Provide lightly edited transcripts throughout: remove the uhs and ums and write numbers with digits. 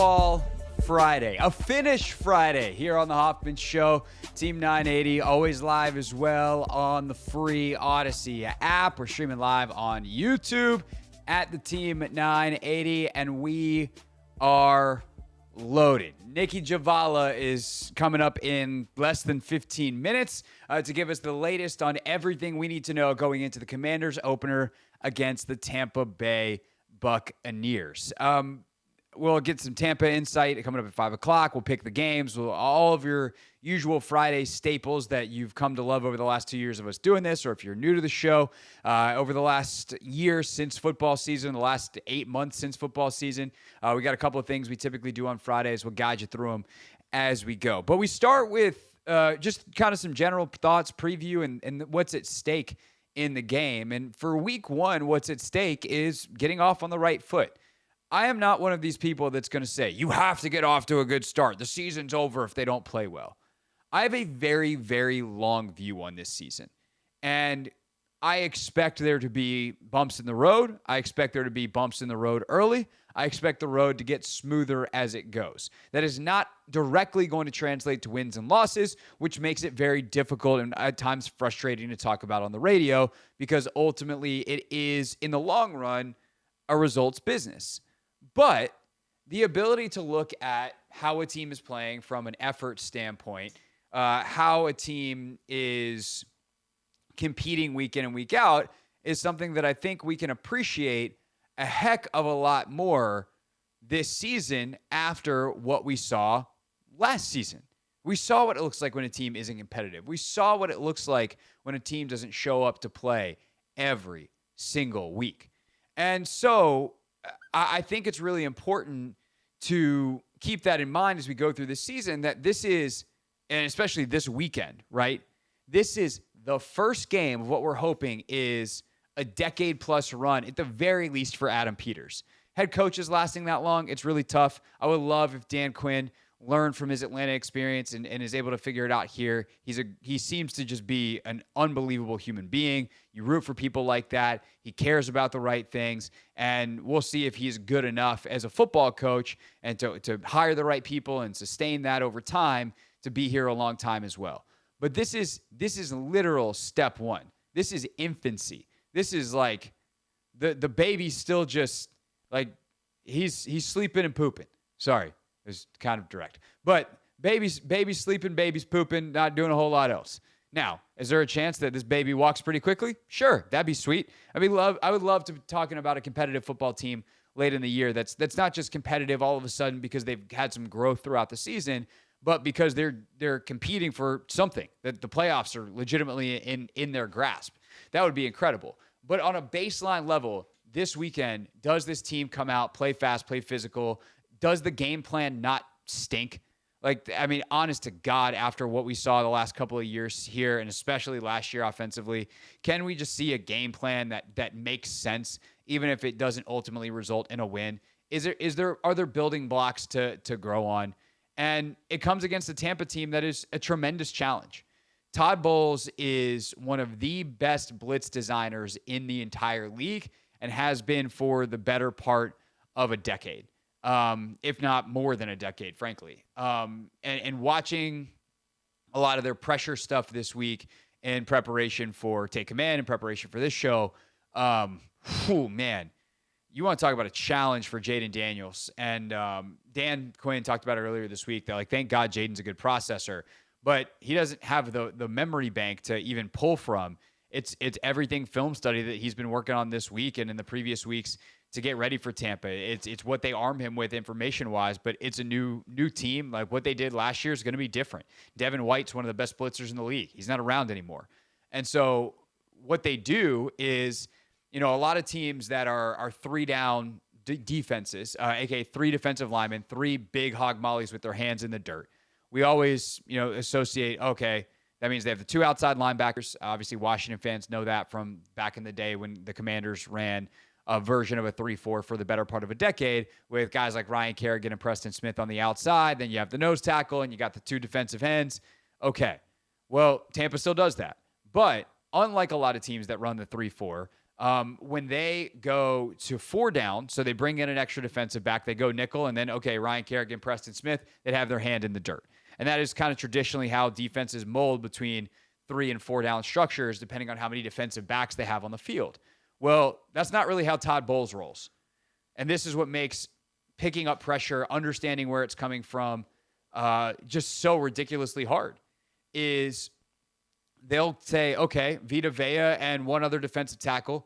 Football Friday, a finish Friday here on the Hoffman Show. Team 980, always live as well on the free Odyssey app. We're streaming live on YouTube at the Team 980, and we are loaded. Nicki Jhabvala is coming up in less than 15 minutes to give us the latest on everything we need to know going into the Commanders opener against the Tampa Bay Buccaneers. We'll get some Tampa insight coming up at 5 o'clock. We'll pick the games. All of your usual Friday staples that you've come to love over the last 2 years of us doing this, or if you're new to the show, over the last year since football season, the last 8 months since football season, we got a couple of things we typically do on Fridays. We'll guide you through them as we go. But we start with just kind of some general thoughts, preview, and what's at stake in the game. And for week one, what's at stake is getting off on the right foot. I am not one of these people that's going to say, you have to get off to a good start. The season's over if they don't play well. I have a very, very long view on this season. And I expect there to be bumps in the road. I expect there to be bumps in the road early. I expect the road to get smoother as it goes. That is not directly going to translate to wins and losses, which makes it very difficult and at times frustrating to talk about on the radio, because ultimately it is, in the long run, a results business. But the ability to look at how a team is playing from an effort standpoint, how a team is competing week in and week out, is something that I think we can appreciate a heck of a lot more this season after what we saw last season. We saw what it looks like when a team isn't competitive. We saw what it looks like when a team doesn't show up to play every single week. And so I think it's really important to keep that in mind as we go through this season, that this is, and especially this weekend, right? This is the first game of what we're hoping is a decade-plus run, at the very least, for Adam Peters. Head coaches lasting that long, it's really tough. I would love if Dan Quinn learned from his Atlanta experience and is able to figure it out here. He seems to just be an unbelievable human being. You root for people like that. He cares about the right things, and we'll see if he's good enough as a football coach and to hire the right people and sustain that over time to be here a long time as well. But this is literal step one. This is infancy. This is like the baby's still just like he's sleeping and pooping. Sorry. It was kind of direct. But baby's sleeping, baby's pooping, not doing a whole lot else. Now, is there a chance that this baby walks pretty quickly? Sure, that'd be sweet. I would love to be talking about a competitive football team late in the year that's not just competitive all of a sudden because they've had some growth throughout the season, but because they're competing for something, that the playoffs are legitimately in their grasp. That would be incredible. But on a baseline level, this weekend, does this team come out, play fast, play physical? Does the game plan not stink? Honest to God, after what we saw the last couple of years here, and especially last year offensively, can we just see a game plan that makes sense, even if it doesn't ultimately result in a win? Are there building blocks to grow on? And it comes against a Tampa team that is a tremendous challenge. Todd Bowles is one of the best blitz designers in the entire league and has been for the better part of a decade. If not more than a decade, frankly. And watching a lot of their pressure stuff this week in preparation for Take Command, in preparation for this show, man, you want to talk about a challenge for Jaden Daniels. And Dan Quinn talked about it earlier this week that, thank God Jaden's a good processor, but he doesn't have the memory bank to even pull from. It's everything film study that he's been working on this week and in the previous weeks to get ready for Tampa. It's what they arm him with information-wise, but it's a new team. Like what they did last year is going to be different. Devin White's one of the best blitzers in the league. He's not around anymore. And so what they do is, a lot of teams that are three-down defenses, aka three defensive linemen, three big hog mollies with their hands in the dirt. We always, associate, okay, that means they have the two outside linebackers. Obviously, Washington fans know that from back in the day when the Commanders ran a version of a 3-4 for the better part of a decade with guys like Ryan Kerrigan and Preston Smith on the outside. Then you have the nose tackle and you got the two defensive ends. Okay, well, Tampa still does that. But unlike a lot of teams that run the 3-4, When they go to 4 down, so they bring in an extra defensive back, they go nickel, and then, okay, Ryan Kerrigan, Preston Smith, they'd have their hand in the dirt. And that is kind of traditionally how defenses mold between 3 and 4 down structures, depending on how many defensive backs they have on the field. Well, that's not really how Todd Bowles rolls. And this is what makes picking up pressure, understanding where it's coming from, just so ridiculously hard. Is they'll say, okay, Vita Vea and one other defensive tackle,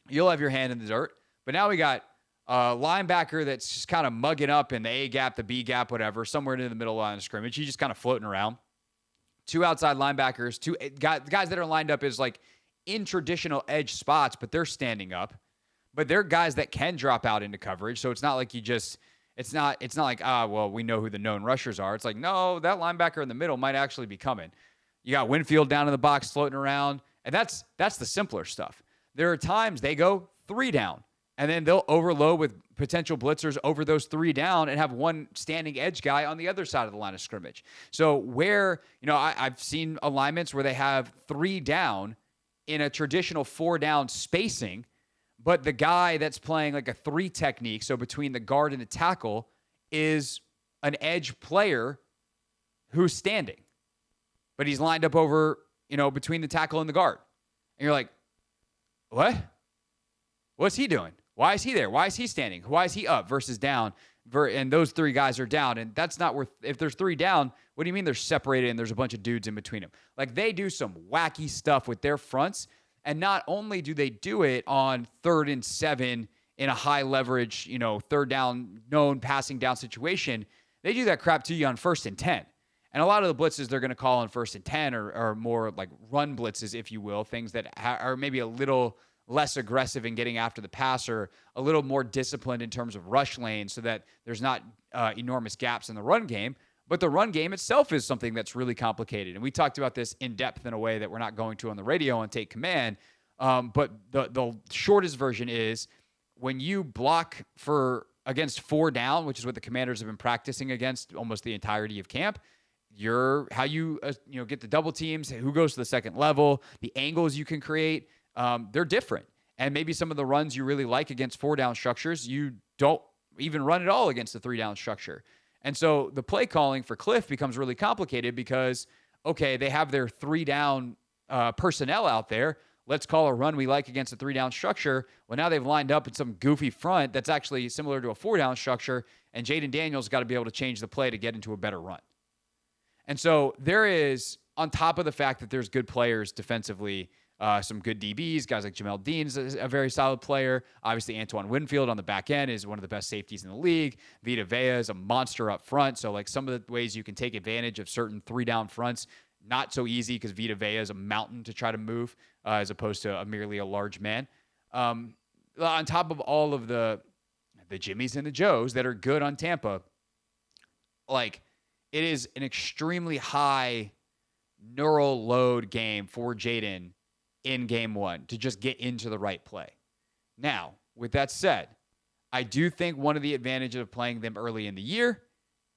you'll have your hand in the dirt. But now we got a linebacker that's just kind of mugging up in the A gap, the B gap, whatever, somewhere in the middle line of scrimmage. He's just kind of floating around. 2 outside linebackers, 2 guys that are lined up as like in traditional edge spots, but they're standing up. But they're guys that can drop out into coverage. So it's not like it's not like, well, we know who the known rushers are. It's like, no, that linebacker in the middle might actually be coming. You got Winfield down in the box floating around. And that's the simpler stuff. There are times they go 3 down, and then they'll overload with potential blitzers over those 3 down and have one standing edge guy on the other side of the line of scrimmage. So where, I've seen alignments where they have 3 down in a traditional 4 down spacing, but the guy that's playing like a 3 technique, so between the guard and the tackle, is an edge player who's standing. But he's lined up over, between the tackle and the guard. And you're like, what? What's he doing? Why is he there? Why is he standing? Why is he up versus down? And those 3 guys are down. And that's not worth, if there's 3 down, what do you mean they're separated and there's a bunch of dudes in between them? Like, they do some wacky stuff with their fronts. And not only do they do it on 3rd and 7 in a high leverage, 3rd down, known passing down situation, they do that crap to you on 1st and 10. And a lot of the blitzes they're going to call on 1st and 10 are more like run blitzes, if you will, things that are maybe a little less aggressive in getting after the passer, a little more disciplined in terms of rush lanes so that there's not enormous gaps in the run game. But the run game itself is something that's really complicated. And we talked about this in depth in a way that we're not going to on the radio on Take Command. But the shortest version is when you block against 4 down, which is what the Commanders have been practicing against almost the entirety of camp, how you get the double teams, who goes to the second level, the angles you can create, they're different. And maybe some of the runs you really like against 4 down structures, you don't even run at all against the 3 down structure. And so the play calling for Cliff becomes really complicated because, okay, they have their 3 down personnel out there. Let's call a run we like against a 3 down structure. Well, now they've lined up in some goofy front that's actually similar to a 4 down structure, and Jaden Daniels got to be able to change the play to get into a better run. And so there is, on top of the fact that there's good players defensively, some good DBs, guys like Jamel Dean's a very solid player. Obviously, Antoine Winfield on the back end is one of the best safeties in the league. Vita Vea is a monster up front. So, like, some of the ways you can take advantage of certain 3 down fronts, not so easy because Vita Vea is a mountain to try to move as opposed to merely a large man. On top of all of the Jimmies and the Joes that are good on Tampa, like, it is an extremely high neural load game for Jaden in game 1 to just get into the right play. Now, with that said, I do think one of the advantages of playing them early in the year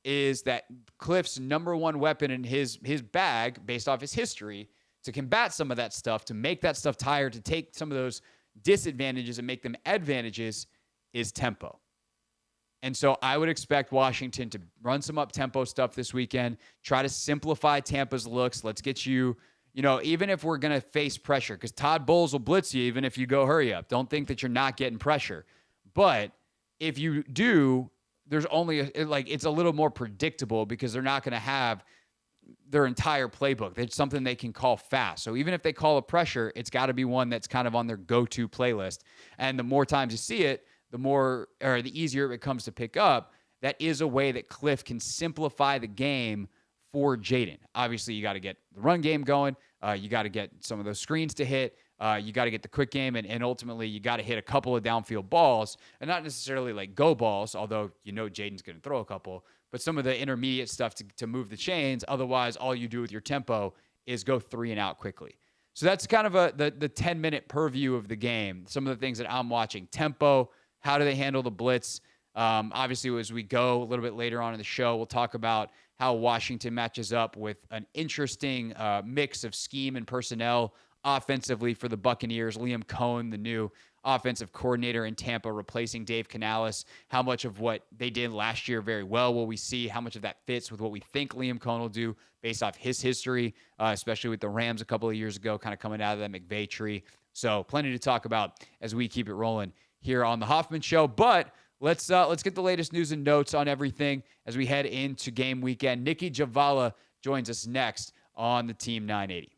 is that Cliff's number 1 weapon in his bag, based off his history, to combat some of that stuff, to make that stuff tired, to take some of those disadvantages and make them advantages, is tempo. And so I would expect Washington to run some up-tempo stuff this weekend, try to simplify Tampa's looks. Let's get you, even if we're going to face pressure, because Todd Bowles will blitz you even if you go hurry up. Don't think that you're not getting pressure. But if you do, there's only, it's a little more predictable because they're not going to have their entire playbook. It's something they can call fast. So even if they call a pressure, it's got to be one that's kind of on their go-to playlist. And the more times you see it, the easier it becomes to pick up. That is a way that Cliff can simplify the game for Jaden. Obviously, you got to get the run game going. You got to get some of those screens to hit. You got to get the quick game. And ultimately, you got to hit a couple of downfield balls. And not necessarily like go balls, although Jaden's going to throw a couple. But some of the intermediate stuff to move the chains. Otherwise, all you do with your tempo is go 3 and out quickly. So that's kind of the 10-minute purview of the game. Some of the things that I'm watching. Tempo. How do they handle the blitz? Obviously, as we go a little bit later on in the show, we'll talk about how Washington matches up with an interesting mix of scheme and personnel offensively for the Buccaneers. Liam Cohen, the new offensive coordinator in Tampa, replacing Dave Canales. How much of what they did last year very well will we see? How much of that fits with what we think Liam Cohen will do based off his history, especially with the Rams a couple of years ago, kind of coming out of that McVay tree. So plenty to talk about as we keep it rolling here on the Hoffman Show. But let's get the latest news and notes on everything as we head into game weekend. Nicki Jhabvala joins us next on the Team 980.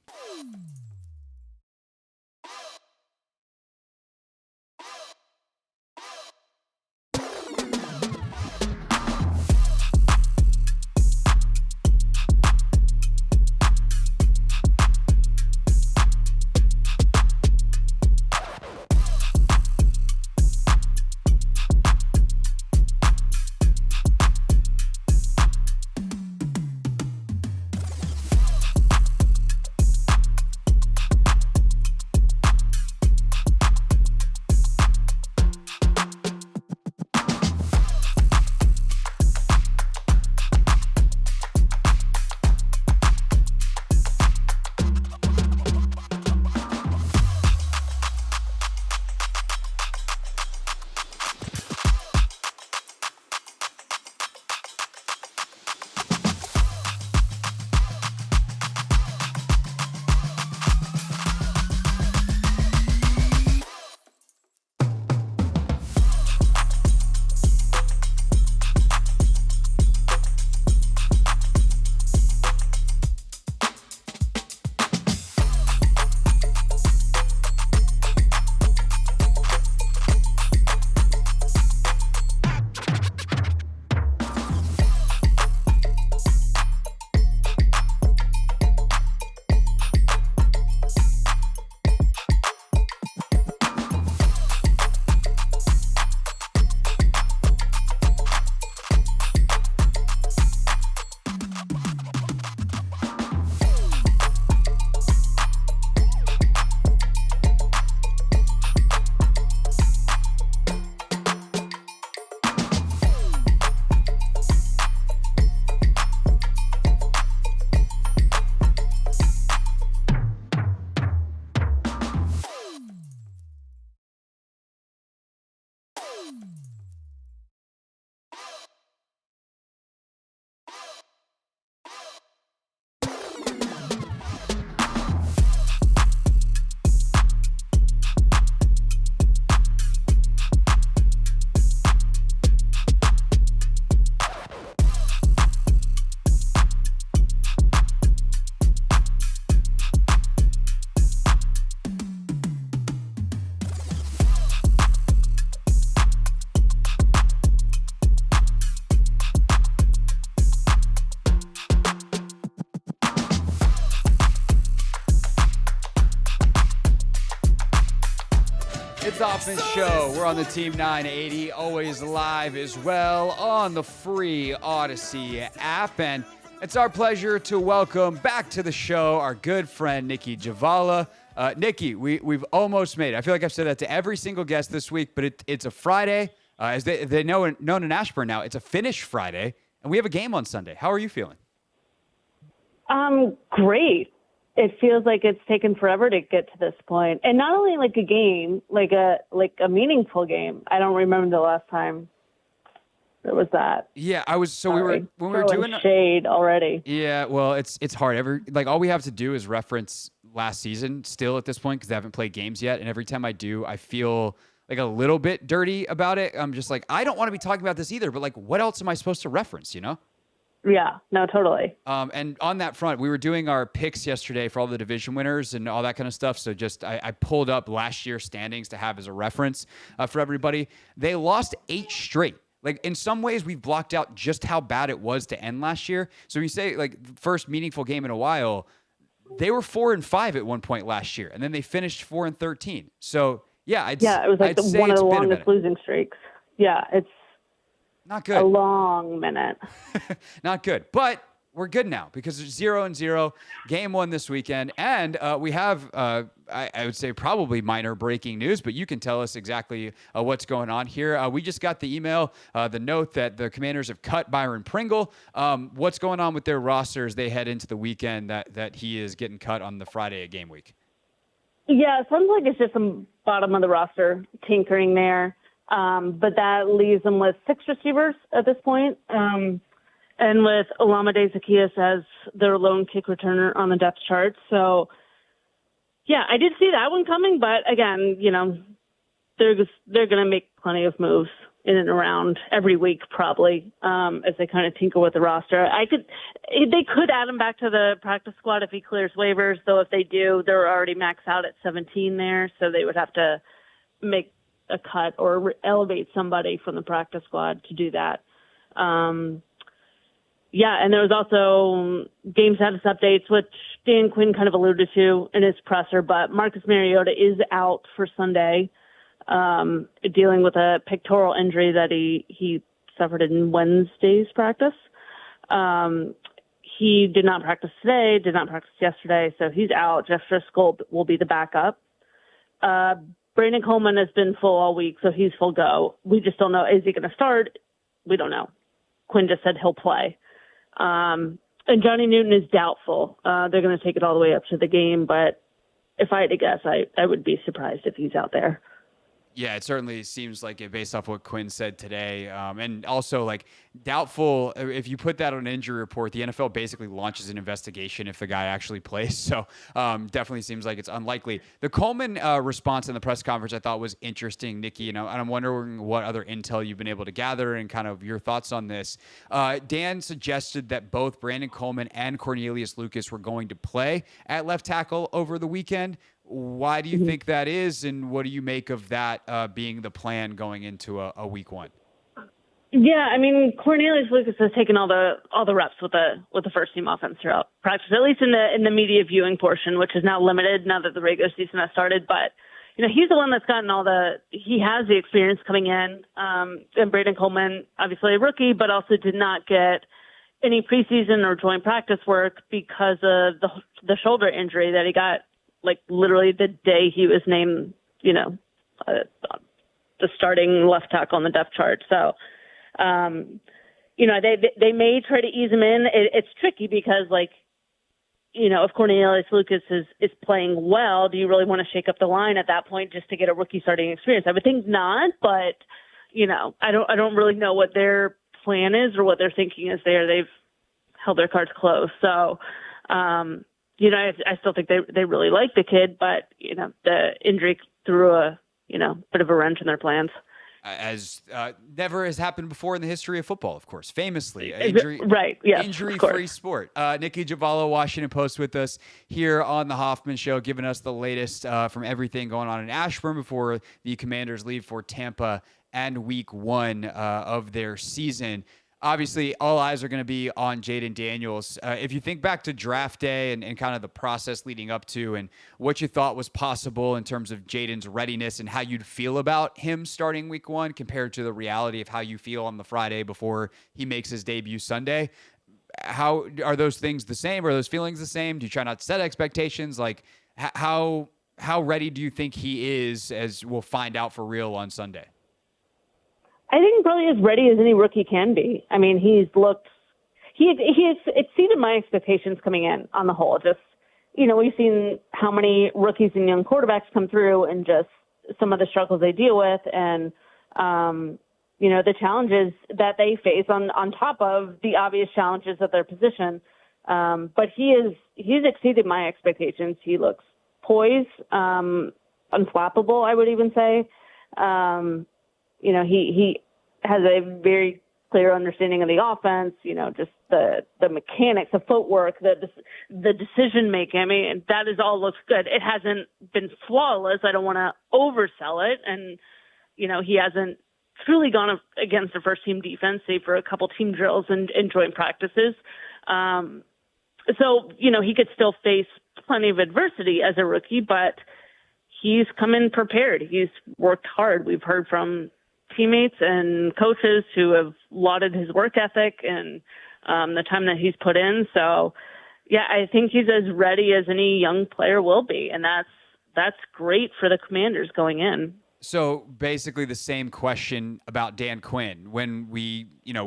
It's Hoffman Show. We're on the Team 980, always live as well on the free Odyssey app. And it's our pleasure to welcome back to the show our good friend, Nicki Jhabvala. Nicki, we've almost made it. I feel like I've said that to every single guest this week, but it's a Friday. As they know known in Ashburn now, it's a finish Friday, and we have a game on Sunday. How are you feeling? Great. It feels like it's taken forever to get to this point. And not only like a game, like a meaningful game. I don't remember the last time there was that. Yeah, I was so when we were doing shade already. Yeah, well, it's hard. All we have to do is reference last season still at this point because they haven't played games yet, and every time I do, I feel like a little bit dirty about it. I'm just like, I don't want to be talking about this either, but like, what else am I supposed to reference, you know? Yeah, no, totally. And on that front, we were doing our picks yesterday for all the division winners and all that kind of stuff. So just I pulled up last year's standings to have as a reference for everybody. They lost 8 straight. Like, in some ways, we've blocked out just how bad it was to end last year. So you say, like, first meaningful game in a while, they were 4-5 at one point last year, and then they finished 4-13. So, yeah, it was like one of the longest losing streaks. Yeah, it's not good. A long minute. Not good. But we're good now because it's 0-0. Game 1 this weekend. And we have, I would say, probably minor breaking news, but you can tell us exactly what's going on here. We just got the email, the note that the Commanders have cut Byron Pringle. What's going on with their roster as they head into the weekend that he is getting cut on the Friday of game week? Yeah, it sounds like it's just some bottom of the roster tinkering there. But that leaves them with 6 receivers at this point. And with Olamide Zaccheaus as their lone kick returner on the depth chart. So, yeah, I did see that one coming. But, again, they're going to make plenty of moves in and around every week probably as they kind of tinker with the roster. They could add him back to the practice squad if he clears waivers, though if they do, they're already maxed out at 17 there, so they would have to make a cut or elevate somebody from the practice squad to do that. Yeah, and there was also game status updates, which Dan Quinn kind of alluded to in his presser, but Marcus Mariota is out for Sunday, dealing with a pectoral injury that he suffered in Wednesday's practice. He did not practice today, did not practice yesterday, so he's out. Jeff Driscoll will be the backup. Brandon Coleman has been full all week, so he's full go. We just don't know. Is he going to start? We don't know. Quinn just said he'll play. And Johnny Newton is doubtful. They're going to take it all the way up to the game, but if I had to guess, I would be surprised if he's out there. Yeah, it certainly seems like it based off what Quinn said today. And also, like, doubtful, if you put that on an injury report, the NFL basically launches an investigation if the guy actually plays. So definitely seems like it's unlikely. The Coleman response in the press conference I thought was interesting, Nicki, and I'm wondering what other intel you've been able to gather and kind of your thoughts on this. Dan suggested that both Brandon Coleman and Cornelius Lucas were going to play at left tackle over the weekend. Why do you think that is, and what do you make of that being the plan going into a week one? Yeah, I mean, Cornelius Lucas has taken all the reps with the first team offense throughout practice, at least in the media viewing portion, which is now limited now that the regular season has started. But he's the one that's gotten he has the experience coming in. And Brandon Coleman, obviously a rookie, but also did not get any preseason or joint practice work because of the shoulder injury that he got. Like literally the day he was named, the starting left tackle on the depth chart. So, they may try to ease him in. It's tricky because, if Cornelius Lucas is playing well, do you really want to shake up the line at that point just to get a rookie starting experience? I would think not, but I don't really know what their plan is or what their thinking is there. They've held their cards close. So, I still think they really like the kid, but, the injury threw a bit of a wrench in their plans. As never has happened before in the history of football, of course, famously. Right, yes, injury-free sport. Nicki Jhabvala, Washington Post, with us here on the Hoffman Show, giving us the latest from everything going on in Ashburn before the Commanders leave for Tampa and week one of their season. Obviously, all eyes are going to be on Jayden Daniels. If you think back to draft day and kind of the process leading up to and what you thought was possible in terms of Jayden's readiness and how you'd feel about him starting week one compared to the reality of how you feel on the Friday before he makes his debut Sunday, how are those things the same? Are those feelings the same? Do you try not to set expectations? Like, how ready do you think he is, as we'll find out for real on Sunday? I think probably as ready as any rookie can be. I mean, he's exceeded my expectations coming in on the whole. Just, we've seen how many rookies and young quarterbacks come through and just some of the struggles they deal with and, the challenges that they face on top of the obvious challenges of their position. But he's exceeded my expectations. He looks poised, unflappable, I would even say. He has a very clear understanding of the offense, just the mechanics, the footwork, the decision making. I mean, that all looks good. It hasn't been flawless. I don't want to oversell it. And, he hasn't truly gone against the first team defense, save for a couple team drills and joint practices. So, he could still face plenty of adversity as a rookie, but he's come in prepared. He's worked hard. We've heard from teammates and coaches who have lauded his work ethic and the time that he's put in. So, yeah, I think he's as ready as any young player will be, and that's great for the Commanders going in. So basically the same question about Dan Quinn. When we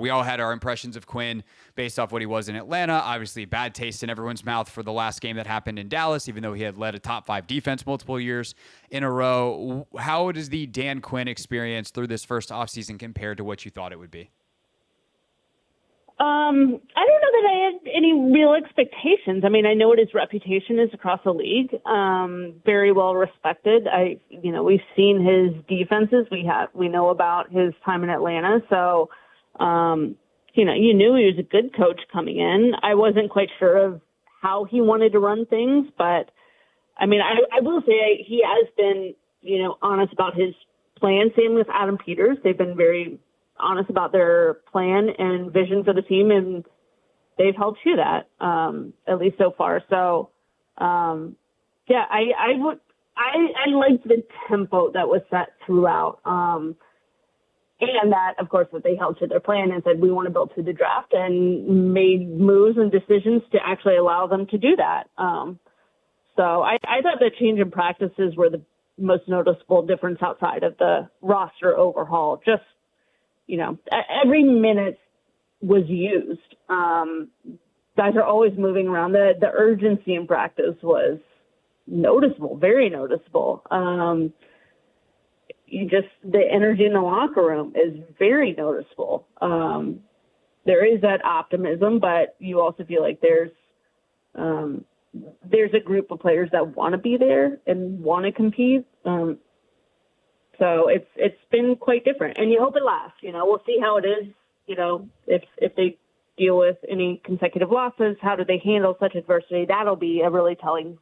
all had our impressions of Quinn based off what he was in Atlanta. Obviously, bad taste in everyone's mouth for the last game that happened in Dallas, even though he had led a top 5 defense multiple years in a row. How does the Dan Quinn experience through this first offseason compare to what you thought it would be? I don't know that I had any real expectations. I mean, I know what his reputation is across the league. Very well respected. We've seen his defenses. We know about his time in Atlanta. So, you knew he was a good coach coming in. I wasn't quite sure of how he wanted to run things, but I mean, I will say he has been, honest about his plan. Same with Adam Peters. They've been very honest about their plan and vision for the team, and they've held to that, at least so far. So, I liked the tempo that was set throughout, and that, of course, that they held to their plan and said, we want to build through the draft, and made moves and decisions to actually allow them to do that. So I thought the change in practices were the most noticeable difference outside of the roster overhaul. Just, every minute was used. Guys are always moving around. The urgency in practice was noticeable, very noticeable. The energy in the locker room is very noticeable. There is that optimism, but you also feel like there's a group of players that want to be there and want to compete. So it's been quite different, and you hope it lasts. We'll see how it is. If they deal with any consecutive losses, how do they handle such adversity? That'll be a really telling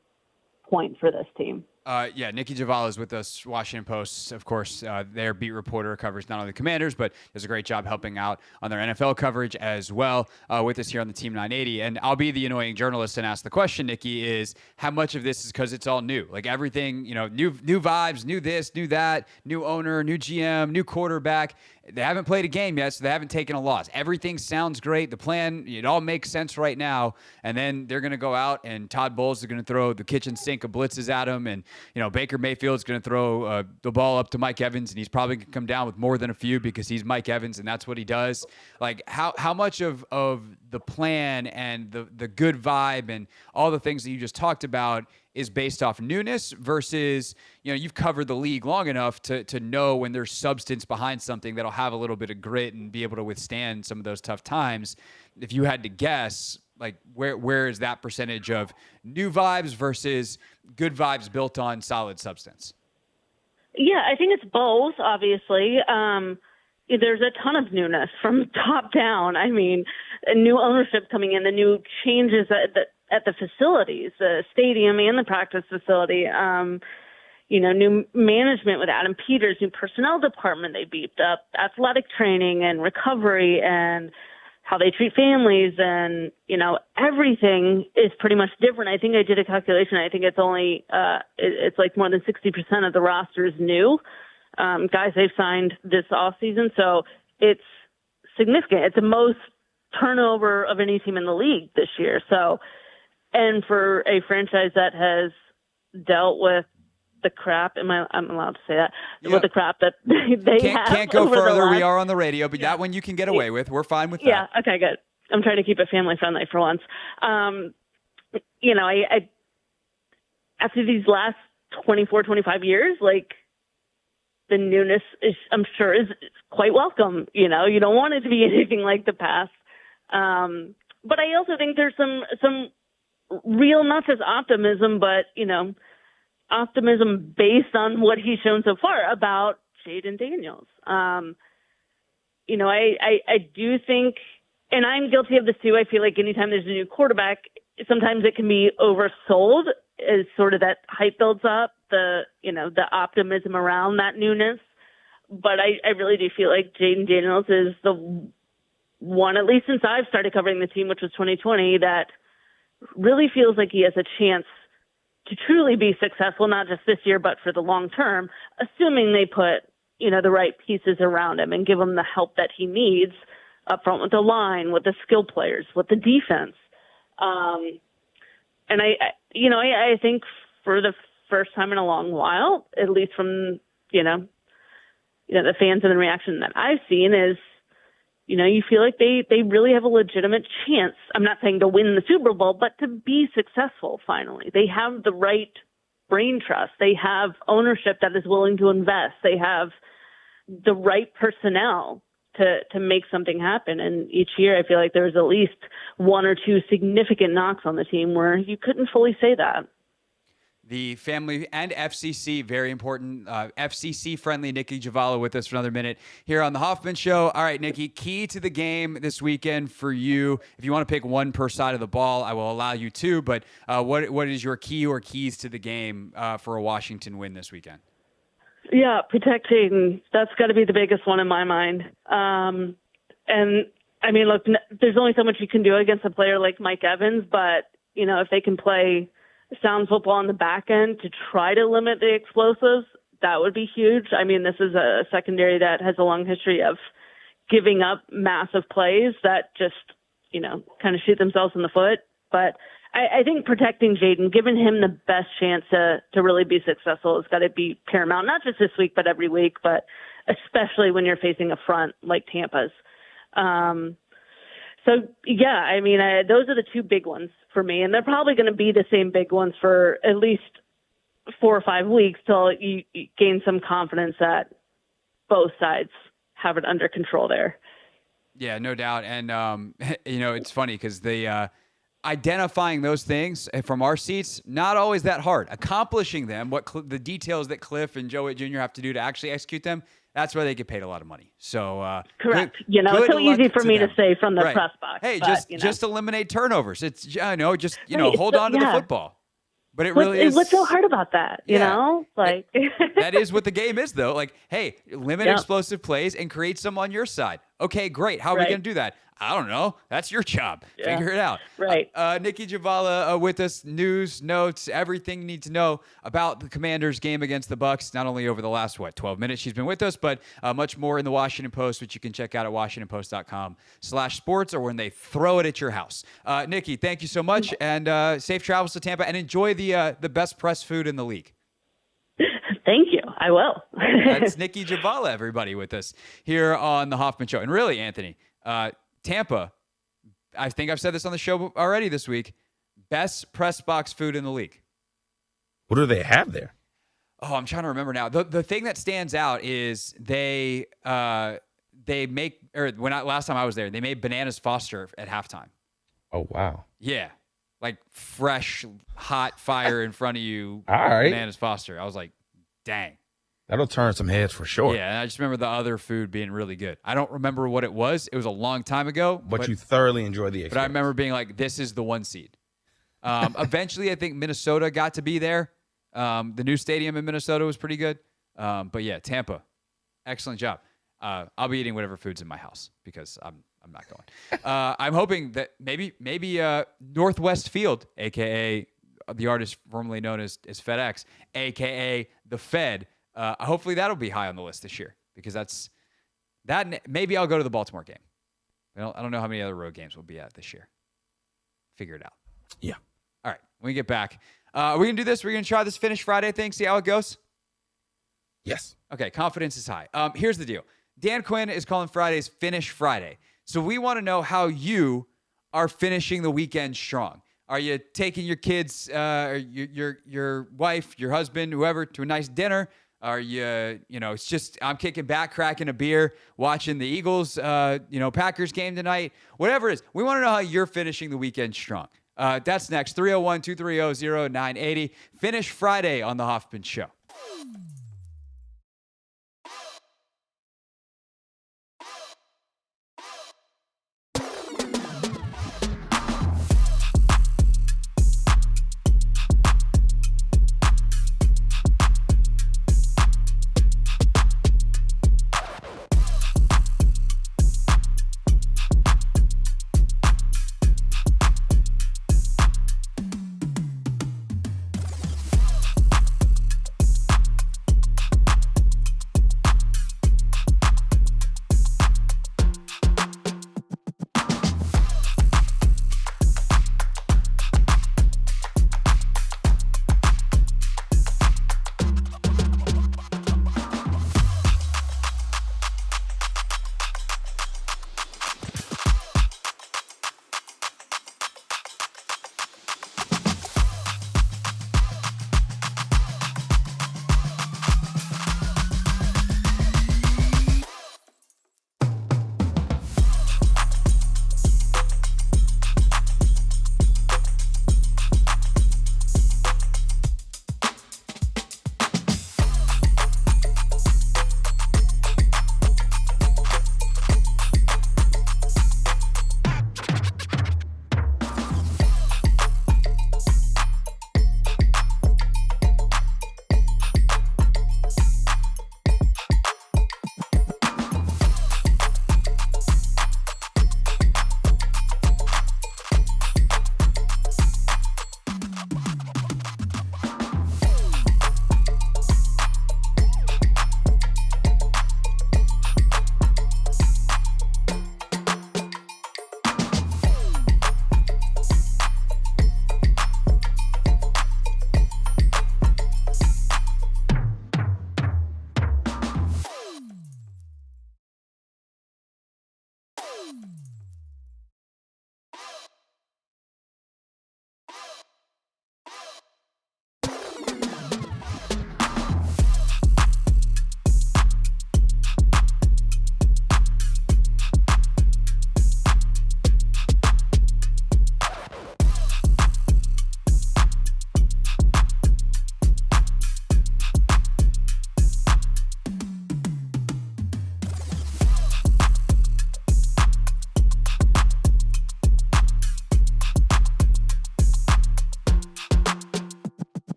point for this team. Nicki Jhabvala is with us, Washington Post, of course. Their beat reporter covers not only the Commanders, but does a great job helping out on their NFL coverage as well, with us here on the Team 980. And I'll be the annoying journalist and ask the question, Nikki, is how much of this is because it's all new? Like everything, new vibes, new this, new that, new owner, new GM, new quarterback. They haven't played a game yet, so they haven't taken a loss. Everything sounds great. The plan, it all makes sense right now. And then they're going to go out, and Todd Bowles is going to throw the kitchen sink of blitzes at them. And, Baker Mayfield's going to throw the ball up to Mike Evans, and he's probably going to come down with more than a few because he's Mike Evans, and that's what he does. Like, how much of the plan and the good vibe and all the things that you just talked about is based off newness versus, you've covered the league long enough to know when there's substance behind something that'll have a little bit of grit and be able to withstand some of those tough times. If you had to guess, like where is that percentage of new vibes versus good vibes built on solid substance? Yeah, I think it's both, obviously. There's a ton of newness from top down. I mean, a new ownership coming in, the new changes at the facilities, the stadium and the practice facility, new management with Adam Peters, new personnel department. They beefed up athletic training and recovery and how they treat families, and, everything is pretty much different. I think I did a calculation. I think it's only, it's like more than 60% of the roster is new. Guys they've signed this offseason. So it's significant. It's the most turnover of any team in the league this year. So, and for a franchise that has dealt with the crap, I'm allowed to say that, with the crap that they can't go further. We are on the radio, but that one you can get away with. We're fine with that. Yeah. Okay, good. I'm trying to keep it family friendly for once. I after these last 24, 25 years, like, the newness is quite welcome. You don't want it to be anything like the past. But I also think there's some real, not just optimism, but, optimism based on what he's shown so far about Jayden Daniels. I do think, and I'm guilty of this too, I feel like anytime there's a new quarterback, sometimes it can be oversold as sort of that hype builds up, the optimism around that newness. But I really do feel like Jayden Daniels is the one, at least since I've started covering the team, which was 2020, that really feels like he has a chance to truly be successful, not just this year, but for the long term, assuming they put, the right pieces around him and give him the help that he needs up front with the line, with the skill players, with the defense. And I think for the first time in a long while, at least from, the fans and the reaction that I've seen is, you feel like they really have a legitimate chance. I'm not saying to win the Super Bowl, but to be successful finally. They have the right brain trust. They have ownership that is willing to invest. They have the right personnel to make something happen. And each year I feel like there's at least one or two significant knocks on the team where you couldn't fully say that. The family and FCC, very important, FCC-friendly Nicki Jhabvala with us for another minute here on The Hoffman Show. All right, Nicki, key to the game this weekend for you. If you want to pick one per side of the ball, I will allow you to, but what is your key or keys to the game for a Washington win this weekend? Yeah, protect Jayden. That's got to be the biggest one in my mind. And, I mean, look, there's only so much you can do against a player like Mike Evans, but, if they can play sound football on the back end to try to limit the explosives, that would be huge. I mean, this is a secondary that has a long history of giving up massive plays that just, kind of shoot themselves in the foot. But I think protecting Jayden, giving him the best chance to really be successful has got to be paramount, not just this week, but every week, but especially when you're facing a front like Tampa's. So, yeah, I mean, those are the two big ones for me, and they're probably going to be the same big ones for at least 4 or 5 weeks till you gain some confidence that both sides have it under control there. Yeah, no doubt. And, it's funny because the identifying those things from our seats, not always that hard. Accomplishing them, the details that Cliff and Joe Witt Jr. have to do to actually execute them, that's why they get paid a lot of money. So correct. It's so easy for me to say from the press box. Hey, just eliminate turnovers. It's hold on to the football. But it really is. What's so hard about that? You know, like that is what the game is, though. Like, hey, limit explosive plays and create some on your side. Okay, great. How are we going to do that? I don't know. That's your job. Figure it out. Right. Nicki Jhabvala with us. News, notes, everything you need to know about the Commanders game against the Bucs. Not only over the last 12 minutes she's been with us, but much more in the Washington Post, which you can check out at WashingtonPost.com/sports or when they throw it at your house. Nicki, thank you so much, and safe travels to Tampa, and enjoy the best pressed food in the league. Thank you. I will. That's Nicki Jhabvala, everybody, with us here on the Hoffman Show. And really, Anthony, Tampa, I think I've said this on the show already this week, best press box food in the league. What do they have there? Oh, I'm trying to remember now. The thing that stands out is they make, last time I was there, they made Bananas Foster at halftime. Oh, wow. Yeah. Like fresh, hot fire in front of you. All right. Bananas Foster. I was like, dang. That'll turn some heads for sure. Yeah, and I just remember the other food being really good. I don't remember what it was. It was a long time ago. But you thoroughly enjoyed the experience. But I remember being like, this is the 1 seed. Eventually, I think Minnesota got to be there. The new stadium in Minnesota was pretty good. But yeah, Tampa, excellent job. I'll be eating whatever food's in my house because I'm not going. I'm hoping that maybe Northwest Field, a.k.a. the artist formerly known as FedEx, a.k.a. the Fed, hopefully that'll be high on the list this year because that. Maybe I'll go to the Baltimore game. I don't know how many other road games we'll be at this year. Figure it out. Yeah. All right. When we get back, we're going to do this. We're going to try this Finish Friday thing, see how it goes. Yes. Okay. Confidence is high. Here's the deal. Dan Quinn is calling Fridays Finish Friday. So we want to know how you are finishing the weekend strong. Are you taking your kids, your wife, your husband, whoever, to a nice dinner? Are you, it's just, I'm kicking back, cracking a beer, watching the Eagles, Packers game tonight, whatever it is. We want to know how you're finishing the weekend strong. That's next. 301-230-0980. Finish Friday on the Hoffman Show.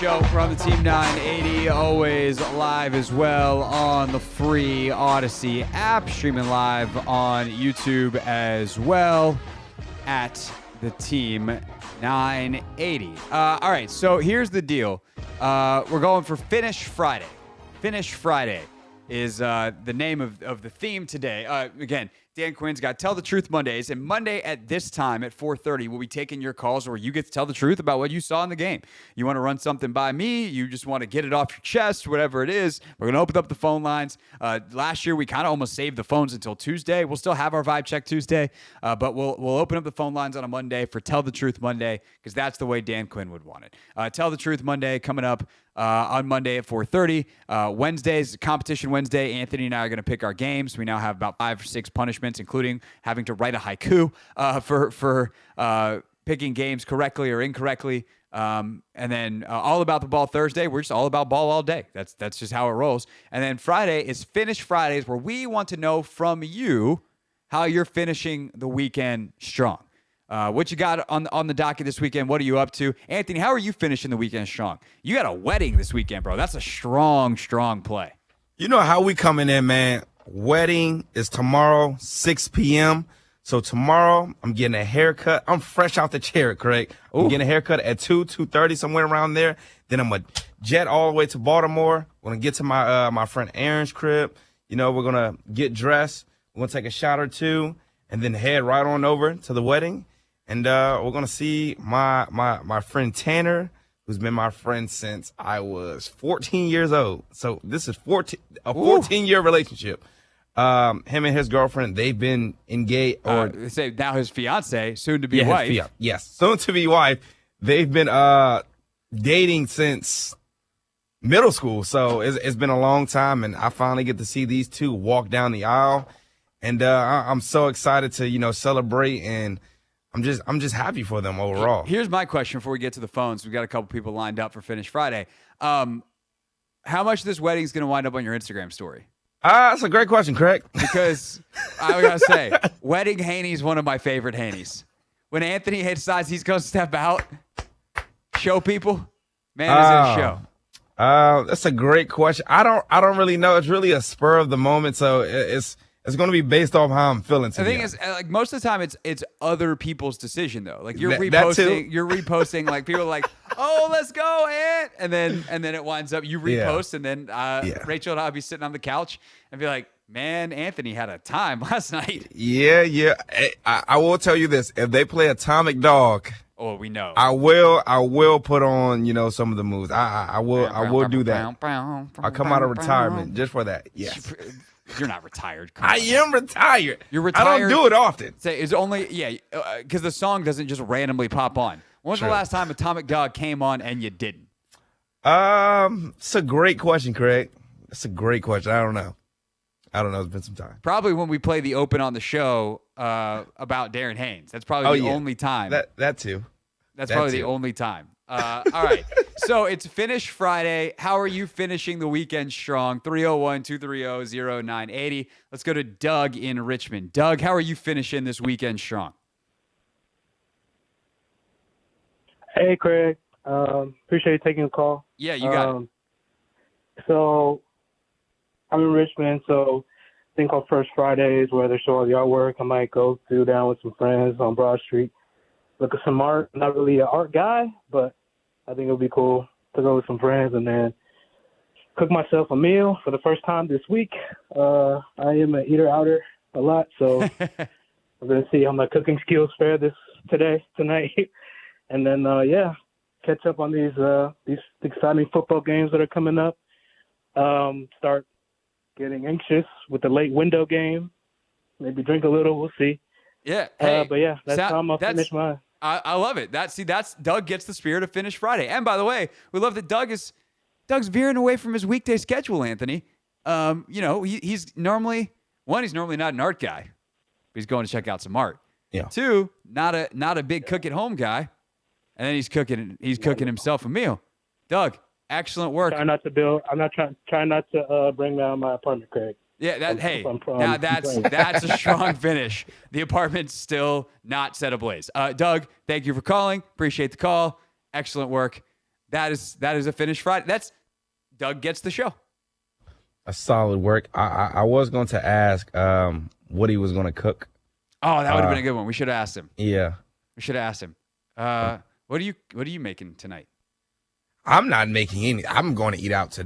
Show. We're on the Team 980, always live as well on the free Odyssey app, streaming live on YouTube as well at the Team 980. All right, so here's the deal. We're going for Finish Friday. Finish Friday is the name of the theme today. Again, Dan Quinn's got Tell the Truth Mondays, and Monday at this time at 4:30, we'll be taking your calls where you get to tell the truth about what you saw in the game. You want to run something by me, you just want to get it off your chest, whatever it is. We're going to open up the phone lines. Last year, we kind of almost saved the phones until Tuesday. We'll still have our Vibe Check Tuesday, but we'll open up the phone lines on a Monday for Tell the Truth Monday, because that's the way Dan Quinn would want it. Tell the Truth Monday coming up on Monday at 4:30. Wednesdays, Competition Wednesday, Anthony and I are going to pick our games. We now have about 5 or 6 punishments, including having to write a haiku for picking games correctly or incorrectly. And then All About the Ball Thursday, we're just all about ball all day. That's just how it rolls. And then Friday is Finish Fridays, where we want to know from you how you're finishing the weekend strong. What you got on the docket this weekend? What are you up to? Anthony, how are you finishing the weekend strong? You got a wedding this weekend, bro. That's a strong play. You know how we coming in, man. Wedding is tomorrow, 6 p.m. So tomorrow, I'm getting a haircut. I'm fresh out the chair, Craig. I'm getting a haircut at 2:30, somewhere around there. Then I'm going to jet all the way to Baltimore. We're going to get to my friend Aaron's crib. You know, we're going to get dressed. We're going to take a shot or two and then head right on over to the wedding. And we're going to see my friend Tanner, who's been my friend since I was 14 years old. So this is 14-year relationship. Him and his girlfriend, they've been engaged. Or say now his fiance, soon to be wife. Yes, soon to be wife. They've been dating since middle school. So it's been a long time. And I finally get to see these two walk down the aisle. And I'm so excited to, celebrate, and I'm just happy for them overall. Here's my question before we get to the phones. We've got a couple people lined up for Finish Friday. How much of this wedding is going to wind up on your Instagram story? That's a great question, Craig. Because I got to say, wedding Haney's one of my favorite Haney's. When Anthony decides he's going to step out, show people, man, is it a show? That's a great question. I don't really know. It's really a spur of the moment, so it's going to be based off how I'm feeling today. The thing is, like, most of the time, it's other people's decision though. Like you're reposting. Like people are like, "Oh, let's go, Ant," and then it winds up you repost, and then Rachel and I'll be sitting on the couch and be like, "Man, Anthony had a time last night." Yeah. I will tell you this: if they play Atomic Dog, oh, we know. I will put on some of the moves. I will do that. I'll come out of retirement just for that. Yes. You're not retired. I am retired. You're retired. I don't do it often. Say it's only because the song doesn't just randomly pop on. When's the last time Atomic Dog came on and you didn't? It's a great question, Craig. It's a great question. I don't know. It's been some time. Probably when we play the open on the show about Darren Haynes. That's probably the only time. That too. That's probably the only time. All right. So it's Finish Friday. How are you finishing the weekend strong? 301-230-0980. Let's go to Doug in Richmond. Doug, how are you finishing this weekend strong? Hey, Craig. Appreciate you taking the call. Yeah, you got it. So I'm in Richmond, so I think on First Fridays where they show all the artwork, I might go down with some friends on Broad Street. Look at some art. I'm not really an art guy, but I think it'll be cool to go with some friends and then cook myself a meal for the first time this week. I am an eater-outer a lot, so I'm going to see how my cooking skills fare tonight. And then, catch up on these exciting football games that are coming up. Start getting anxious with the late window game. Maybe drink a little. We'll see. Yeah. Hey, but yeah, that's how I'm going to finish mine. I love it. That's Doug gets the spirit of Finish Friday. And by the way, we love that Doug's veering away from his weekday schedule, Anthony. He's normally not an art guy, but he's going to check out some art. Yeah. 2, not a big cook at home guy. And then he's cooking himself a meal. Doug, excellent work. I'm not trying not to bring down my apartment, Craig. Yeah, that's a strong finish. The apartment's still not set ablaze. Doug, thank you for calling. Appreciate the call. Excellent work. that is a finish Friday. That's Doug gets the show. A solid work. I was going to ask what he was going to cook. Oh, that would have been a good one. We should have asked him. Yeah. We should have asked him. What are you making tonight? I'm not making any. I'm going to eat out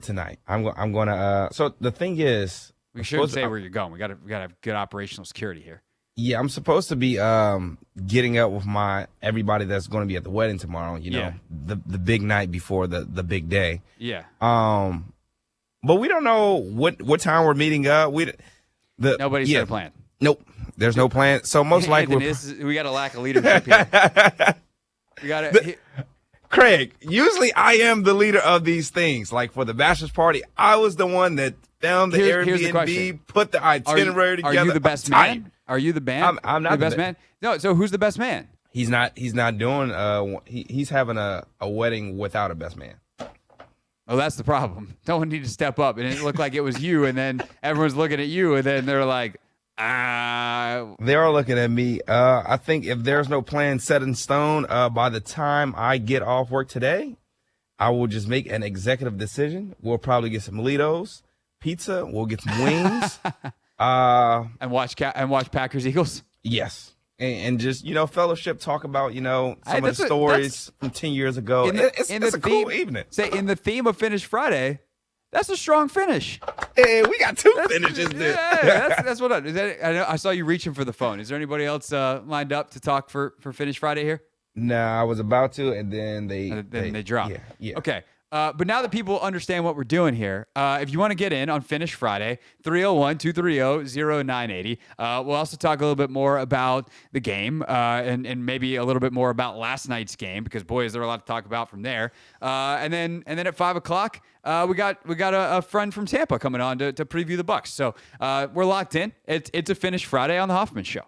tonight. I'm going to. So the thing is, we shouldn't say where you're going. We got to have good operational security here. Yeah, I'm supposed to be getting up with everybody that's going to be at the wedding tomorrow. You know, the big night before the big day. Yeah. But we don't know what time we're meeting up. Nobody's got a plan. Nope. There's no plan. So most likely we got a lack of leadership here. We got to. Craig, usually I am the leader of these things. Like for the bachelor's party, I was the one that found the Airbnb, put the itinerary together. Are you the best man? Are you the band? I'm not the best man. No. So who's the best man? He's not doing. He's having a wedding without a best man. Oh, that's the problem. No one needed to step up, and it looked like it was you, and then everyone's looking at you, and then they're like, They are looking at me. I think if there's no plan set in stone, by the time I get off work today, I will just make an executive decision. We'll probably get some Litos, pizza. We'll get some wings. And watch Packers Eagles. Yes. And just, fellowship, talk about, some of the stories from 10 years ago. It's a cool evening. Say, in the theme of Finish Friday, that's a strong finish. Hey, we got two finishes there. Yeah, that's what I saw you reaching for the phone. Is there anybody else lined up to talk for Finish Friday here? No, I was about to, and then they dropped. Yeah. Okay. But now that people understand what we're doing here, if you want to get in on Finish Friday, 301-230-0980. We'll also talk a little bit more about the game and maybe a little bit more about last night's game because, boy, is there a lot to talk about from there. And then at 5 o'clock, we got a friend from Tampa coming on to preview the Bucs. So we're locked in. It's a Finish Friday on the Hoffman Show.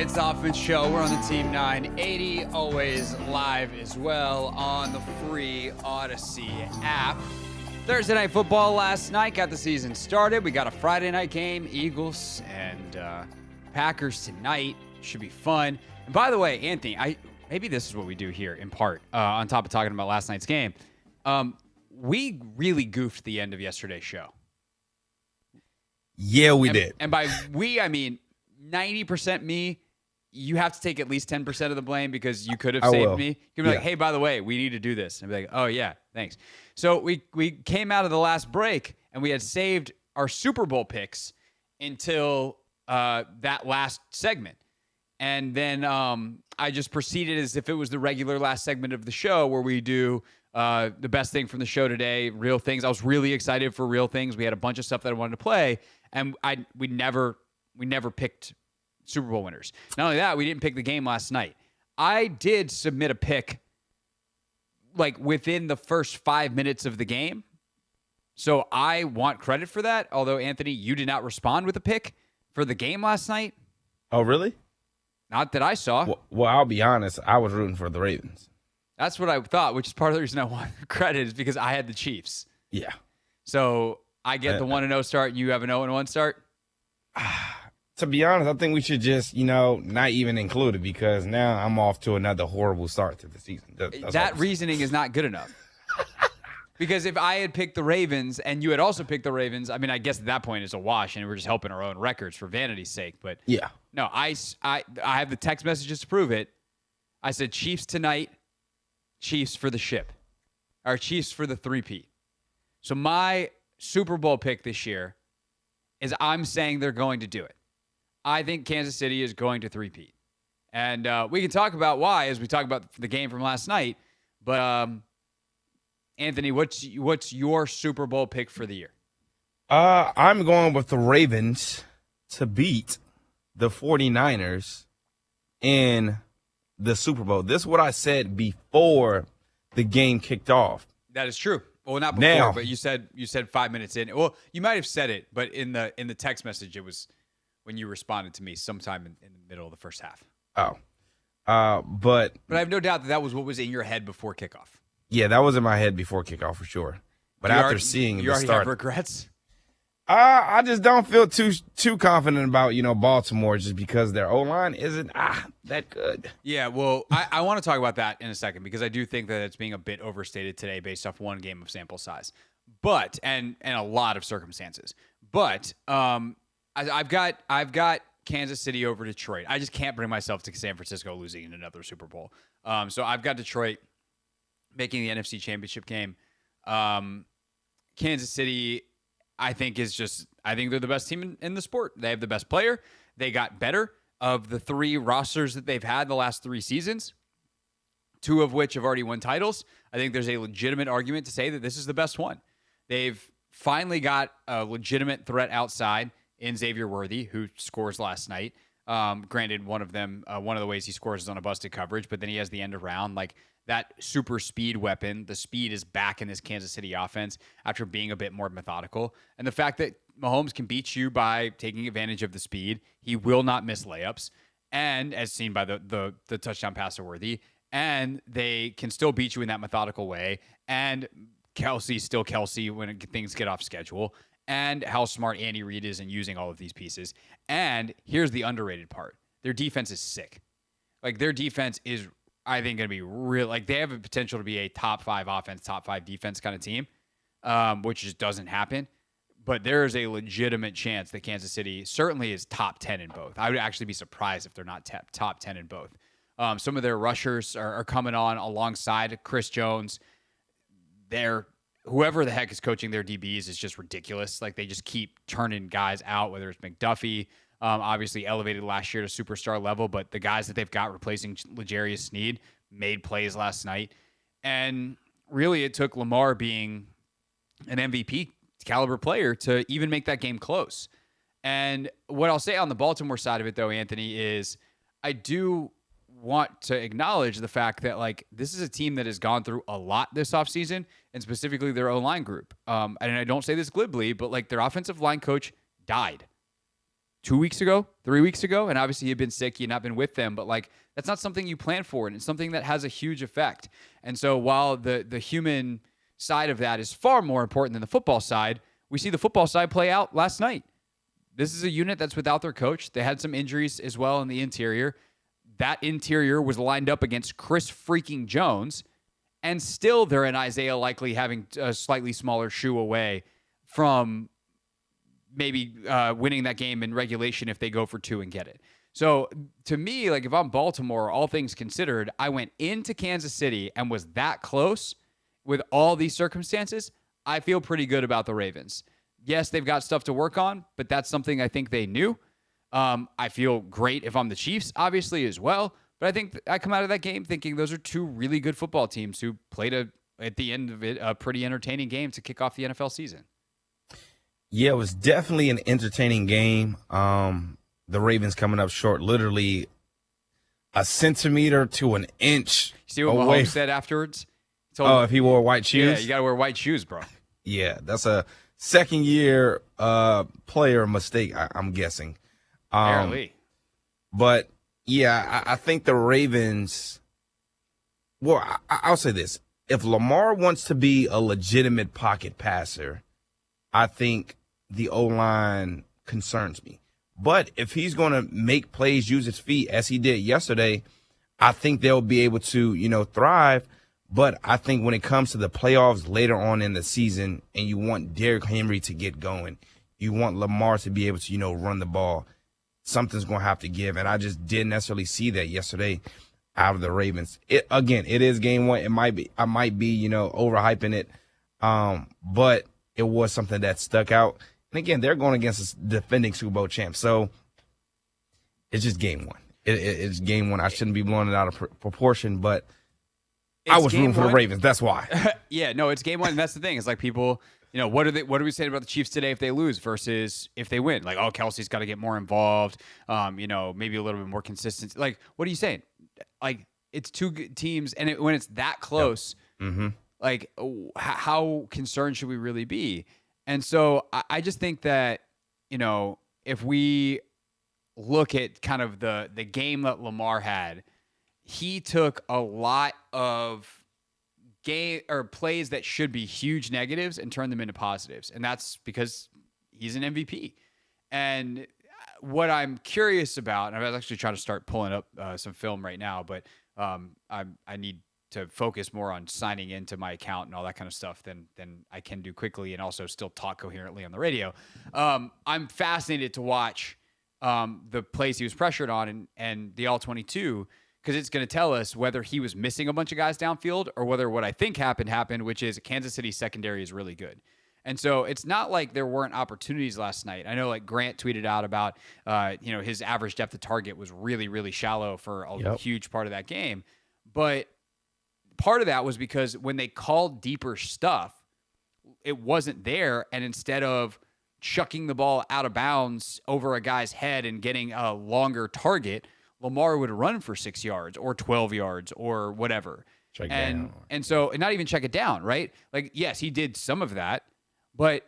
It's the Hoffman Show. We're on the Team 980, always live as well on the free Odyssey app. Thursday night football last night got the season started. We got a Friday night game, Eagles and Packers tonight. Should be fun. And by the way, Anthony, maybe this is what we do here in part, on top of talking about last night's game. We really goofed the end of yesterday's show. Yeah, we did. And by we, I mean 90% me. You have to take at least 10% of the blame because you could have saved me. You could be like, hey, by the way, we need to do this. And I'd be like, oh, yeah, thanks. So we came out of the last break, and we had saved our Super Bowl picks until that last segment. And then I just proceeded as if it was the regular last segment of the show where we do the best thing from the show today, real things. I was really excited for real things. We had a bunch of stuff that I wanted to play, and we never picked Super Bowl winners. Not only that, we didn't pick the game last night. I did submit a pick like within the first 5 minutes of the game. So I want credit for that. Although, Anthony, you did not respond with a pick for the game last night. Oh, really? Not that I saw. Well, I'll be honest. I was rooting for the Ravens. That's what I thought, which is part of the reason I want credit is because I had the Chiefs. Yeah. So I get the 1-0 start, and you have an 0-1 start? To be honest, I think we should just, not even include it because now I'm off to another horrible start to the season. That reasoning is not good enough. Because if I had picked the Ravens and you had also picked the Ravens, I mean, I guess at that point it's a wash and we're just helping our own records for vanity's sake. But yeah, no, I have the text messages to prove it. I said Chiefs tonight, Chiefs for the ship, or Chiefs for the three-peat. So my Super Bowl pick this year is I'm saying they're going to do it. I think Kansas City is going to three-peat. And we can talk about why as we talk about the game from last night. But, Anthony, what's your Super Bowl pick for the year? I'm going with the Ravens to beat the 49ers in the Super Bowl. This is what I said before the game kicked off. That is true. Well, not before, but you said 5 minutes in. Well, you might have said it, but in the text message, it was when you responded to me sometime in the middle of the first half. Oh. But I have no doubt that was what was in your head before kickoff. Yeah, that was in my head before kickoff for sure. But after seeing the start, you already have regrets? I just don't feel too confident about, Baltimore just because their O-line isn't that good. Yeah, well, I want to talk about that in a second because I do think that it's being a bit overstated today based off one game of sample size. But and a lot of circumstances. But I've got Kansas City over Detroit. I just can't bring myself to San Francisco losing in another Super Bowl. So I've got Detroit making the NFC Championship game. Kansas City, I think they're the best team in the sport. They have the best player. They got better of the three rosters that they've had the last 3 seasons, 2 of which have already won titles. I think there's a legitimate argument to say that this is the best one. They've finally got a legitimate threat outside in Xavier Worthy, who scores last night. Granted, one of the ways he scores is on a busted coverage, but then he has the end around. Like that super speed weapon, the speed is back in this Kansas City offense after being a bit more methodical. And the fact that Mahomes can beat you by taking advantage of the speed, he will not miss layups. And as seen by the touchdown pass to Worthy, and they can still beat you in that methodical way. And Kelsey's still Kelsey when things get off schedule. And how smart Andy Reid is in using all of these pieces. And here's the underrated part. Their defense is sick. Like, their defense is, I think, going to be real. Like, they have a potential to be a top 5 offense, top 5 defense kind of team, which just doesn't happen. But there is a legitimate chance that Kansas City certainly is top 10 in both. I would actually be surprised if they're not top 10 in both. Some of their rushers are coming on alongside Chris Jones. Whoever the heck is coaching their DBs is just ridiculous. Like, they just keep turning guys out, whether it's McDuffie, obviously elevated last year to superstar level, but the guys that they've got replacing L'Jarius Sneed made plays last night. And really, it took Lamar being an MVP caliber player to even make that game close. And what I'll say on the Baltimore side of it, though, Anthony, is I do want to acknowledge the fact that, like, this is a team that has gone through a lot this offseason, and specifically their O-line group. And I don't say this glibly, but, like, their offensive line coach died. 2 weeks ago, 3 weeks ago, and obviously he had been sick, he had not been with them, but like that's not something you plan for, and it's something that has a huge effect. And so while the human side of that is far more important than the football side, we see the football side play out last night. This is a unit that's without their coach. They had some injuries as well in the interior. That interior was lined up against Chris freaking Jones, and still they're in Isaiah likely having a slightly smaller shoe away from maybe winning that game in regulation if they go for 2 and get it. So to me, like if I'm Baltimore, all things considered, I went into Kansas City and was that close with all these circumstances. I feel pretty good about the Ravens. Yes, they've got stuff to work on, but that's something I think they knew. I feel great if I'm the Chiefs, obviously, as well. But I think I come out of that game thinking those are 2 really good football teams who played, at the end of it, a pretty entertaining game to kick off the NFL season. Yeah, it was definitely an entertaining game. The Ravens coming up short, literally a centimeter to an inch. See what away. Mahomes said afterwards? If he wore white shoes? Yeah, you got to wear white shoes, bro. Yeah, that's a second-year player mistake, I'm guessing. Apparently. But, yeah, I think the Ravens – well, I'll say this. If Lamar wants to be a legitimate pocket passer, I think the O-line concerns me. But if he's going to make plays, use his feet, as he did yesterday, I think they'll be able to, thrive. But I think when it comes to the playoffs later on in the season and you want Derrick Henry to get going, you want Lamar to be able to, run the ball, something's going to have to give. And I just didn't necessarily see that yesterday out of the Ravens. It is game 1. I might be, overhyping it. But it was something that stuck out. And again, they're going against the defending Super Bowl champ. So it's just game 1. It's game 1. I shouldn't be blowing it out of proportion, but I was rooting for the Ravens. That's why. Yeah, no, it's game 1. And that's the thing. It's like people, what are we saying about the Chiefs today if they lose versus if they win? Like, Kelsey's got to get more involved. Maybe a little bit more consistency. Like, what are you saying? Like, it's 2 good teams, and when it's that close, like, how concerned should we really be? And so I just think that, if we look at kind of the game that Lamar had, he took a lot of game or plays that should be huge negatives and turned them into positives. And that's because he's an MVP. And what I'm curious about, and I was actually trying to start pulling up some film right now, but I need to focus more on signing into my account and all that kind of stuff than I can do quickly and also still talk coherently on the radio. I'm fascinated to watch the plays he was pressured on and the all-22, because it's going to tell us whether he was missing a bunch of guys downfield or whether what I think happened, which is Kansas City secondary is really good. And so it's not like there weren't opportunities last night. I know like Grant tweeted out about, his average depth of target was really, really shallow for a huge part of that game. But part of that was because when they called deeper stuff, it wasn't there. And instead of chucking the ball out of bounds over a guy's head and getting a longer target, Lamar would run for 6 yards or 12 yards or whatever. And so not even check it down, right? Like, yes, he did some of that, but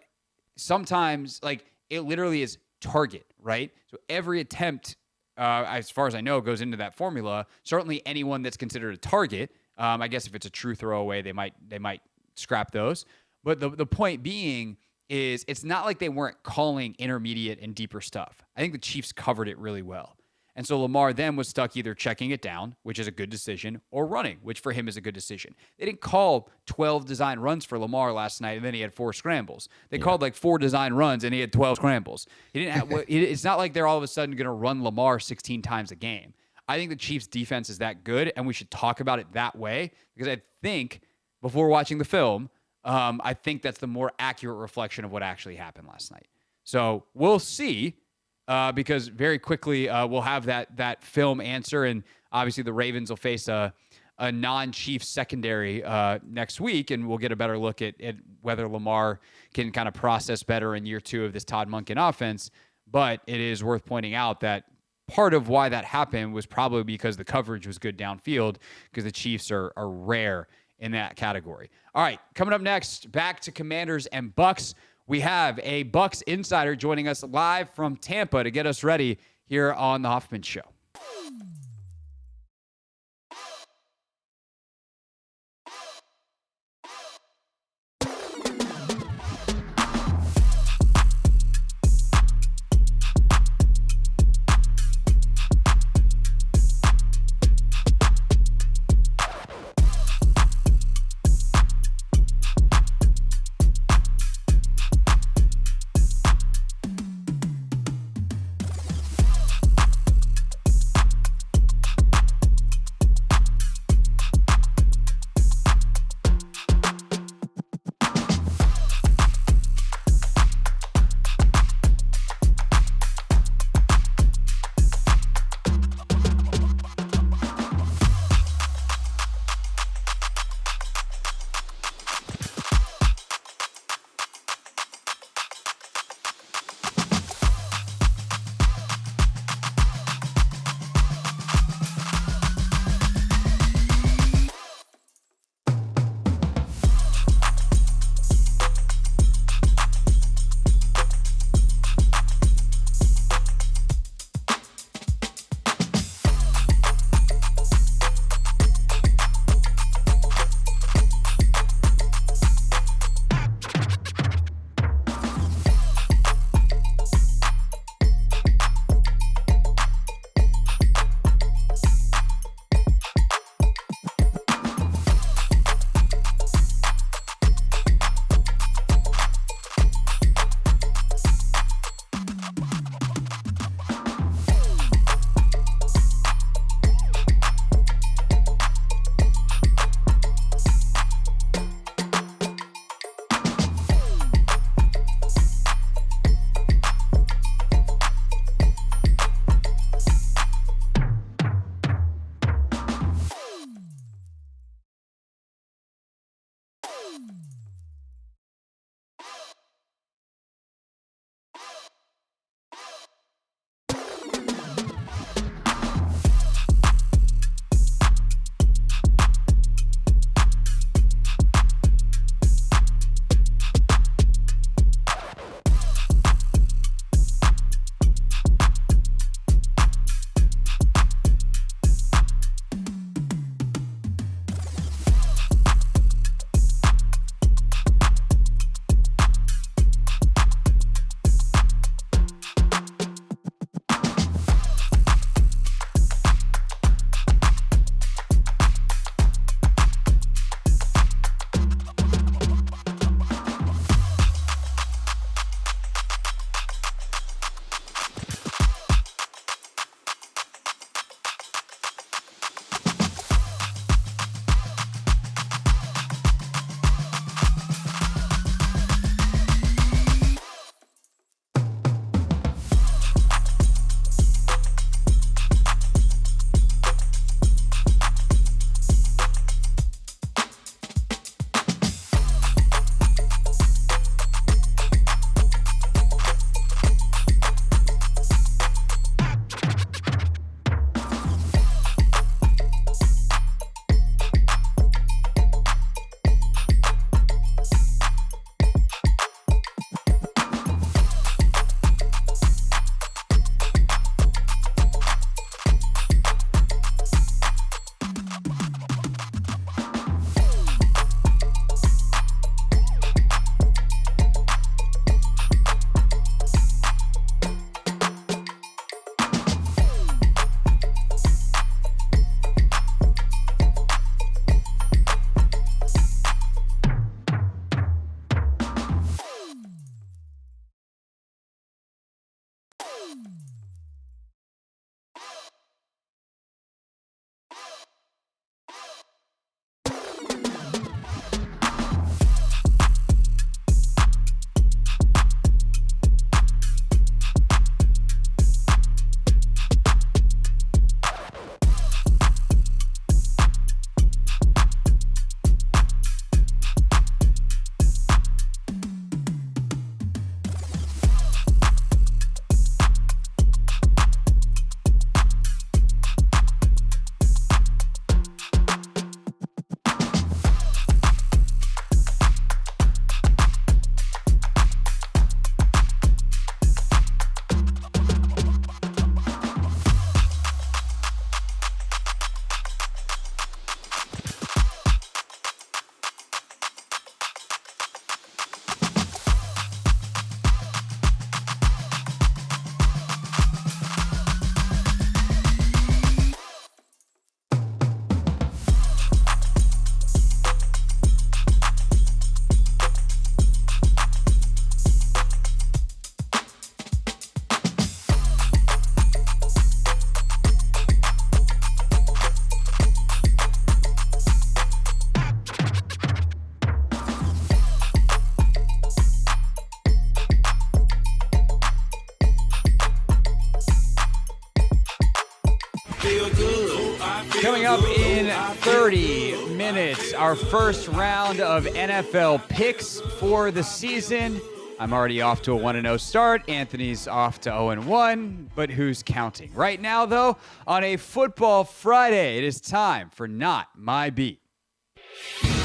sometimes like it literally is target, right? So every attempt, as far as I know, goes into that formula. Certainly anyone that's considered a target, I guess if it's a true throwaway, they might scrap those. But the point being is it's not like they weren't calling intermediate and deeper stuff. I think the Chiefs covered it really well. And so Lamar then was stuck either checking it down, which is a good decision, or running, which for him is a good decision. They didn't call 12 design runs for Lamar last night, and then he had 4 scrambles. They called like 4 design runs, and he had 12 scrambles. He didn't have, it's not like they're all of a sudden going to run Lamar 16 times a game. I think the Chiefs' defense is that good, and we should talk about it that way, because I think, before watching the film, I think that's the more accurate reflection of what actually happened last night. So we'll see. Because very quickly we'll have that film answer, and obviously the Ravens will face a non-Chiefs secondary next week, and we'll get a better look at whether Lamar can kind of process better in year 2 of this Todd Monken offense. But it is worth pointing out that part of why that happened was probably because the coverage was good downfield, because the Chiefs are rare in that category. All right, coming up next, back to Commanders and Bucs. we have a Bucs insider joining us live from Tampa to get us ready here on the Hoffman Show. Coming up in 30 minutes, our first round of NFL picks for the season. I'm already off to a 1-0 start. Anthony's off to 0-1, but who's counting? Right now, though, on a Football Friday, it is time for Not My Beat.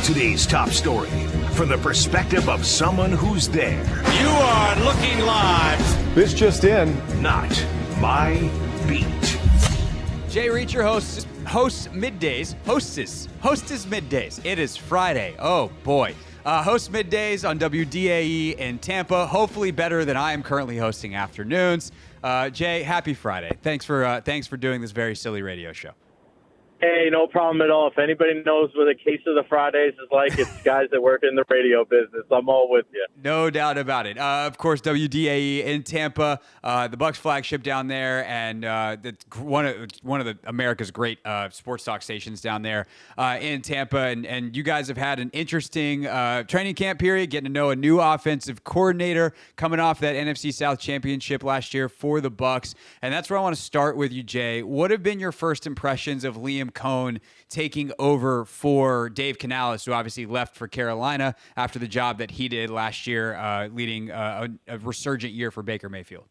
Today's top story from the perspective of someone who's there. You are looking live. This just in. Not My Beat. Jay Reacher hosts middays. Hostess middays. It is Friday. Oh, boy. Host middays on WDAE in Tampa. Hopefully better than I am currently hosting afternoons. Jay, happy Friday. Thanks for doing this very silly radio show. Hey, no problem at all. If anybody knows what a case of the Fridays is like, it's guys that work in the radio business. I'm all with you. No doubt about it. Of course, WDAE in Tampa, the Bucs flagship down there, and one of the America's great sports talk stations down there in Tampa. And you guys have had an interesting training camp period, getting to know a new offensive coordinator coming off that NFC South championship last year for the Bucs. And that's where I want to start with you, Jay. What have been your first impressions of Liam Cohn taking over for Dave Canales, who obviously left for Carolina after the job that he did last year, leading a resurgent year for Baker Mayfield?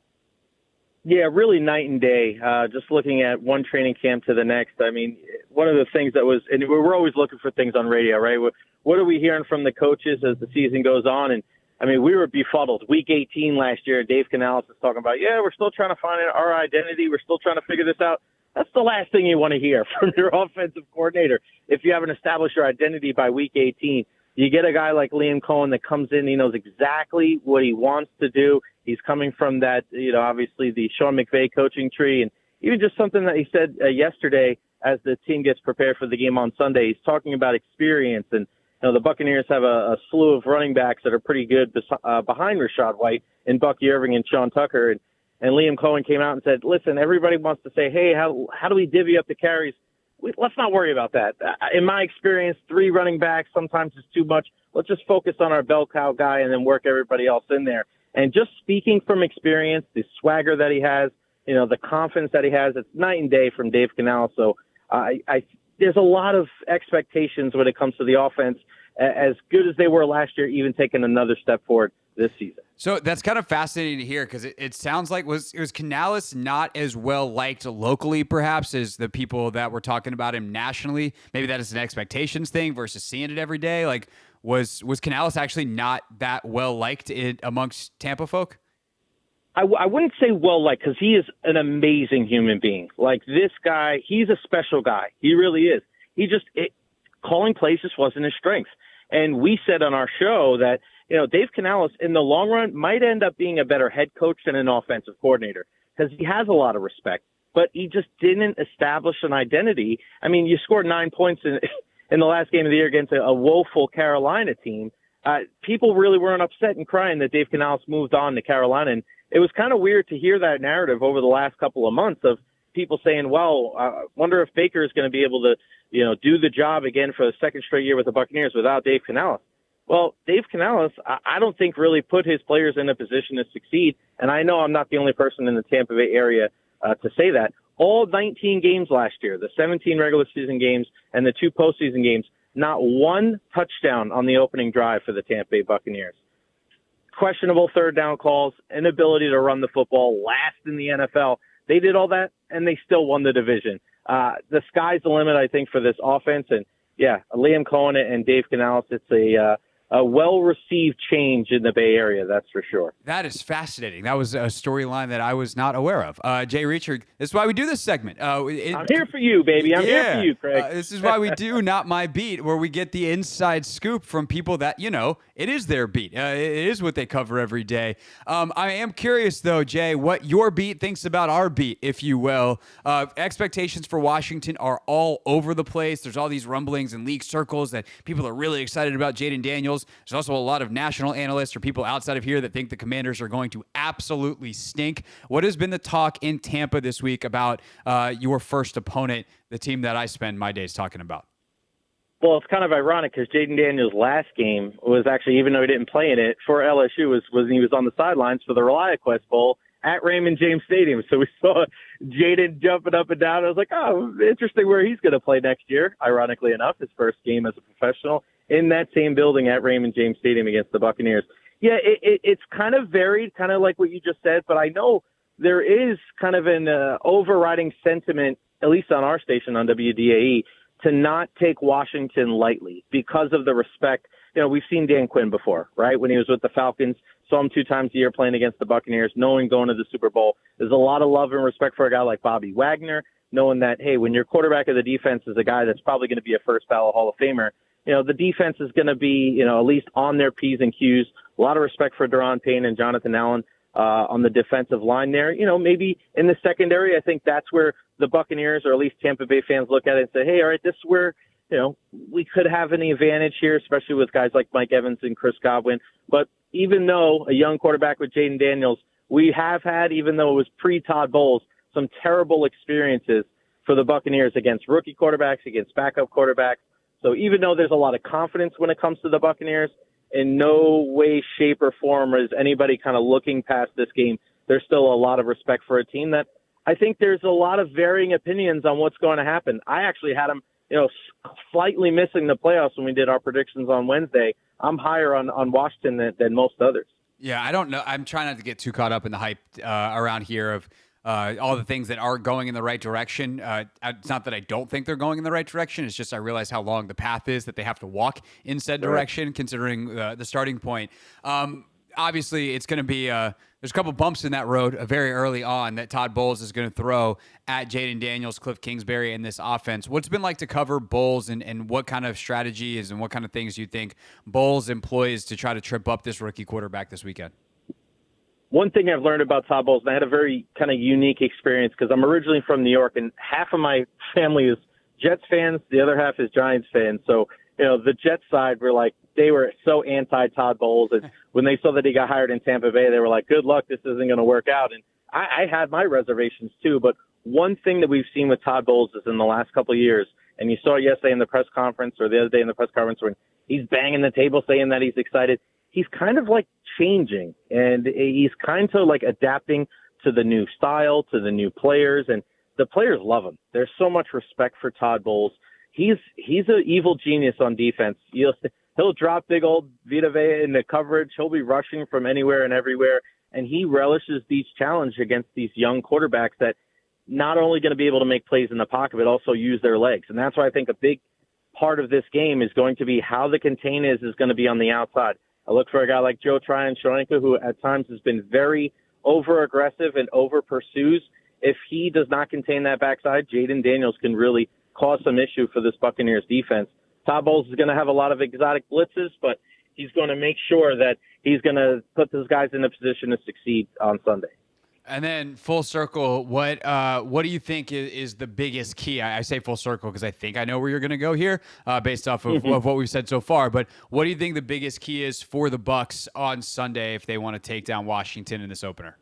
Yeah, really night and day. Just looking at one training camp to the next. I mean, one of the things that was, and we're always looking for things on radio, right? What are we hearing from the coaches as the season goes on? And I mean, we were befuddled. Week 18 last year, Dave Canales was talking about, we're still trying to find our identity. We're still trying to figure this out. That's the last thing you want to hear from your offensive coordinator. If you haven't established your identity by week 18, you get a guy like Liam Cohn that comes in, he knows exactly what he wants to do. He's coming from that, obviously the Sean McVay coaching tree. And even just something that he said yesterday as the team gets prepared for the game on Sunday, he's talking about experience. And, the Buccaneers have a slew of running backs that are pretty good behind Rashad White and Bucky Irving and Sean Tucker. And Liam Cohen came out and said, listen, everybody wants to say, hey, how do we divvy up the carries? Let's not worry about that. In my experience, 3 running backs sometimes is too much. Let's just focus on our bell cow guy and then work everybody else in there. And just speaking from experience, the swagger that he has, the confidence that he has, it's night and day from Dave Canales. So there's a lot of expectations when it comes to the offense, as good as they were last year, even taking another step forward this season. So that's kind of fascinating to hear, because it sounds like was Canales not as well liked locally, perhaps, as the people that were talking about him nationally? Maybe that is an expectations thing versus seeing it every day. Like, was Canales actually not that well liked amongst Tampa folk? I wouldn't say well liked, because he is an amazing human being. Like, this guy, he's a special guy. He really is. Calling plays just wasn't his strength. And we said on our show that, Dave Canales, in the long run, might end up being a better head coach than an offensive coordinator, because he has a lot of respect, but he just didn't establish an identity. I mean, you scored 9 points in the last game of the year against a woeful Carolina team. People really weren't upset and crying that Dave Canales moved on to Carolina. And it was kind of weird to hear that narrative over the last couple of months of people saying, well, I wonder if Baker is going to be able to, do the job again for the second straight year with the Buccaneers without Dave Canales. Well, Dave Canales, I don't think really put his players in a position to succeed. And I know I'm not the only person in the Tampa Bay area to say that. All 19 games last year, the 17 regular season games and the 2 postseason games, not one touchdown on the opening drive for the Tampa Bay Buccaneers. Questionable third down calls, inability to run the football, last in the NFL. They did all that, and they still won the division. The sky's the limit, I think, for this offense. And, yeah, Liam Cohen and Dave Canales, it's a well-received change in the Bay Area, that's for sure. That is fascinating. That was a storyline that I was not aware of. Jay Reacher, this is why we do this segment. I'm here for you, baby. I'm here for you, Craig. This is why we do Not My Beat, where we get the inside scoop from people that, it is their beat. It is what they cover every day. I am curious, though, Jay, what your beat thinks about our beat, if you will. Expectations for Washington are all over the place. There's all these rumblings in league circles that people are really excited about Jaden Daniels. There's also a lot of national analysts or people outside of here that think the Commanders are going to absolutely stink. What has been the talk in Tampa this week about your first opponent, the team that I spend my days talking about? Well, it's kind of ironic because Jaden Daniels' last game was actually, even though he didn't play in it, for LSU was when he was on the sidelines for the ReliaQuest Bowl at Raymond James Stadium. So we saw Jaden jumping up and down. I was like, oh, interesting where he's going to play next year. Ironically enough, his first game as a professional in that same building at Raymond James Stadium against the Buccaneers. Yeah, it's kind of varied, kind of like what you just said, but I know there is kind of an overriding sentiment, at least on our station on WDAE, to not take Washington lightly because of the respect. You know, we've seen Dan Quinn before, right? When he was with the Falcons, saw him 2 times a year playing against the Buccaneers, knowing going to the Super Bowl. There's a lot of love and respect for a guy like Bobby Wagner, knowing that, hey, when your quarterback of the defense is a guy that's probably going to be a first ballot Hall of Famer, you know, the defense is going to be, you know, at least on their P's and Q's. A lot of respect for Daron Payne and Jonathan Allen on the defensive line there. You know, maybe in the secondary, I think that's where the Buccaneers, or at least Tampa Bay fans, look at it and say, hey, all right, this is where, you know, we could have any advantage here, especially with guys like Mike Evans and Chris Godwin. But even though a young quarterback with Jaden Daniels, we have had, even though it was pre-Todd Bowles, some terrible experiences for the Buccaneers against rookie quarterbacks, against backup quarterbacks. So even though there's a lot of confidence when it comes to the Buccaneers, in no way, shape, or form is anybody kind of looking past this game. There's still a lot of respect for a team that I think there's a lot of varying opinions on what's going to happen. I actually had them, you know, slightly missing the playoffs when we did our predictions on Wednesday. I'm higher on Washington than most others. Yeah, I don't know. I'm trying not to get too caught up in the hype around here of all the things that are going in the right direction. It's not that I don't think they're going in the right direction. It's just I realize how long the path is that they have to walk in said direction, considering the starting point. Obviously, it's going to be there's a couple bumps in that road very early on that Todd Bowles is going to throw at Jaden Daniels, Cliff Kingsbury, in this offense. What's it been like to cover Bowles, and what kind of strategies and what kind of things you think Bowles employs to try to trip up this rookie quarterback this weekend? One thing I've learned about Todd Bowles, and I had a very kind of unique experience because I'm originally from New York, and half of my family is Jets fans, the other half is Giants fans. So, you know, the Jets side were like, they were so anti-Todd Bowles. And when they saw that he got hired in Tampa Bay, they were like, good luck, this isn't going to work out. And I had my reservations too. But one thing that we've seen with Todd Bowles is in the last couple of years, and you saw yesterday in the press conference or the other day in the press conference when he's banging the table saying that he's excited, he's kind of like changing, and he's kind of like adapting to the new style, to the new players, and the players love him. There's so much respect for Todd Bowles. He's an evil genius on defense. He'll drop big old Vita Vea in the coverage. He'll be rushing from anywhere and everywhere, and he relishes these challenges against these young quarterbacks that not only going to be able to make plays in the pocket, but also use their legs. And that's why I think a big part of this game is going to be how the contain is going to be on the outside. I look for a guy like Joe Tryon-Shoyinka, who at times has been very over-aggressive and over-pursues. If he does not contain that backside, Jaden Daniels can really cause some issue for this Buccaneers defense. Todd Bowles is going to have a lot of exotic blitzes, but he's going to make sure that he's going to put those guys in a position to succeed on Sunday. And then full circle, what do you think is the biggest key? I say full circle because I think I know where you're going to go here based off of what we've said so far. But what do you think the biggest key is for the Bucs on Sunday if they want to take down Washington in this opener?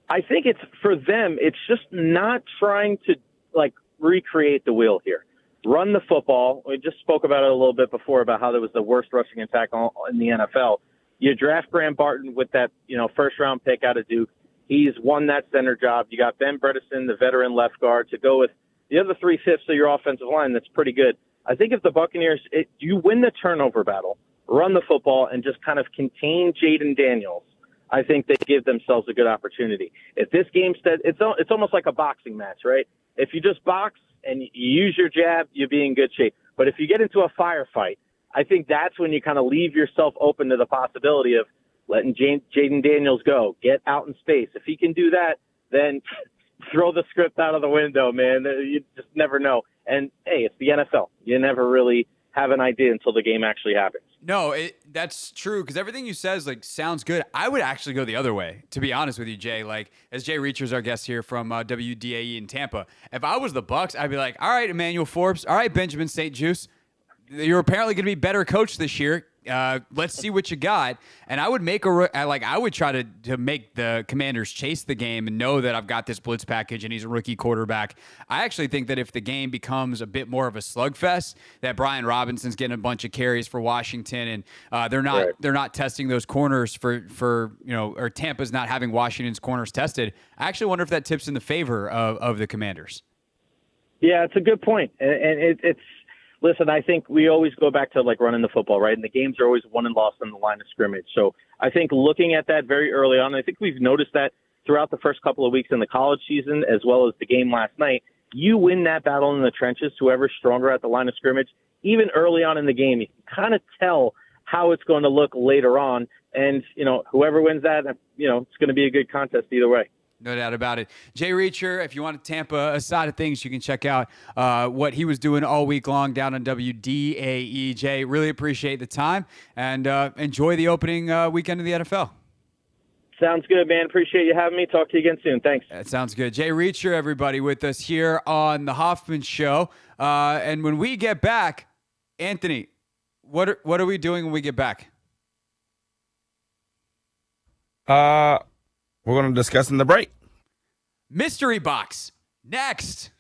I think it's for them. It's just not trying to like recreate the wheel here. Run the football. We just spoke about it a little bit before about how there was the worst rushing attack in the NFL. You draft Graham Barton with that, first round pick out of Duke. He's won that center job. You got Ben Bredesen, the veteran left guard, to go with the other 3/5 of your offensive line. That's pretty good. I think if the Buccaneers, you win the turnover battle, run the football, and just kind of contain Jaden Daniels, I think they give themselves a good opportunity. If this game, it's almost like a boxing match, right? If you just box and you use your jab, you'll be in good shape. But if you get into a firefight, I think that's when you kind of leave yourself open to the possibility of letting Jaden Daniels go, get out in space. If he can do that, then throw the script out of the window, man. You just never know. And, hey, it's the NFL. You never really have an idea until the game actually happens. No, that's true, because everything you said sounds good. I would actually go the other way, to be honest with you, Jay. Like, as Jay Reacher's our guest here from WDAE in Tampa, if I was the Bucs, I'd be like, all right, Emmanuel Forbes, all right, Benjamin St. Juice, you're apparently going to be better coach this year. let's see what you got. And I would I would try to make the Commanders chase the game and know that I've got this blitz package and he's a rookie quarterback. I actually think that if the game becomes a bit more of a slugfest, that Brian Robinson's getting a bunch of carries for Washington, and they're not testing those corners for or Tampa's not having Washington's corners tested. I actually wonder if that tips in the favor of the Commanders. Yeah, it's a good point. And it's listen, I think we always go back to like running the football, right? And the games are always won and lost on the line of scrimmage. So I think looking at that very early on, I think we've noticed that throughout the first couple of weeks in the college season, as well as the game last night, you win that battle in the trenches, whoever's stronger at the line of scrimmage, even early on in the game, you can kind of tell how it's going to look later on. And, whoever wins that, it's going to be a good contest either way. No doubt about it. Jay Reacher, if you want Tampa side of things, you can check out what he was doing all week long down on WDAE. Jay, really appreciate the time, and enjoy the opening weekend of the NFL. Sounds good, man. Appreciate you having me. Talk to you again soon. Thanks. That sounds good. Jay Reacher, everybody, with us here on the Hoffman Show. And when we get back, Anthony, what are we doing when we get back? We're going to discuss in the break. Mystery box next.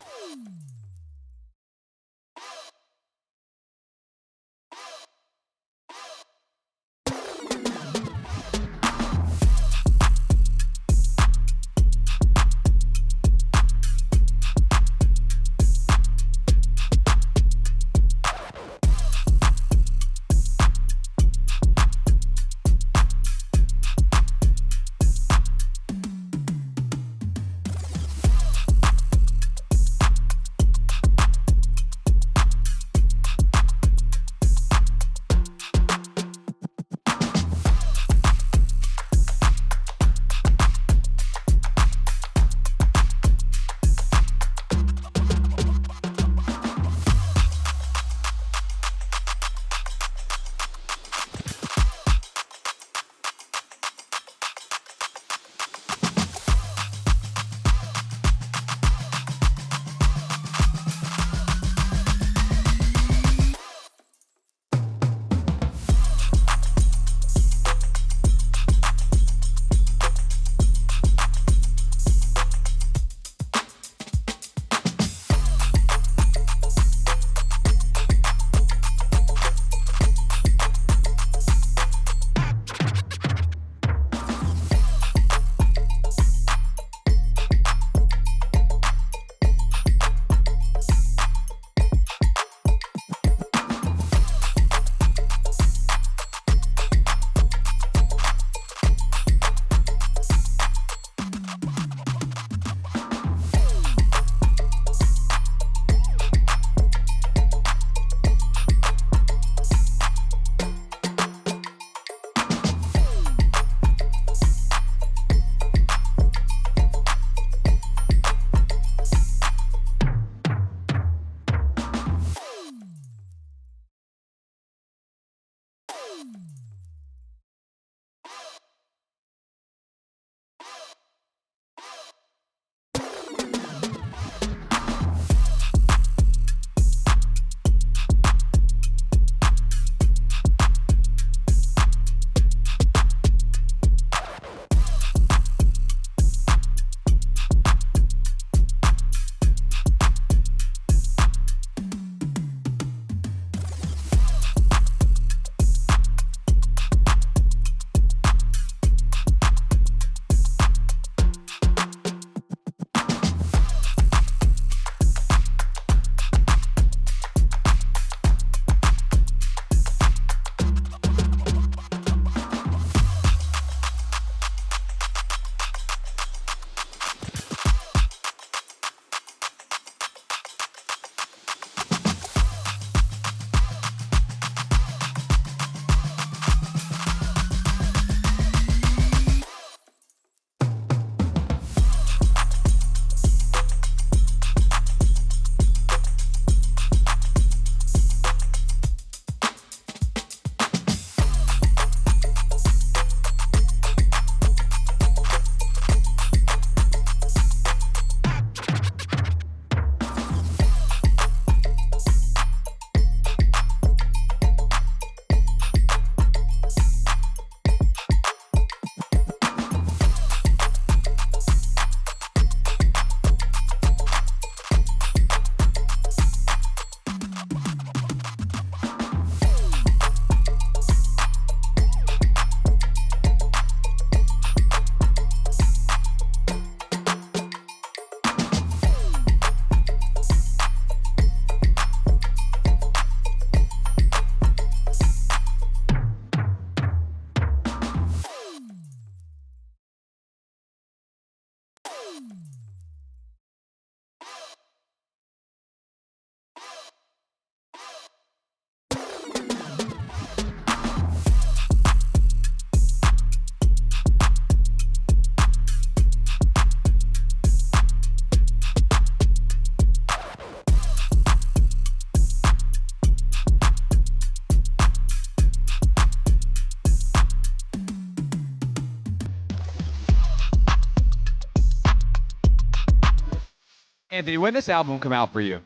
Anthony, when did this album come out for you?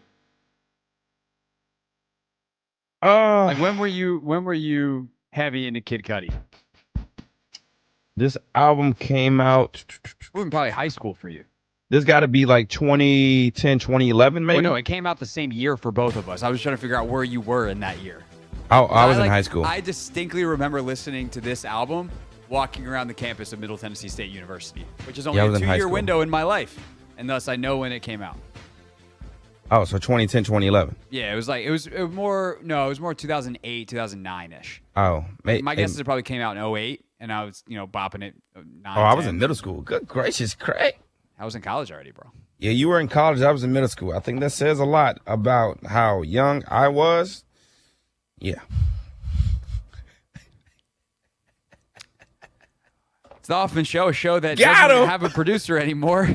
Like when were you heavy into Kid Cudi? This album came out. Probably high school for you. This got to be like 2010, 2011, maybe. Well, no, it came out the same year for both of us. I was trying to figure out where you were in that year. I was in high school. I distinctly remember listening to this album walking around the campus of Middle Tennessee State University, which is only a 2-year window in my life, and thus I know when it came out. Oh, so 2010, 2011. Yeah, it was more 2008, 2009-ish. Oh, my guess is it probably came out in 2008, and I was, bopping it 9, I was in middle school. Good gracious, Craig. I was in college already, bro. Yeah, you were in college. I was in middle school. I think that says a lot about how young I was. Yeah. It's the Hoffman Show, a show that doesn't have a producer anymore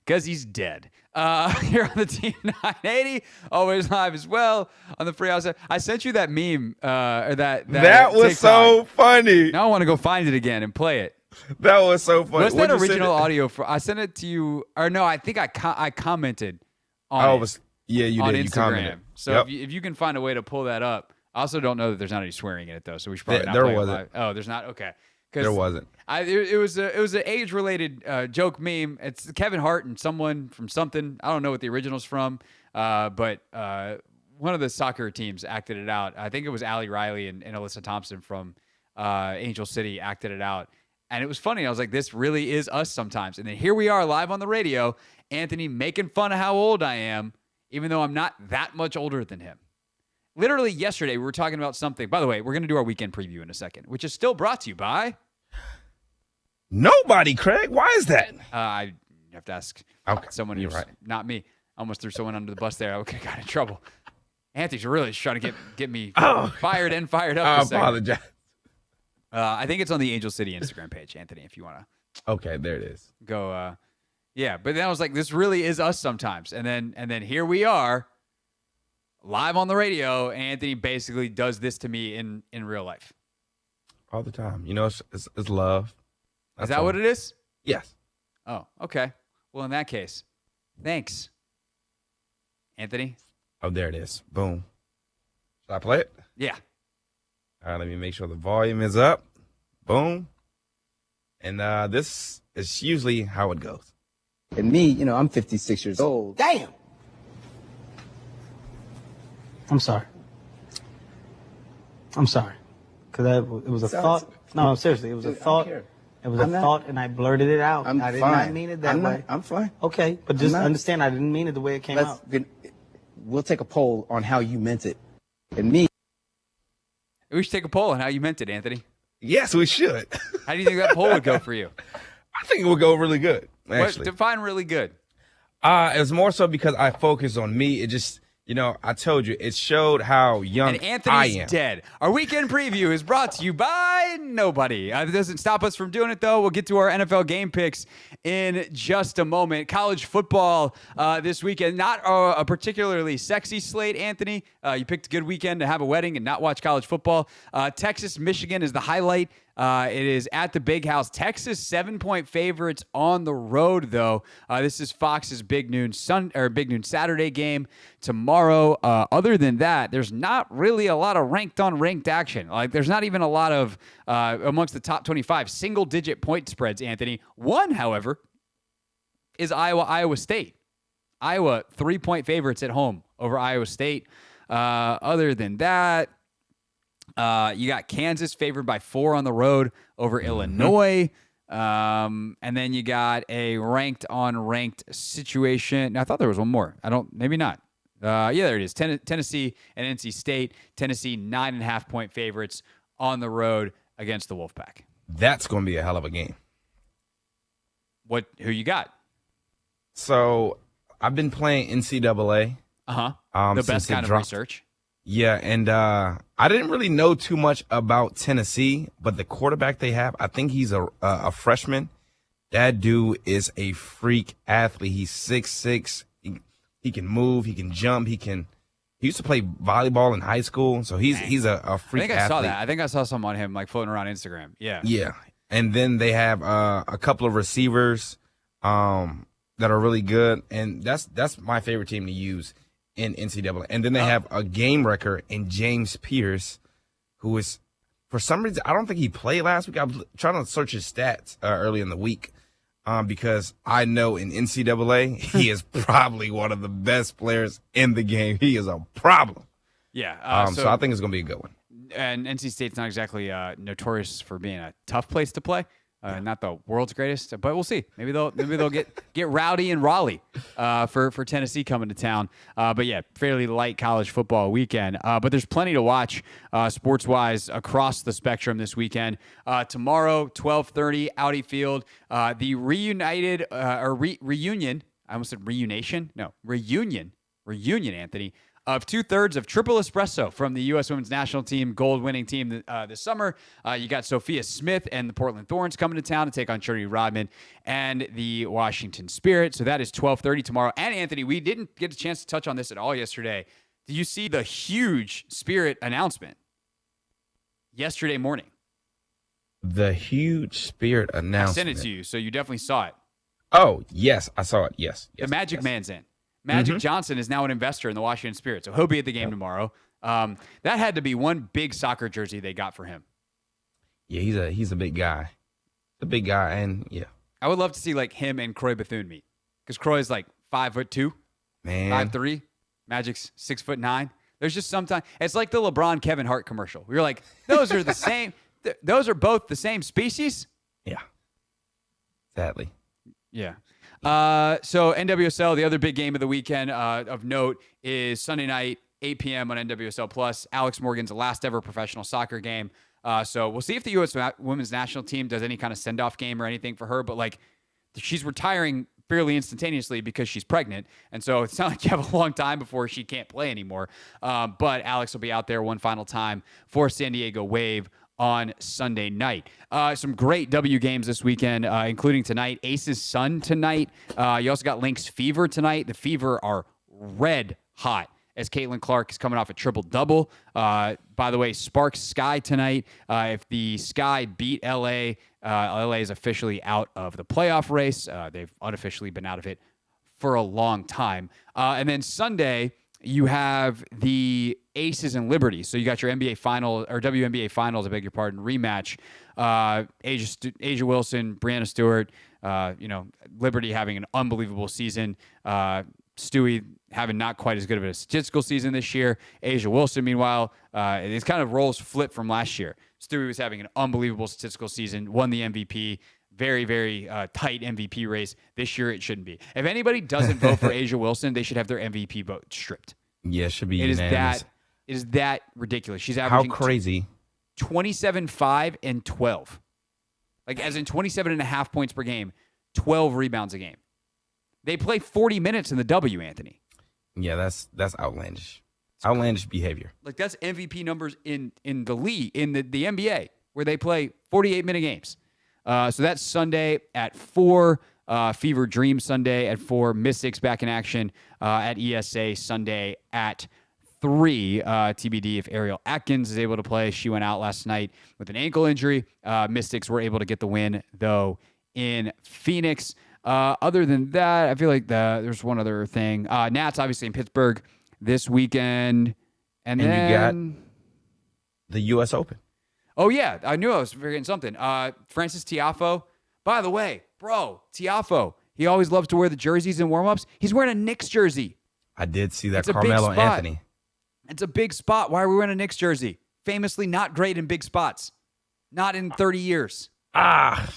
because he's dead. Here on the Team 980, always live as well on the free house. I sent you that meme, or that was TikTok. so funny. Now I want to go find it again and play it. That was so funny. What's that original audio for? I sent it to you, or no, I think I commented on it. Yeah, you on did. Instagram. You commented. So if you can find a way to pull that up. I also don't know that there's not any swearing in it though, so we should probably not play it live. Oh, there's not? Okay. There wasn't. It was an age-related joke meme. It's Kevin Hart and someone from something. I don't know what the original's from, but one of the soccer teams acted it out. I think it was Allie Riley and Alyssa Thompson from Angel City acted it out. And it was funny. I was like, this really is us sometimes. And then here we are live on the radio, Anthony making fun of how old I am, even though I'm not that much older than him. Literally yesterday, we were talking about something. By the way, we're going to do our weekend preview in a second, which is still brought to you by nobody, Craig. Why is that? I have to ask someone who's not me. I almost threw someone under the bus there. I got in trouble. Anthony's really trying to get me fired and fired up. I apologize. I think it's on the Angel City Instagram page, Anthony, if you want to. Okay, there it is. Go. Yeah, but then I was like, this really is us sometimes. And then here we are, live on the radio, and Anthony basically does this to me in real life. All the time. It's love. Is that what it is? Yes. Oh, okay. Well, in that case, thanks, Anthony. Oh, there it is. Boom. Should I play it? Yeah. All right, let me make sure the volume is up. Boom. And this is usually how it goes. And me, I'm 56 years old. Damn! I'm sorry. Because it was a thought. No, seriously, it was a thought. It was a thought, and I blurted it out. I did not mean it that way. I'm fine. Okay, but just understand I didn't mean it the way it came out. We'll take a poll on how you meant it. And me. We should take a poll on how you meant it, Anthony. Yes, we should. How do you think that poll would go for you? I think it would go really good, actually. Define really good. It was more so because I focused on me. It just, I told you, it showed how young and Anthony's I am. Dead. Our weekend preview is brought to you by nobody. It doesn't stop us from doing it, though. We'll get to our NFL game picks in just a moment. College football this weekend. Not a particularly sexy slate, Anthony. You picked a good weekend to have a wedding and not watch college football. Texas, Michigan is the highlight. It is at the Big House. Texas 7-point favorites on the road, though. This is Fox's big noon Saturday game tomorrow. Other than that, there's not really a lot of ranked on ranked action. Like there's not even a lot of amongst the top 25 single-digit point spreads. Anthony, one, however, is Iowa State. Iowa 3-point favorites at home over Iowa State. Other than that. You got Kansas favored by 4 on the road over Illinois. And then you got a ranked on ranked situation. I thought there was one more. Maybe not. Yeah, there it is. Tennessee and NC State. Tennessee 9.5-point favorites on the road against the Wolfpack. That's going to be a hell of a game. Who you got? So I've been playing NCAA. The best kind of research. Yeah, and I didn't really know too much about Tennessee, but the quarterback they have, I think he's a freshman. That dude is a freak athlete. He's 6'6". He can move. He can jump. He used to play volleyball in high school, so he's a freak athlete. I think I saw that. I think I saw some on him like floating around Instagram. Yeah. Yeah, and then they have a couple of receivers that are really good, and that's my favorite team to use in NCAA. And then they have a game wrecker in James Pierce, who is, for some reason, I don't think he played last week. I was trying to search his stats early in the week because I know in NCAA, he is probably one of the best players in the game. He is a problem. Yeah. So I think it's going to be a good one. And NC State's not exactly notorious for being a tough place to play. Not the world's greatest, but we'll see. Maybe they'll get rowdy in Raleigh for Tennessee coming to town. But yeah, fairly light college football weekend. But there's plenty to watch sports-wise across the spectrum this weekend. Tomorrow, 12:30, Audi Field, the reunion. I almost said reunion. No, reunion, Anthony. Of 2/3 of triple espresso from the U.S. Women's National Team, gold-winning team this summer. You got Sophia Smith and the Portland Thorns coming to town to take on Trinity Rodman and the Washington Spirit. So that is 12:30 tomorrow. And, Anthony, we didn't get a chance to touch on this at all yesterday. Did you see the huge Spirit announcement yesterday morning? The huge Spirit announcement. I sent it to you, so you definitely saw it. Oh, yes, I saw it. Yes. The Magic Man's in. Magic Johnson is now an investor in the Washington Spirit, so he'll be at the game tomorrow. That had to be one big soccer jersey they got for him. Yeah, he's a big guy. A big guy, and yeah. I would love to see like him and Croy Bethune meet, because Croy's like 5'2", man, 5'3". Magic's 6'9". There's just sometimes it's like the LeBron Kevin Hart commercial. We were like, those are the same. Those are both the same species. Yeah. Sadly. Yeah. So NWSL, the other big game of the weekend of note is Sunday night, 8 p.m. on NWSL Plus. Alex Morgan's last ever professional soccer game. So we'll see if the U.S. Women's National Team does any kind of send-off game or anything for her. But like, she's retiring fairly instantaneously because she's pregnant, and so it's not like you have a long time before she can't play anymore. But Alex will be out there one final time for San Diego Wave on Sunday night. Some great W games this weekend, including tonight. Aces Sun tonight. You also got Lynx Fever tonight. The Fever are red hot as Caitlin Clark is coming off a triple-double. By the way, Sparks Sky tonight. If the Sky beat LA, LA is officially out of the playoff race. They've unofficially been out of it for a long time. And then Sunday, you have the Aces and Liberty. So you got your NBA final or WNBA finals, I beg your pardon, rematch. Asia Wilson, Brianna Stewart, Liberty having an unbelievable season. Stewie having not quite as good of a statistical season this year. Asia Wilson, meanwhile, it's kind of roles flipped from last year. Stewie was having an unbelievable statistical season, won the MVP. Very, very tight MVP race. This year, it shouldn't be. If anybody doesn't vote for Asia Wilson, they should have their MVP vote stripped. Yeah, it should be unanimous. It is that ridiculous. She's averaging how crazy 27, 5, and 12. Like, as in 27.5 points per game, 12 rebounds a game. They play 40 minutes in the W, Anthony. Yeah, that's outlandish. Outlandish behavior. Like, that's MVP numbers in the league, in the NBA, where they play 48-minute games. So that's Sunday at 4, Fever Dream Sunday at 4, Mystics back in action at ESA Sunday at 3. TBD if Ariel Atkins is able to play. She went out last night with an ankle injury. Mystics were able to get the win, though, in Phoenix. Other than that, I feel like there's one other thing. Nats, obviously, in Pittsburgh this weekend. And then you got the U.S. Open. Oh, yeah. I knew I was forgetting something. Francis Tiafoe. By the way, bro, Tiafoe, he always loves to wear the jerseys in warm-ups. He's wearing a Knicks jersey. I did see that. Carmelo Anthony. It's a big spot. Why are we wearing a Knicks jersey? Famously not great in big spots. Not in 30 years.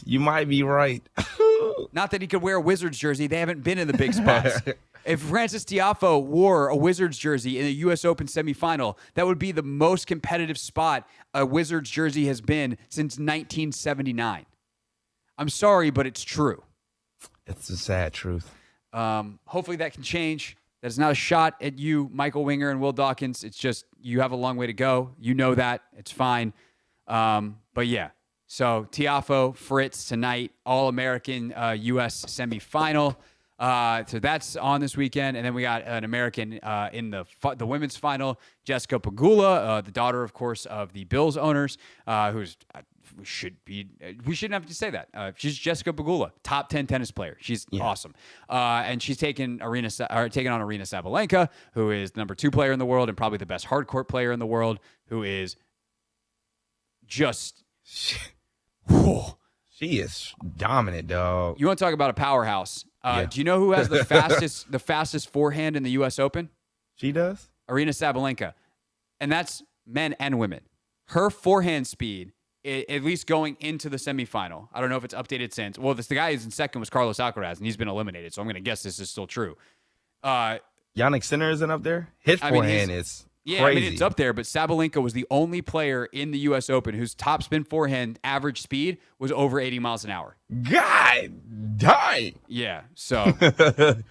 You might be right. Not that he could wear a Wizards jersey. They haven't been in the big spots. If Francis Tiafoe wore a Wizards jersey in the U.S. Open semifinal, that would be the most competitive spot a Wizards jersey has been since 1979. I'm sorry, but it's true. It's a sad truth. Hopefully that can change. That is not a shot at you, Michael Winger and Will Dawkins. It's just you have a long way to go. You know that. It's fine. But yeah. So Tiafoe, Fritz tonight, All-American U.S. semifinal. So that's on this weekend. And then we got an American in the women's final, Jessica Pegula, the daughter, of course, of the Bills owners, who's we shouldn't have to say that. She's Jessica Pegula, top 10 tennis player. She's awesome. And she's taking on Arena Sabalenka, who is the number 2 player in the world and probably the best hardcourt player in the world, who is just... She is dominant, dog. You want to talk about a powerhouse? Do you know who has the fastest forehand in the U.S. Open? She does? Arena Sabalenka. And that's men and women. Her forehand speed, at least going into the semifinal, I don't know if it's updated since. Well, the guy who's in second was Carlos Alcaraz, and he's been eliminated, so I'm going to guess this is still true. Yannick Sinner isn't up there? His forehand is crazy. I mean, it's up there, but Sabalenka was the only player in the U.S. Open whose top spin forehand average speed was over 80 miles an hour. God dang. Yeah, so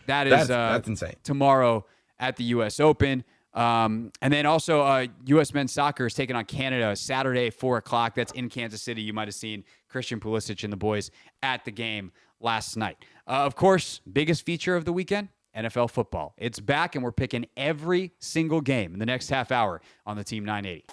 that's insane. Tomorrow at the U.S. Open. And then also U.S. men's soccer is taking on Canada Saturday, 4 o'clock. That's in Kansas City. You might have seen Christian Pulisic and the boys at the game last night. Of course, biggest feature of the weekend, NFL football. It's back, and we're picking every single game in the next half hour on the Team 980.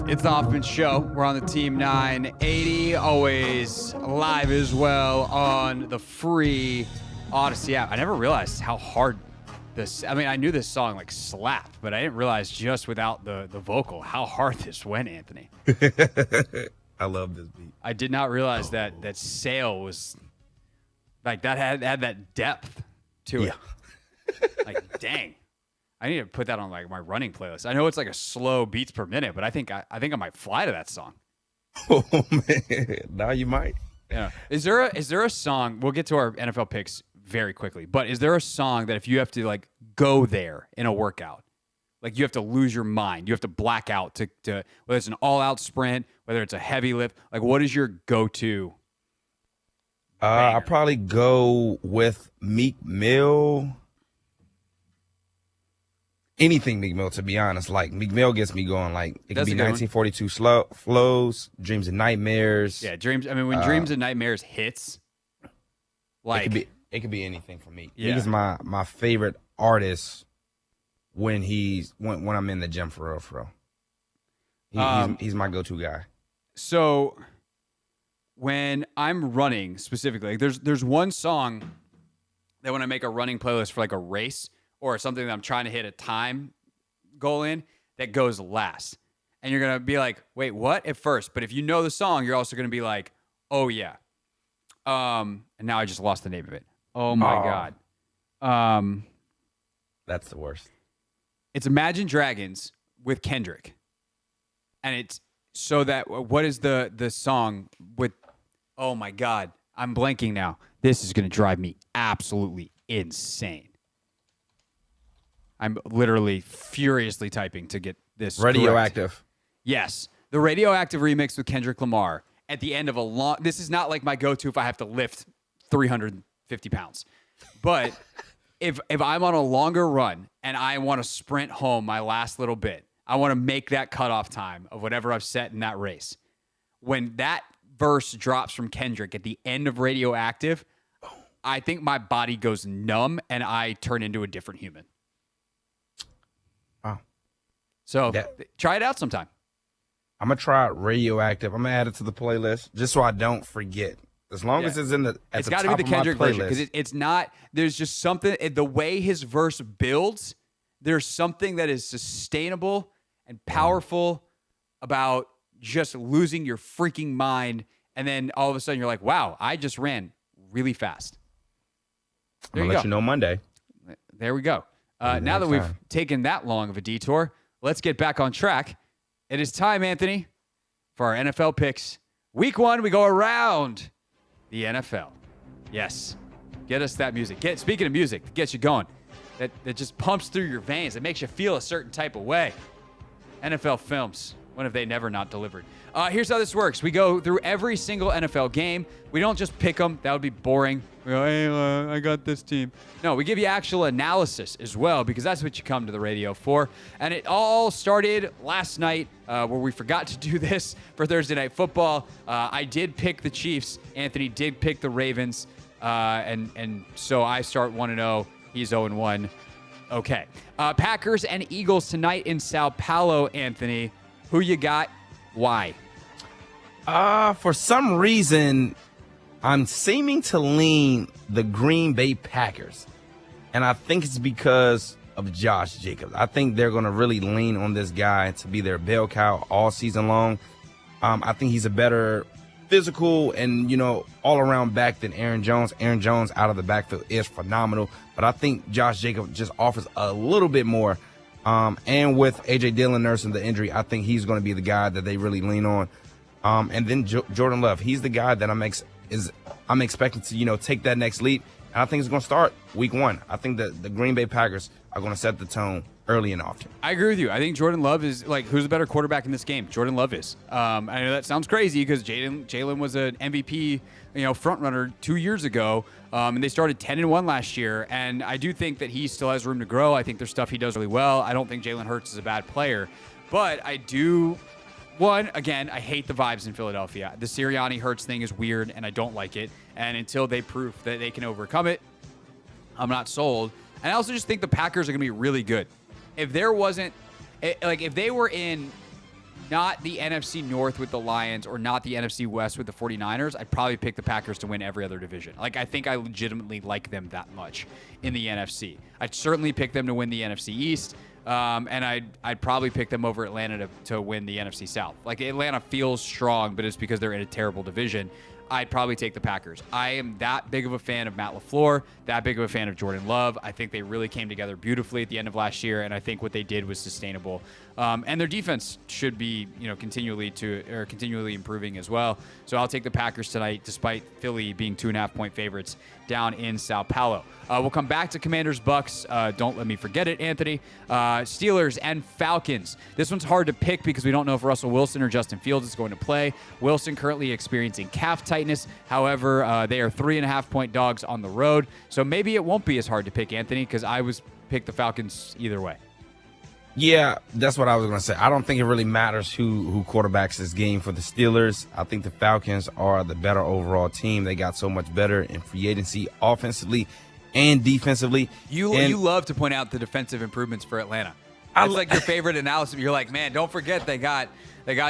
It's the Hoffman Show. We're on the Team 980, always live as well on the free Odyssey app. I never realized how hard this, I mean, I knew this song like slapped, but I didn't realize just without the vocal how hard this went, Anthony. I love this beat. I did not realize that Sail was like that had that depth to it. Like, dang. I need to put that on like my running playlist. I know it's like a slow beats per minute, but I think I might fly to that song. Oh man, now you might. Yeah. Is there a song? We'll get to our NFL picks very quickly, but is there a song that if you have to like go there in a workout, like you have to lose your mind, you have to black out to whether it's an all-out sprint, whether it's a heavy lift, like what is your go-to? I'll probably go with Meek Mill. Anything Meek Mill, to be honest. Like, Meek Mill gets me going. Like, it could be 1942 Flows, Dreams and Nightmares. Yeah, Dreams. I mean, when Dreams and Nightmares hits, like... It could be anything for me. Yeah. Meek is my favorite artist when I'm in the gym, for real. He's my go-to guy. So, when I'm running, specifically, like there's one song that when I make a running playlist for, like, a race... or something that I'm trying to hit a time goal in, that goes last. And you're going to be like, wait, what? At first. But if you know the song, you're also going to be like, oh, yeah. And now I just lost the name of it. Oh, my God. That's the worst. It's Imagine Dragons with Kendrick. And it's so that, what is the song with, oh, my God. I'm blanking now. This is going to drive me absolutely insane. I'm literally furiously typing to get this Radioactive. Correct. Yes. The Radioactive remix with Kendrick Lamar at the end of a long... This is not like my go-to if I have to lift 350 pounds. But if I'm on a longer run and I want to sprint home my last little bit, I want to make that cutoff time of whatever I've set in that race. When that verse drops from Kendrick at the end of Radioactive, I think my body goes numb and I turn into a different human. So try it out sometime. I'm going to try Radioactive. I'm going to add it to the playlist just so I don't forget. As long as it's in the at it's the got to top be the of my Kendrick version playlist. because it's not, there's just something, the way his verse builds, there's something that is sustainable and powerful about just losing your freaking mind. And then all of a sudden you're like, wow, I just ran really fast. I'm going to let you know Monday. There we go. Now that we've taken that long of a detour, let's get back on track. It is time, Anthony, for our NFL picks. Week 1, we go around the NFL. Yes. Get us that music. Speaking of music, that gets you going. That just pumps through your veins. It makes you feel a certain type of way. NFL films. When have they never not delivered? Here's how this works. We go through every single NFL game. We don't just pick them. That would be boring. We go, hey, I got this team. No, we give you actual analysis as well because that's what you come to the radio for. And it all started last night where we forgot to do this for Thursday Night Football. I did pick the Chiefs. Anthony did pick the Ravens. And so I start 1-0. He's 0-1. Okay. Packers and Eagles tonight in Sao Paulo, Anthony. Who you got? Why? For some reason, I'm seeming to lean the Green Bay Packers. And I think it's because of Josh Jacobs. I think they're going to really lean on this guy to be their bell cow all season long. I think he's a better physical and, all-around back than Aaron Jones. Aaron Jones out of the backfield is phenomenal. But I think Josh Jacobs just offers a little bit more. And with A.J. Dillon nursing the injury, I think he's going to be the guy that they really lean on. And then Jordan Love, he's the guy that I'm expecting to, take that next leap. And I think it's going to start week 1. I think that the Green Bay Packers are going to set the tone early and often. I agree with you. I think Jordan Love is, who's the better quarterback in this game? Jordan Love is. I know that sounds crazy because Jalen was an MVP, front runner 2 years ago. And they started 10-1 last year. And I do think that he still has room to grow. I think there's stuff he does really well. I don't think Jalen Hurts is a bad player. But I do... Again, I hate the vibes in Philadelphia. The Sirianni Hurts thing is weird, and I don't like it. And until they prove that they can overcome it, I'm not sold. And I also just think the Packers are going to be really good. If there wasn't... if they were in not the NFC North with the Lions or not the NFC West with the 49ers, I'd probably pick the Packers to win every other division. Like, I think I legitimately like them that much in the NFC. I'd certainly pick them to win the NFC East, and I'd probably pick them over Atlanta to win the NFC South. Like, Atlanta feels strong, but it's because they're in a terrible division. I'd probably take the Packers. I am that big of a fan of Matt LaFleur, that big of a fan of Jordan Love. I think they really came together beautifully at the end of last year, and I think what they did was sustainable. And their defense should be, continually improving as well. So I'll take the Packers tonight, despite Philly being 2.5-point favorites down in Sao Paulo. We'll come back to Commanders Bucks. Don't let me forget it, Anthony. Steelers and Falcons. This one's hard to pick because we don't know if Russell Wilson or Justin Fields is going to play. Wilson currently experiencing calf tightness. However, they are 3.5-point dogs on the road. So maybe it won't be as hard to pick, Anthony, because I was picked the Falcons either way. Yeah, that's what I was going to say. I don't think it really matters who quarterbacks this game for the Steelers. I think the Falcons are the better overall team. They got so much better in free agency, offensively and defensively. You love to point out the defensive improvements for Atlanta. That's like your favorite analysis. You're like, man, don't forget they got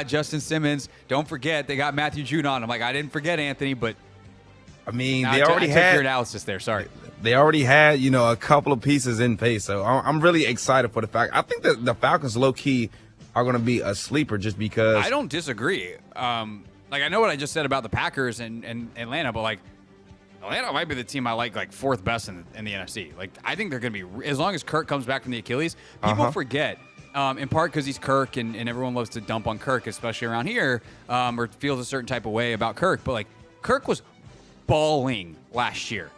Justin Simmons. Don't forget they got Matthew Judon. I'm like, I didn't forget, Anthony, but I mean, I took your analysis there. Sorry. They already had, a couple of pieces in place. So I'm really excited for the fact. I think that the Falcons low-key are going to be a sleeper just because. I don't disagree. I know what I just said about the Packers and Atlanta, but, Atlanta might be the team I like fourth best in the NFC. I think they're going to be, as long as Kirk comes back from the Achilles, people forget, in part because he's Kirk and everyone loves to dump on Kirk, especially around here, or feels a certain type of way about Kirk. But, Kirk was balling last year.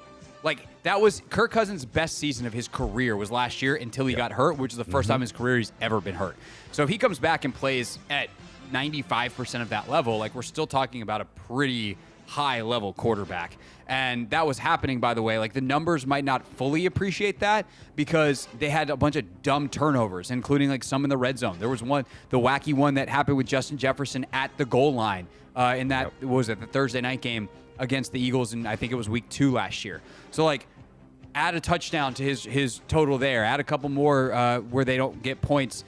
That was Kirk Cousins' best season of his career was last year until he got hurt, which is the first time in his career he's ever been hurt. So if he comes back and plays at 95% of that level, we're still talking about a pretty high-level quarterback. And that was happening, by the way. The numbers might not fully appreciate that because they had a bunch of dumb turnovers, including, some in the red zone. There was the wacky one that happened with Justin Jefferson at the goal line in that, what was it, the Thursday night game against the Eagles, and I think it was week 2 last year. So, add a touchdown to his total there. Add a couple more where they don't get points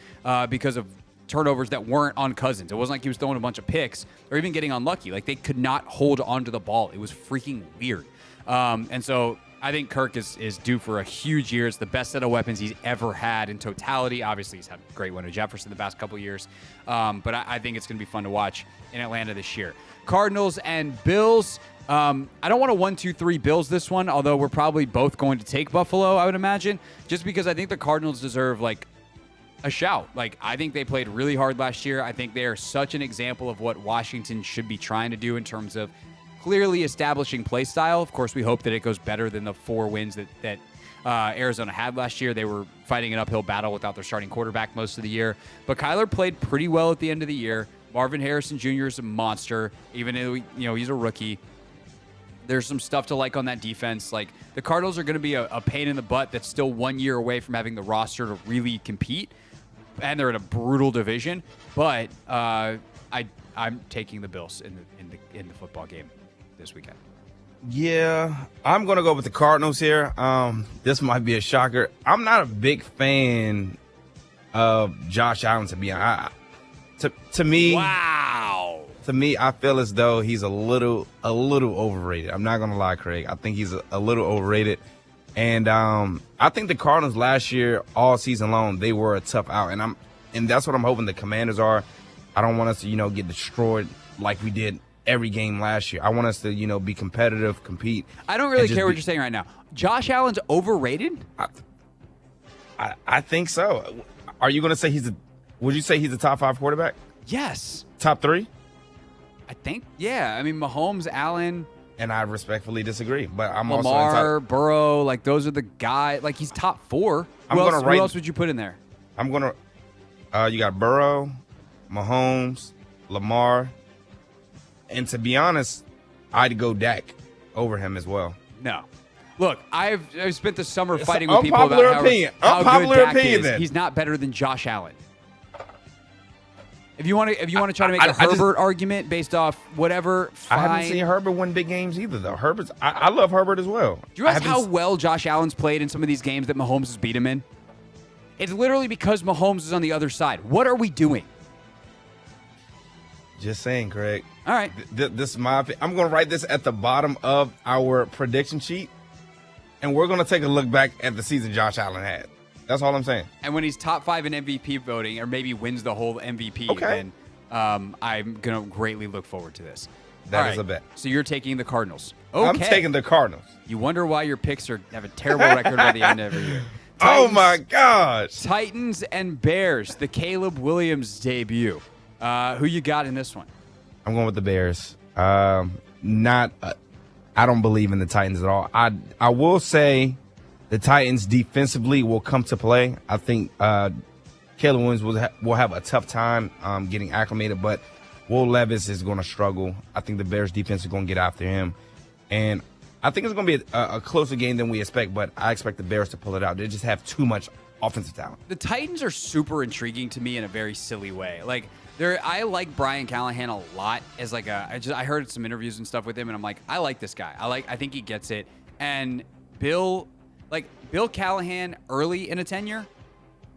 because of turnovers that weren't on Cousins. It wasn't like he was throwing a bunch of picks or even getting unlucky. They could not hold onto the ball. It was freaking weird. And so I think Kirk is due for a huge year. It's the best set of weapons he's ever had in totality. Obviously, he's had a great one with Jefferson the past couple years. But I think it's going to be fun to watch in Atlanta this year. Cardinals and Bills. I don't want to 1-2-3 Bills this one, although we're probably both going to take Buffalo, I would imagine, just because I think the Cardinals deserve, a shout. I think they played really hard last year. I think they are such an example of what Washington should be trying to do in terms of clearly establishing play style. Of course, we hope that it goes better than the 4 wins that Arizona had last year. They were fighting an uphill battle without their starting quarterback most of the year. But Kyler played pretty well at the end of the year. Marvin Harrison Jr. is a monster, even though he's a rookie. There's some stuff to like on that defense. The Cardinals are going to be a pain in the butt that's still 1 year away from having the roster to really compete, and they're in a brutal division. But I'm taking the Bills in the football game this weekend. Yeah, I'm going to go with the Cardinals here. This might be a shocker. I'm not a big fan of Josh Allen, to be honest. To me, wow. To me, I feel as though he's a little overrated. I'm not gonna lie, Craig. I think he's a little overrated, and I think the Cardinals last year, all season long, they were a tough out, and that's what I'm hoping the Commanders are. I don't want us to get destroyed like we did every game last year. I want us to be competitive, compete. I don't really care what you're saying right now. Josh Allen's overrated? I think so. Are you gonna say would you say he's a top 5 quarterback? Yes. Top 3? I think, yeah. I mean, Mahomes, Allen. And I respectfully disagree. But I'm Lamar, Burrow, those are the guys. He's top 4. Who else would you put in there? I'm going to you got Burrow, Mahomes, Lamar. And to be honest, I'd go Dak over him as well. No. Look, I've spent the summer fighting with people about how good Dak is. Then. He's not better than Josh Allen. If you want to try to make a Herbert argument based off whatever, fine. I haven't seen Herbert win big games either, though. I love Herbert as well. Do you realize how well Josh Allen's played in some of these games that Mahomes has beat him in? It's literally because Mahomes is on the other side. What are we doing? Just saying, Craig. All right. This is my opinion. I'm going to write this at the bottom of our prediction sheet, and we're going to take a look back at the season Josh Allen had. That's all I'm saying. And when he's top 5 in MVP voting, or maybe wins the whole MVP, then I'm going to greatly look forward to this. That is a bet. So you're taking the Cardinals. Okay. I'm taking the Cardinals. You wonder why your picks have a terrible record by the end of every year. Oh, my gosh. Titans and Bears, the Caleb Williams debut. Who you got in this one? I'm going with the Bears. I don't believe in the Titans at all. I will say the Titans defensively will come to play. I think Caleb Williams will have a tough time getting acclimated, but Will Levis is going to struggle. I think the Bears defense is going to get after him. And I think it's going to be a closer game than we expect, but I expect the Bears to pull it out. They just have too much offensive talent. The Titans are super intriguing to me in a very silly way. Like, I like Brian Callahan a lot as like I heard some interviews and stuff with him, and I'm like, I like this guy. I think he gets it. And Bill Callahan early in a tenure,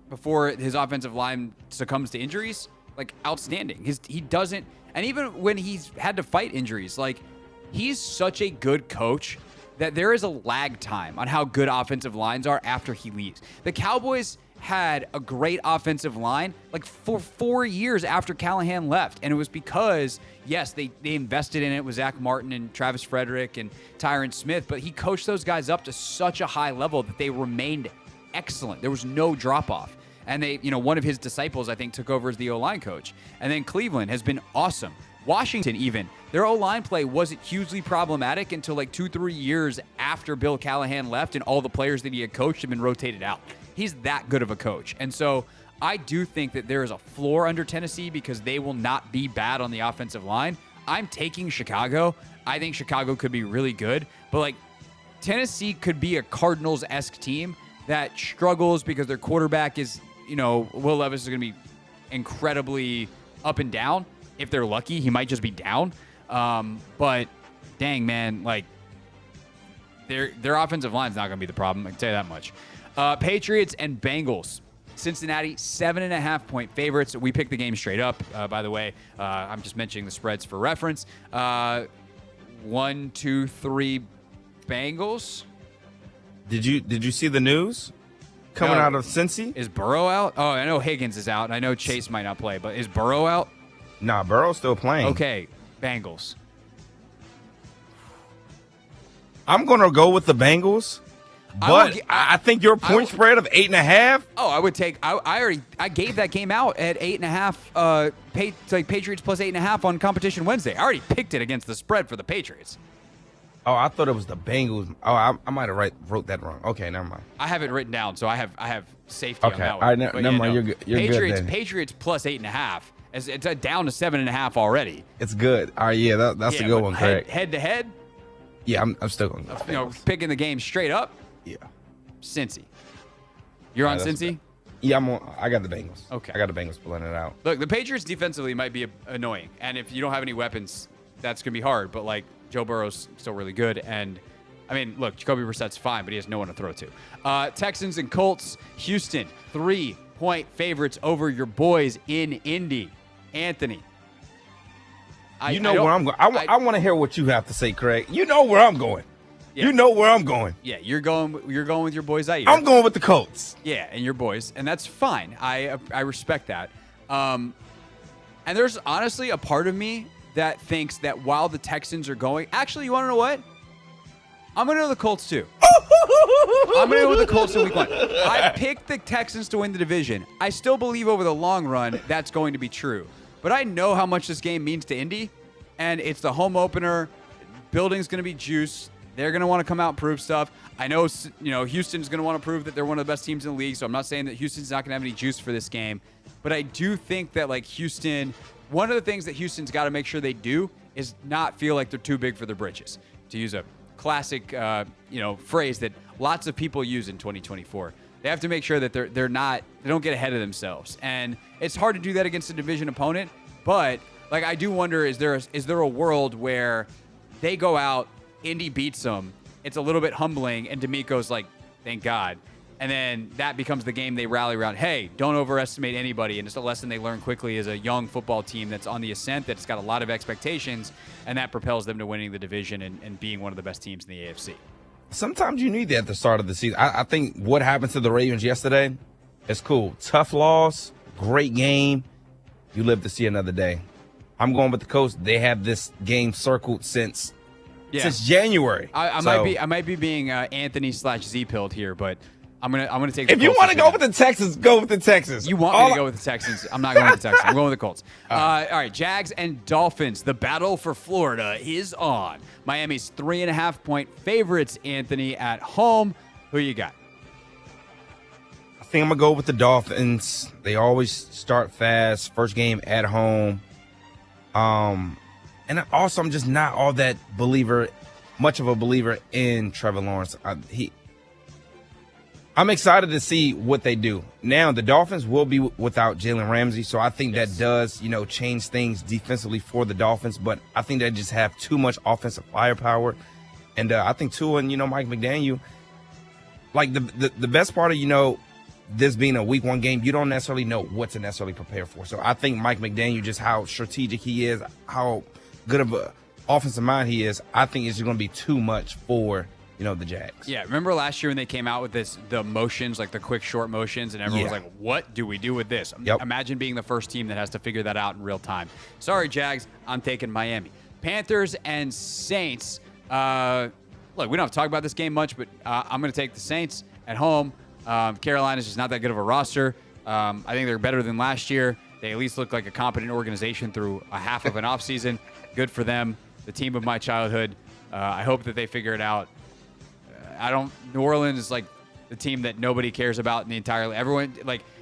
before his offensive line succumbs to injuries, like outstanding. He doesn't, and even when he's had to fight injuries, like he's such a good coach that there is a lag time on how good offensive lines are after he leaves. The Cowboys had a great offensive line like for 4 years after Callahan left. And it was because, yes, they invested in it with Zach Martin and Travis Frederick and Tyron Smith, but he coached those guys up to such a high level that they remained excellent. There was no drop-off. And one of his disciples, I think, took over as the O-line coach. And then Cleveland has been awesome. Washington, even, their O-line play wasn't hugely problematic until like 2-3 years after Bill Callahan left and all the players that he had coached had been rotated out. He's that good of a coach. And so I do think that there is a floor under Tennessee because they will not be bad on the offensive line. I'm taking Chicago. I think Chicago could be really good. But like Tennessee could be a Cardinals-esque team that struggles because their quarterback is, Will Levis is going to be incredibly up and down. If they're lucky, he might just be down. But dang, man, like their offensive line is not going to be the problem. I can tell you that much. Patriots and Bengals. Cincinnati, 7.5-point favorites. We picked the game straight up, by the way. I'm just mentioning the spreads for reference. 1, 2, 3 Bengals. Did you see the news coming out of Cincy? Is Burrow out? Oh, I know Higgins is out, and I know Chase might not play, but is Burrow out? Nah, Burrow's still playing. Okay, Bengals. I'm going to go with the Bengals, but I think your point spread of 8.5. Oh, I would take. I gave that game out at 8.5. Patriots plus 8.5 on Competition Wednesday. I already picked it against the spread for the Patriots. Oh, I thought it was the Bengals. Oh, I might have wrote that wrong. Okay, never mind. I have it written down, so I have safety on that one. All right, never mind. You're good. You're good. Patriots plus 8.5. It's down to 7.5 already. It's good. All right, yeah, that's a good one, Craig. Head to head. Yeah, I'm still going to go. Picking the game straight up. Yeah. Cincy. You're on Cincy? Yeah, I got the Bengals. Okay. I got the Bengals pulling it out. Look, the Patriots defensively might be annoying, and if you don't have any weapons, that's gonna be hard. But like Joe Burrow's still really good, and I mean, look, Jacoby Brissett's fine, but he has no one to throw to. Texans and Colts. Houston, 3-point favorites over your boys in Indy. Anthony. Where I'm going. I want to hear what you have to say, Craig. You know where I'm going. Yeah. You know where I'm going. Yeah, you're going with your boys that year. I'm going with the Colts. Yeah, and your boys, and that's fine. I respect that. And there's honestly a part of me that thinks that while the Texans are going, actually, you want to know what? I'm going to go with the Colts too. I'm going to go with the Colts in week 1. I picked the Texans to win the division. I still believe over the long run that's going to be true. But I know how much this game means to Indy, and it's the home opener. Building's going to be juiced. They're going to want to come out and prove stuff. I know, Houston's going to want to prove that they're one of the best teams in the league, so I'm not saying that Houston's not going to have any juice for this game. But I do think that, like, Houston, one of the things that Houston's got to make sure they do is not feel like they're too big for their britches, to use a classic, phrase that lots of people use in 2024. They have to make sure that they don't get ahead of themselves. And it's hard to do that against a division opponent, but like I do wonder, is there a world where they go out, Indy beats them, it's a little bit humbling, and D'Amico's like, thank God. And then that becomes the game they rally around. Hey, don't overestimate anybody. And it's a lesson they learn quickly as a young football team that's on the ascent, that's got a lot of expectations, and that propels them to winning the division and being one of the best teams in the AFC. Sometimes you need that at the start of the season. I think what happened to the Ravens yesterday is cool. Tough loss, great game. You live to see another day. I'm going with the Colts. They have this game circled since January. I might be being Anthony/Z-pilled here, but I'm gonna take. If you want to go with the Texans, go with the Texans. You want me to go with the Texans? I'm not going with the Texans. I'm going with the Colts. All right, Jags and Dolphins. The battle for Florida is on. Miami's 3.5-point favorites. Anthony at home. Who you got? I think I'm gonna go with the Dolphins. They always start fast. First game at home. And also I'm just not all that much of a believer in Trevor Lawrence. I'm excited to see what they do. Now, the Dolphins will be without Jalen Ramsey, so I think that does, change things defensively for the Dolphins, but I think they just have too much offensive firepower. And I think Tua and, Mike McDaniel, like the best part of, this being a week one game, you don't necessarily know what to necessarily prepare for. So I think Mike McDaniel, just how strategic he is, how good of a offensive mind he is, I think it's just going to be too much for the Jags. Yeah, remember last year when they came out with the motions, like the quick short motions, and everyone was like, what do we do with this? Yep. Imagine being the first team that has to figure that out in real time. Sorry, Jags, I'm taking Miami. Panthers and Saints. Look, we don't have to talk about this game much, but I'm going to take the Saints at home. Carolina's just not that good of a roster. I think they're better than last year. They at least look like a competent organization through a half of an offseason. Good for them. The team of my childhood. I hope that they figure it out. New Orleans is like the team that nobody cares about in the entire. Everyone,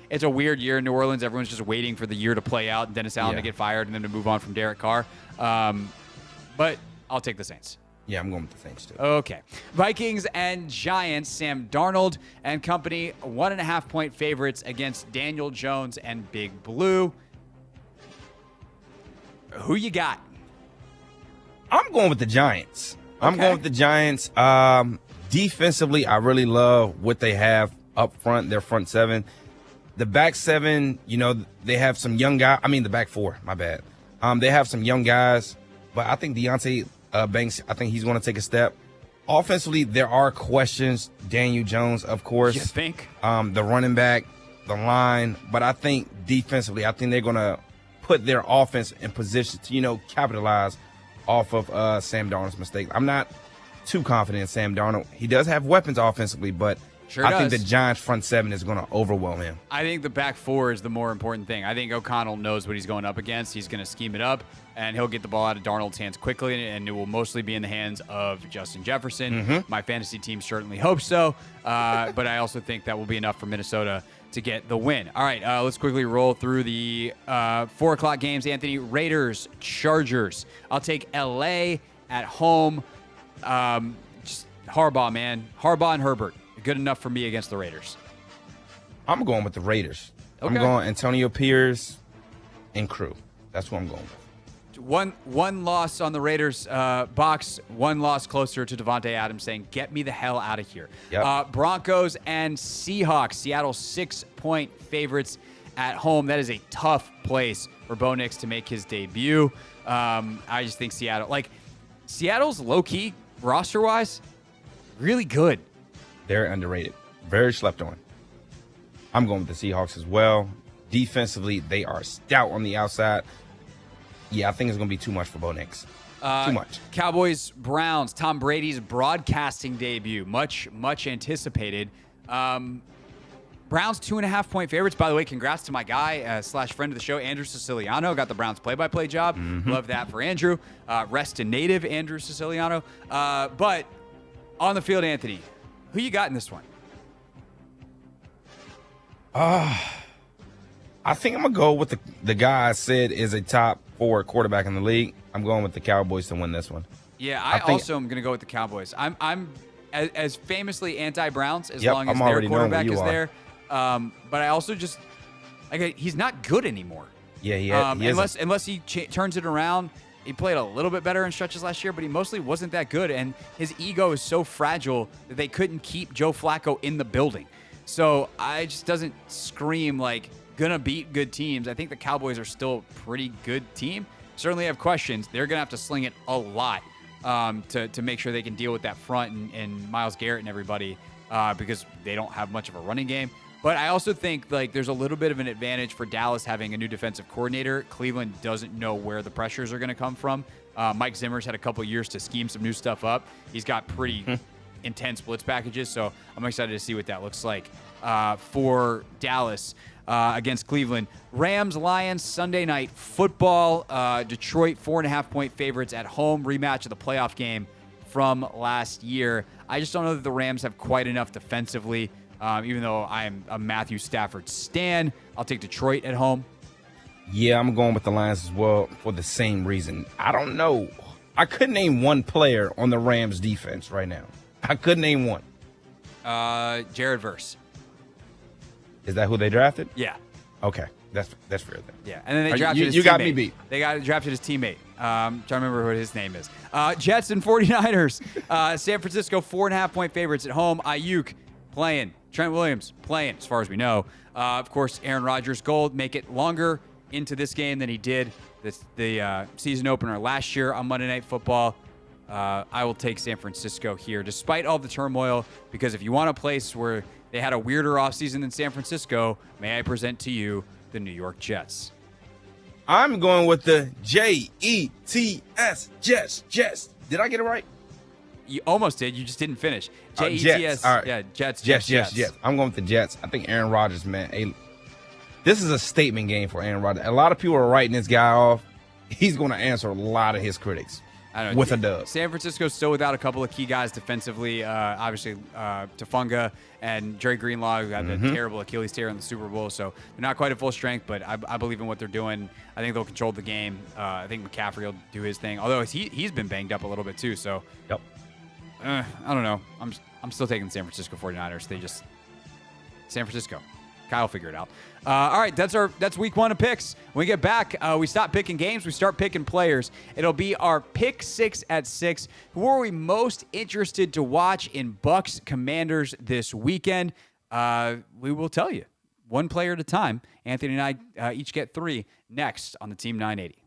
it's a weird year in New Orleans. Everyone's just waiting for the year to play out and Dennis Allen to get fired and then to move on from Derek Carr. But I'll take the Saints. Yeah, I'm going with the Saints too. Okay. Vikings and Giants. Sam Darnold and company, 1.5-point favorites against Daniel Jones and Big Blue. Who you got? I'm going with the Giants. I'm going with the Giants. Defensively, I really love what they have up front, their front seven. The back seven, they have some young guys. I mean, the back four, my bad. They have some young guys, but I think Deontay Banks, I think he's going to take a step. Offensively, there are questions. Daniel Jones, of course. You think? The running back, the line. But I think defensively, I think they're going to put their offense in position to, capitalize off of Sam Darnold's mistake. I'm not too confident in Sam Darnold. He does have weapons offensively, but I think the Giants front seven is going to overwhelm him. I think the back four is the more important thing. I think O'Connell knows what he's going up against. He's going to scheme it up, and he'll get the ball out of Darnold's hands quickly, and it will mostly be in the hands of Justin Jefferson. Mm-hmm. My fantasy team certainly hopes so, but I also think that will be enough for Minnesota to get the win. All right, let's quickly roll through the 4 o'clock games. Anthony, Raiders, Chargers. I'll take L.A. at home. Just Harbaugh, man. Harbaugh and Herbert. Good enough for me against the Raiders. I'm going with the Raiders. Okay. I'm going Antonio Pierce and crew. That's what I'm going with. One loss on the Raiders box, one loss closer to Devontae Adams saying, get me the hell out of here. Yep. Broncos and Seahawks. Seattle 6-point favorites at home. That is a tough place for Bo Nix to make his debut. I just think Seattle's low-key, roster-wise, really good. They're underrated. Very slept on. I'm going with the Seahawks as well. Defensively, they are stout on the outside. Yeah, I think it's going to be too much for Bo Nix. Too much. Cowboys, Browns, Tom Brady's broadcasting debut. Much anticipated. Browns 2.5-point favorites. By the way, congrats to my guy / friend of the show, Andrew Siciliano. Got the Browns play-by-play job. Mm-hmm. Love that for Andrew. Rest in native, Andrew Siciliano. But on the field, Anthony, who you got in this one? I think I'm going to go with the guy I said is a top 4 quarterback in the league. I'm going with the Cowboys to win this one. Yeah, I also am going to go with the Cowboys. I'm as famously anti-Browns as long as their quarterback is there. But I also just he's not good anymore. Yeah, he unless he turns it around. He played a little bit better in stretches last year, but he mostly wasn't that good. And his ego is so fragile that they couldn't keep Joe Flacco in the building. So I just doesn't scream like gonna beat good teams. I think the Cowboys are still a pretty good team. Certainly have questions. They're gonna have to sling it a lot to make sure they can deal with that front and Myles Garrett and everybody because they don't have much of a running game. But I also think like there's a little bit of an advantage for Dallas having a new defensive coordinator. Cleveland doesn't know where the pressures are going to come from. Mike Zimmer's had a couple years to scheme some new stuff up. He's got pretty intense blitz packages, so I'm excited to see what that looks like for Dallas against Cleveland. Rams, Lions, Sunday Night Football. Detroit 4.5-point favorites at home. Rematch of the playoff game from last year. I just don't know that the Rams have quite enough defensively. Even though I'm a Matthew Stafford stan, I'll take Detroit at home. Yeah, I'm going with the Lions as well for the same reason. I don't know. I couldn't name one player on the Rams defense right now. I couldn't name one. Jared Verse. Is that who they drafted? Yeah. Okay, that's fair then. Yeah, and then they drafted his teammate. You got me beat. They drafted his teammate. Trying to remember what his name is. Jets and 49ers. San Francisco 4.5-point favorites at home. Ayuk playing. Trent Williams playing, as far as we know. Of course, Aaron Rodgers' goal, make it longer into this game than he did the season opener last year on Monday Night Football. I will take San Francisco here, despite all the turmoil, because if you want a place where they had a weirder offseason than San Francisco, may I present to you the New York Jets. I'm going with the Jets, Jets. Did I get it right? You almost did. You just didn't finish. Jets. All right. Yeah, Jets. I'm going with the Jets. I think Aaron Rodgers, man. This is a statement game for Aaron Rodgers. A lot of people are writing this guy off. He's going to answer a lot of his critics with a dub. San Francisco's still without a couple of key guys defensively. Obviously, Tafunga and Dre Greenlaw, who had the terrible Achilles tear in the Super Bowl. So they're not quite at full strength, but I believe in what they're doing. I think they'll control the game. I think McCaffrey will do his thing, although he's been banged up a little bit too. So. Yep. I don't know. I'm still taking the San Francisco 49ers. San Francisco. Kyle figured it out. All right, that's week one of picks. When we get back, we stop picking games. We start picking players. It'll be our pick 6 at 6. Who are we most interested to watch in Bucs Commanders this weekend? We will tell you one player at a time. Anthony and I each get 3 next on the Team 980.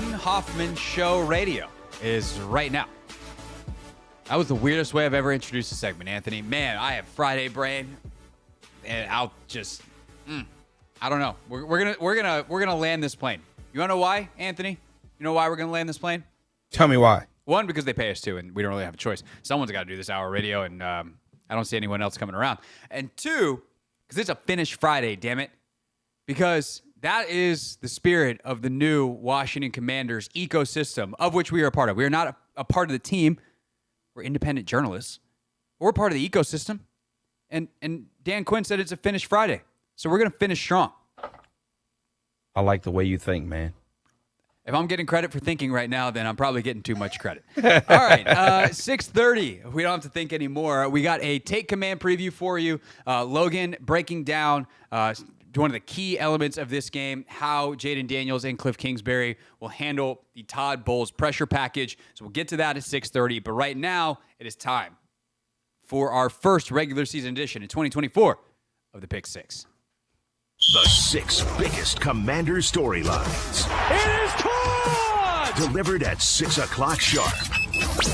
Hoffman Show Radio is right now. That was the weirdest way I've ever introduced a segment, Anthony. Man, I have Friday brain, and I'll just, I don't know. We're gonna land this plane. You wanna know why, Anthony? You know why we're gonna land this plane? Tell me why. One, because they pay us to, and we don't really have a choice. Someone's got to do this hour radio, and I don't see anyone else coming around. And two, because it's a Finish Friday, damn it. Because that is the spirit of the new Washington Commanders ecosystem, of which we are a part of. We are not a part of the team. We're independent journalists. We're part of the ecosystem. And Dan Quinn said it's a Finish Friday. So we're going to finish strong. I like the way you think, man. If I'm getting credit for thinking right now, then I'm probably getting too much credit. All right, 6:30. We don't have to think anymore. We got a Take Command preview for you. Logan breaking down one of the key elements of this game, how Jaden Daniels and Cliff Kingsbury will handle the Todd Bowles pressure package. So we'll get to that at 6:30. But right now, it is time for our first regular season edition in 2024 of the Pick Six. The 6 biggest Commander storylines. It is caught! Delivered at 6 o'clock sharp.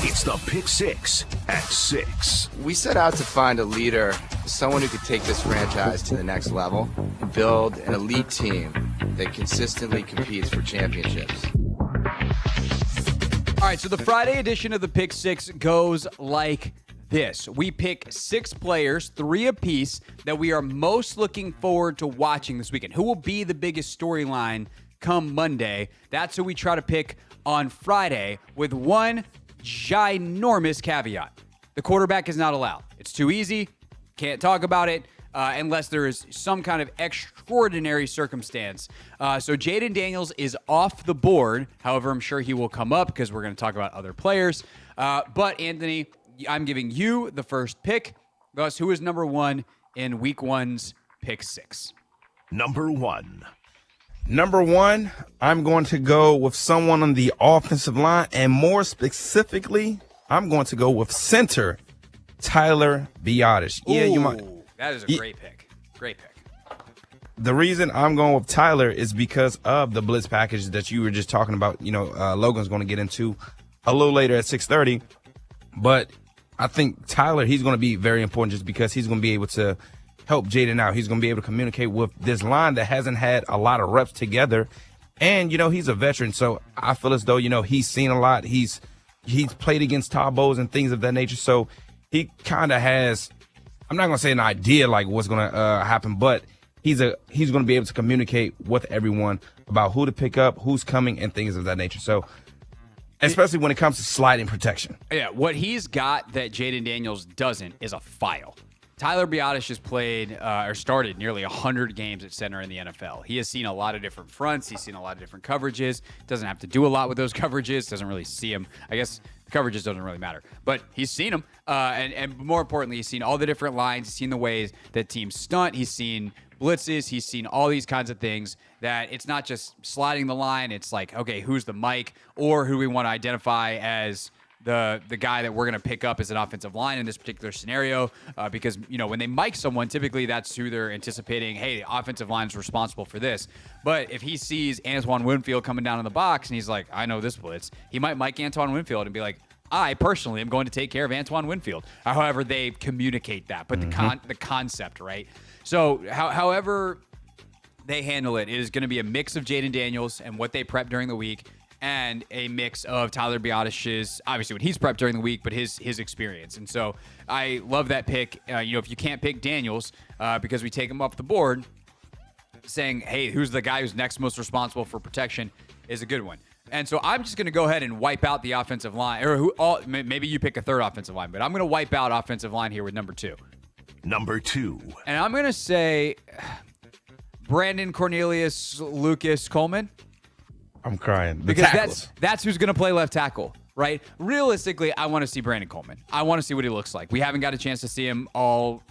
It's the Pick Six at 6. We set out to find a leader, someone who could take this franchise to the next level and build an elite team that consistently competes for championships. All right, so the Friday edition of the Pick Six goes like this. We pick 6 players, 3 apiece, that we are most looking forward to watching this weekend. Who will be the biggest storyline come Monday? That's who we try to pick on Friday, with one ginormous caveat. The quarterback is not allowed. It's too easy. Can't talk about it unless there is some kind of extraordinary circumstance. So Jaden Daniels is off the board. However, I'm sure he will come up because we're going to talk about other players. But Anthony, I'm giving you the first pick. Gus, who is number 1 in Week 1's Pick 6? Number 1. Number 1, I'm going to go with someone on the offensive line, and more specifically, I'm going to go with center Tyler Biadasz. Yeah, you might. That is a great pick. Great pick. The reason I'm going with Tyler is because of the blitz package that you were just talking about. You know, Logan's going to get into a little later at 6:30, but I think Tyler, he's going to be very important just because he's going to be able to help Jaden out. He's going to be able to communicate with this line that hasn't had a lot of reps together. And, you know, he's a veteran, so I feel as though, you know, he's seen a lot. He's played against Todd Bowles and things of that nature. So he kind of has, I'm not going to say an idea like what's going to happen, but he's going to be able to communicate with everyone about who to pick up, who's coming, and things of that nature. So especially when it comes to sliding protection. Yeah, what he's got that Jaden Daniels doesn't is a file. Tyler Biadasz has played or started nearly 100 games at center in the NFL. He has seen a lot of different fronts. He's seen a lot of different coverages. Doesn't have to do a lot with those coverages. Doesn't really see them. I guess the coverages doesn't really matter. But he's seen them. And more importantly, he's seen all the different lines. He's seen the ways that teams stunt. He's seen blitzes. He's seen all these kinds of things that it's not just sliding the line. It's like, okay, who's the Mike, or who we want to identify as the guy that we're going to pick up as an offensive line in this particular scenario, because, you know, when they mic someone, typically that's who they're anticipating. Hey, the offensive line is responsible for this. But if he sees Antoine Winfield coming down in the box and he's like, I know this blitz, he might mic Antoine Winfield and be like, I personally am going to take care of Antoine Winfield. However they communicate that, but the concept, right? So however they handle it, it is going to be a mix of Jaden Daniels and what they prep during the week, and a mix of Tyler Biadasz's, obviously what he's prepped during the week, but his experience. And so I love that pick. You know, if you can't pick Daniels because we take him off the board, saying, hey, who's the guy who's next most responsible for protection is a good one. And so I'm just going to go ahead and wipe out the offensive line. Or maybe you pick a third offensive line, but I'm going to wipe out offensive line here with number 2. Number 2. And I'm going to say Brandon Cornelius Lucas Coleman. I'm crying. Because that's who's going to play left tackle, right? Realistically, I want to see Brandon Coleman. I want to see what he looks like. We haven't got a chance to see him all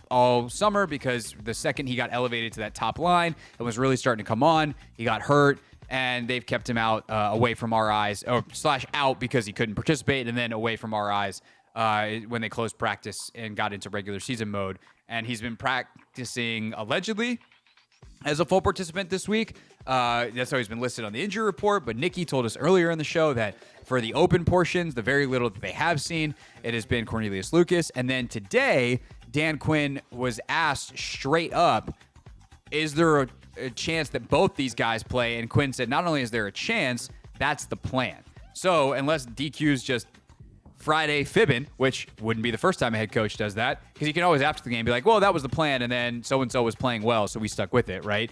summer because the second he got elevated to that top line, it was really starting to come on. He got hurt, and they've kept him out away from our eyes, or / out because he couldn't participate, and then away from our eyes when they closed practice and got into regular season mode. And he's been practicing allegedly as a full participant this week. That's how he's been listed on the injury report. But Nicki told us earlier in the show that for the open portions, the very little that they have seen, it has been Cornelius Lucas. And then today, Dan Quinn was asked straight up, is there a chance that both these guys play? And Quinn said, not only is there a chance, that's the plan. So unless DQ's just Friday fibbing, which wouldn't be the first time a head coach does that, because he can always after the game be like, well, that was the plan, and then so-and-so was playing well, so we stuck with it, right?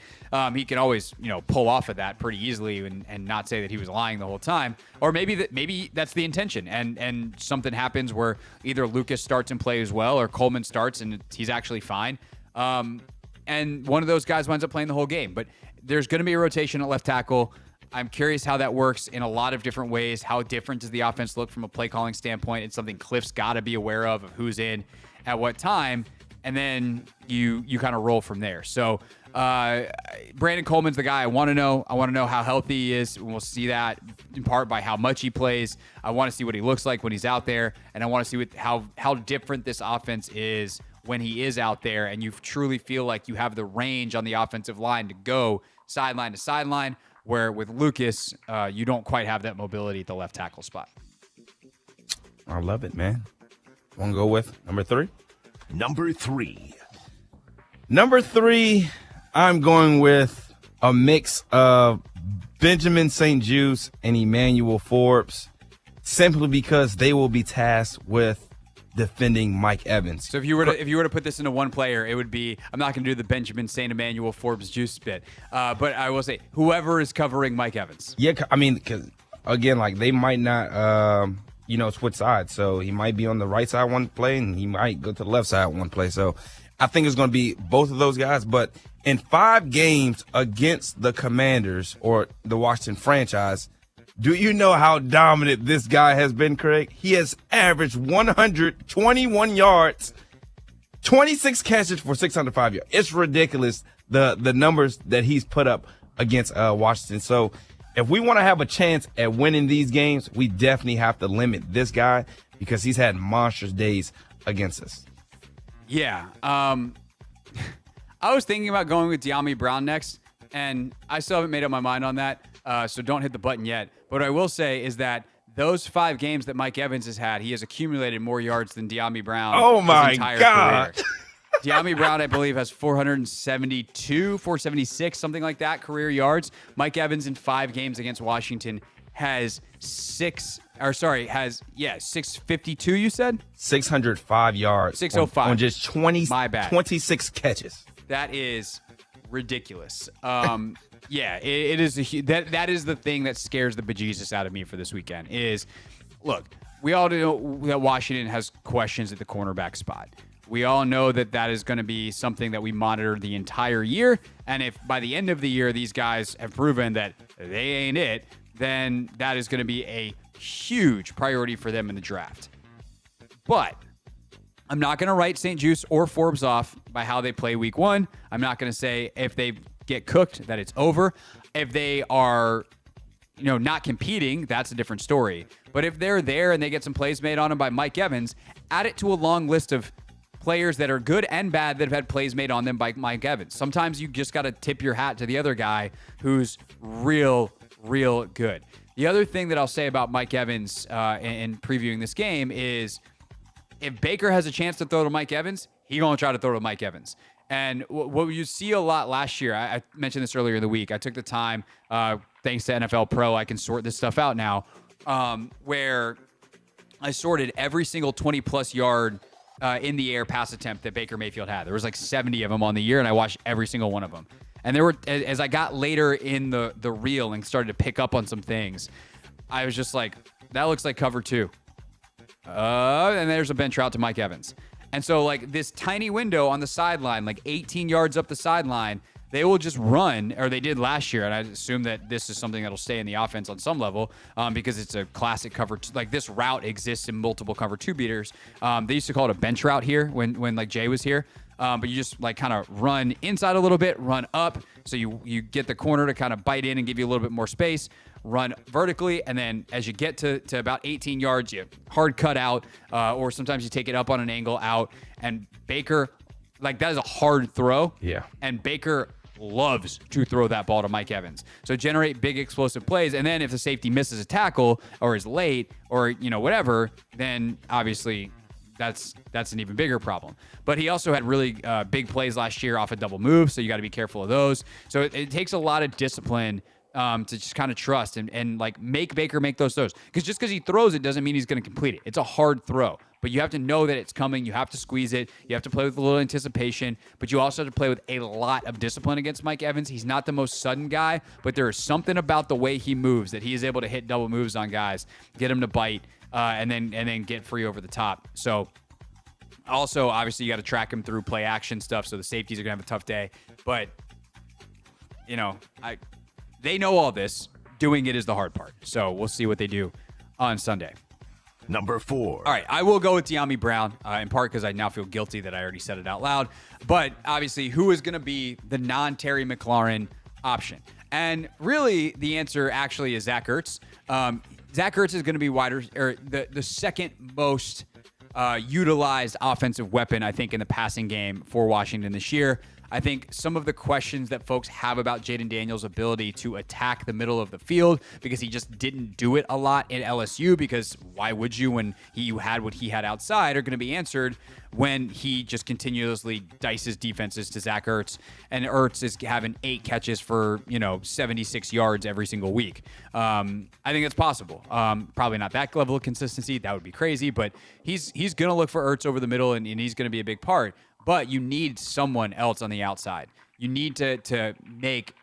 He can always, pull off of that pretty easily and not say that he was lying the whole time. Or maybe that's the intention, and something happens where either Lucas starts and plays well, or Coleman starts and he's actually fine. And one of those guys winds up playing the whole game. But there's going to be a rotation at left tackle. I'm curious how that works in a lot of different ways. How different does the offense look from a play calling standpoint? It's something Cliff's got to be aware of who's in at what time. And then you kind of roll from there. So Brandon Coleman's the guy I want to know. I want to know how healthy he is. We'll see that in part by how much he plays. I want to see what he looks like when he's out there. And I want to see how different this offense is when he is out there. And you truly feel like you have the range on the offensive line to go sideline to sideline. Where with Lucas, you don't quite have that mobility at the left tackle spot. I love it, man. Want to go with number 3? Number 3, I'm going with a mix of Benjamin St-Juste and Emmanuel Forbes, simply because they will be tasked with defending Mike Evans. So if you were to put this into one player, it would be, I'm not going to do the Benjamin St. Emmanuel Forbes juice bit, but I will say whoever is covering Mike Evans. Yeah, I mean, because again, like they might not, switch sides. So he might be on the right side one play, and he might go to the left side one play. So I think it's going to be both of those guys. But in 5 games against the Commanders or the Washington franchise, do you know how dominant this guy has been, Craig? He has averaged 121 yards, 26 catches for 605 yards. It's ridiculous, the numbers that he's put up against Washington. So if we want to have a chance at winning these games, we definitely have to limit this guy because he's had monstrous days against us. Yeah. I was thinking about going with De'Ami Brown next, and I still haven't made up my mind on that. So don't hit the button yet. But what I will say is that those 5 games that Mike Evans has had, he has accumulated more yards than De'Ami Brown. Oh, my his entire God. career. De'Ami Brown, I believe, has 476, something like that, career yards. Mike Evans in 5 games against Washington has 652, you said? 605 yards. 605. On just 26 catches. That is ridiculous. Yeah, it is that is the thing that scares the bejesus out of me for this weekend is, look, we all know that Washington has questions at the cornerback spot. We all know that is going to be something that we monitor the entire year. And if by the end of the year these guys have proven that they ain't it, then that is going to be a huge priority for them in the draft. But I'm not going to write St-Juste or Forbes off by how they play week 1. I'm not going to say if they get cooked that it's over. If they are, not competing, that's a different story. But if they're there and they get some plays made on them by Mike Evans, add it to a long list of players that are good and bad that have had plays made on them by Mike Evans. Sometimes you just got to tip your hat to the other guy who's real good. The other thing that I'll say about Mike Evans in previewing this game is if Baker has a chance to throw to Mike Evans, he's going to try to throw to Mike Evans. And what you see a lot last year, I mentioned this earlier in the week, I took the time, thanks to NFL Pro, I can sort this stuff out now, where I sorted every single 20-plus yard in the air pass attempt that Baker Mayfield had. There was like 70 of them on the year, and I watched every single one of them. And there were, as I got later in the reel and started to pick up on some things, I was just like, that looks like cover 2. And there's a bench route to Mike Evans. And so, like, this tiny window on the sideline, like 18 yards up the sideline, they will just run, or they did last year, and I assume that this is something that'll stay in the offense on some level because it's a classic cover. Like, this route exists in multiple cover 2 beaters. They used to call it a bench route here when like, Jay was here. But you just, like, kind of run inside a little bit, run up, so you get the corner to kind of bite in and give you a little bit more space, run vertically, and then as you get to about 18 yards, you hard cut out, or sometimes you take it up on an angle out, and Baker, like, that is a hard throw. Yeah. And Baker loves to throw that ball to Mike Evans. So generate big explosive plays. And then if the safety misses a tackle or is late or, whatever, then obviously that's an even bigger problem. But he also had really big plays last year off a double move. So you got to be careful of those. So it takes a lot of discipline to just kind of trust and like make Baker make those throws. Because just because he throws it doesn't mean he's going to complete it. It's a hard throw. But you have to know that it's coming. You have to squeeze it. You have to play with a little anticipation. But you also have to play with a lot of discipline against Mike Evans. He's not the most sudden guy, but there is something about the way he moves that he is able to hit double moves on guys, get him to bite, and then get free over the top. So also, obviously, you got to track him through play action stuff. So the safeties are going to have a tough day. But, they know all this. Doing it is the hard part. So we'll see what they do on Sunday. Number 4. All right, I will go with De'Ami Brown, in part because I now feel guilty that I already said it out loud. But obviously, who is going to be the non-Terry McLaurin option? And really, the answer actually is Zach Ertz. Zach Ertz is going to be the second most utilized offensive weapon, I think, in the passing game for Washington this year. I think some of the questions that folks have about Jaden Daniels' ability to attack the middle of the field, because he just didn't do it a lot at LSU, because why would you when you had what he had outside, are going to be answered when he just continuously dices defenses to Zach Ertz. And Ertz is having 8 catches for, 76 yards every single week. I think it's possible. Probably not that level of consistency. That would be crazy, but he's going to look for Ertz over the middle, and he's going to be a big part. But you need someone else on the outside. You need to make,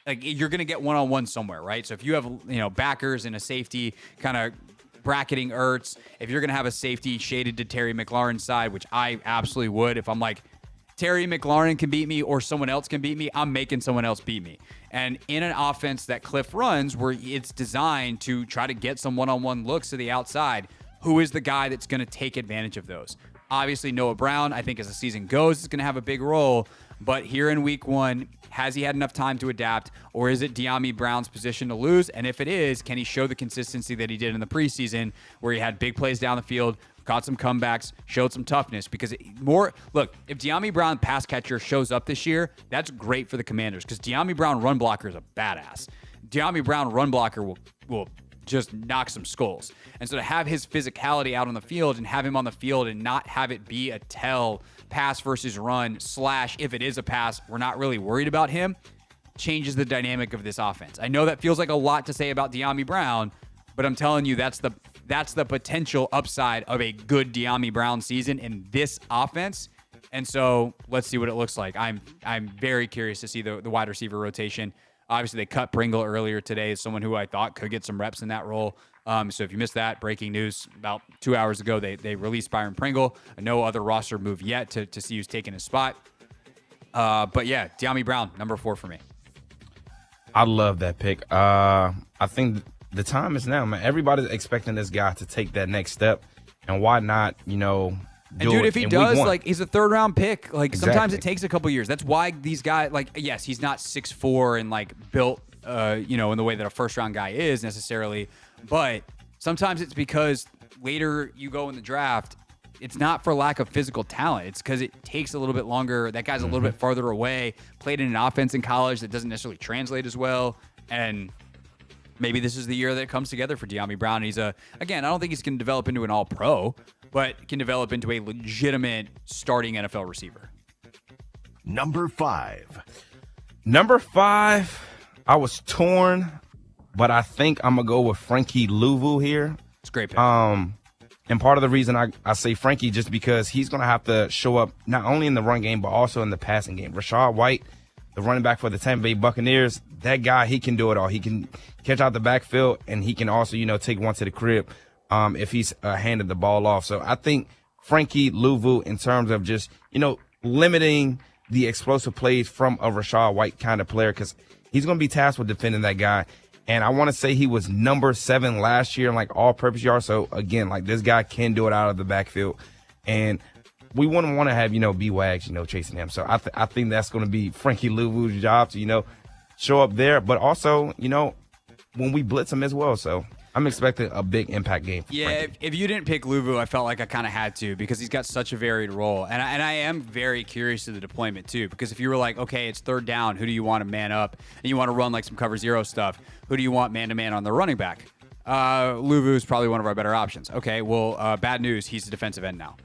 you're going to get one-on-one somewhere, right? So if you have, backers and a safety kind of bracketing Ertz, if you're going to have a safety shaded to Terry McLaurin's side, which I absolutely would, if I'm like, Terry McLaurin can beat me or someone else can beat me, I'm making someone else beat me. And in an offense that Cliff runs, where it's designed to try to get some one-on-one looks to the outside, who is the guy that's going to take advantage of those? Obviously, Noah Brown, I think as the season goes, is going to have a big role. But here in week 1, has he had enough time to adapt? Or is it De'Ami Brown's position to lose? And if it is, can he show the consistency that he did in the preseason, where he had big plays down the field, caught some comebacks, showed some toughness? Because if De'Ami Brown, pass catcher, shows up this year, that's great for the Commanders. Because De'Ami Brown, run blocker, is a badass. De'Ami Brown, run blocker, will just knock some skulls. And so to have his physicality out on the field and have him on the field and not have it be a tell pass versus run / if it is a pass, we're not really worried about him, changes the dynamic of this offense. I know that feels like a lot to say about De'Ami Brown, but I'm telling you, that's the potential upside of a good De'Ami Brown season in this offense. And so let's see what it looks like. I'm very curious to see the wide receiver rotation. Obviously, they cut Pringle earlier today as someone who I thought could get some reps in that role. So if you missed that, breaking news, about 2 hours ago, they released Byron Pringle. No other roster move yet to see who's taking his spot. But yeah, De'Ami Brown, number 4 for me. I love that pick. I think the time is now, man. Everybody's expecting this guy to take that next step. And why not, And dude, if he does, he's a 3rd-round pick. Exactly. Sometimes it takes a couple years. That's why these guys, yes, he's not 6'4" and built, in the way that a 1st-round guy is necessarily. But sometimes it's because later you go in the draft, it's not for lack of physical talent. It's because it takes a little bit longer. That guy's a little bit farther away, played in an offense in college that doesn't necessarily translate as well. And maybe this is the year that it comes together for De'Ami Brown. He's again, I don't think he's going to develop into an all-pro, but can develop into a legitimate starting NFL receiver. Number 5. I was torn, but I think I'm going to go with Frankie Louvu here. It's a great pick. And part of the reason I say Frankie, just because he's going to have to show up not only in the run game, but also in the passing game. Rachaad White, the running back for the Tampa Bay Buccaneers, that guy, he can do it all. He can catch out the backfield, and he can also, take one to the crib if he's handed the ball off. So I think Frankie Louvu, in terms of just, limiting the explosive plays from a Rachaad White kind of player, because he's going to be tasked with defending that guy. And I want to say he was number 7 last year in all-purpose yards. So again, this guy can do it out of the backfield, and we wouldn't want to have B-Wags chasing him. So I think that's going to be Frankie Louvu's job to show up there, but also when we blitz him as well. So I'm expecting a big impact game. Yeah, if you didn't pick Luvu, I felt like I kind of had to because he's got such a varied role. And I am very curious to the deployment, too, because if you were like, okay, it's third down, who do you want to man up? And you want to run like some cover zero stuff, who do you want man-to-man on the running back? Luvu is probably one of our better options. Okay, well, bad news, he's a defensive end now.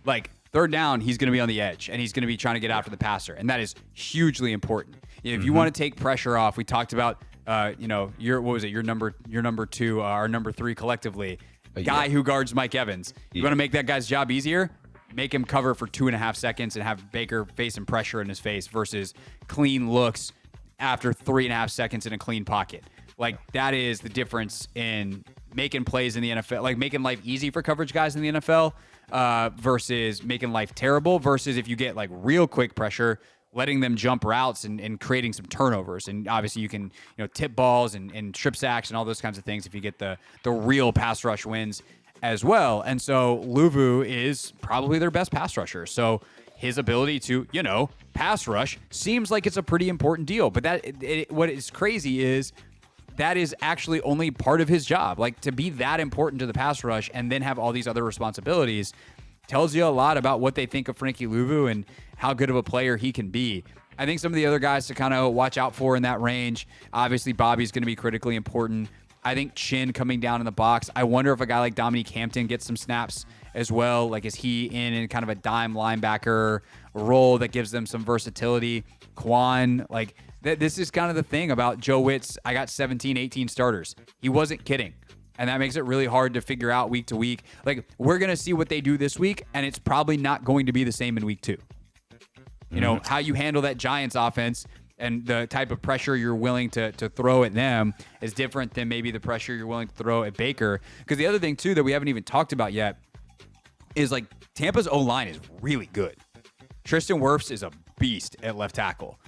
Like, third down, he's going to be on the edge, and he's going to be trying to get after the passer, and that is hugely important. If you want to take pressure off, we talked about your number two, our number three collectively, guy who guards Mike Evans. You want to make that guy's job easier? Make him cover for 2.5 seconds and have Baker facing pressure in his face versus clean looks after 3.5 seconds in a clean pocket. Like, that is the difference in making plays in the NFL, like making life easy for coverage guys in the NFL versus making life terrible versus if you get like real quick pressure, letting them jump routes and creating some turnovers. And obviously you can, tip balls and strip sacks and all those kinds of things if you get the real pass rush wins as well. And so Luvu is probably their best pass rusher. So his ability to, pass rush seems like it's a pretty important deal. But what is crazy is that is actually only part of his job. Like, to be that important to the pass rush and then have all these other responsibilities tells you a lot about what they think of Frankie Luvu and how good of a player he can be. I think some of the other guys to kind of watch out for in that range, obviously Bobby's going to be critically important. I think Chin coming down in the box. I wonder if a guy like Dominique Hampton gets some snaps as well. Like, is he in kind of a dime linebacker role that gives them some versatility? Quan, like, this is kind of the thing about Joe Witt's, I got 17, 18 starters. He wasn't kidding. And that makes it really hard to figure out week to week. Like, we're going to see what they do this week, and it's probably not going to be the same in week 2. How you handle that Giants offense and the type of pressure you're willing to throw at them is different than maybe the pressure you're willing to throw at Baker. Because the other thing, too, that we haven't even talked about yet is, like, Tampa's O-line is really good. Tristan Wirfs is a beast at left tackle.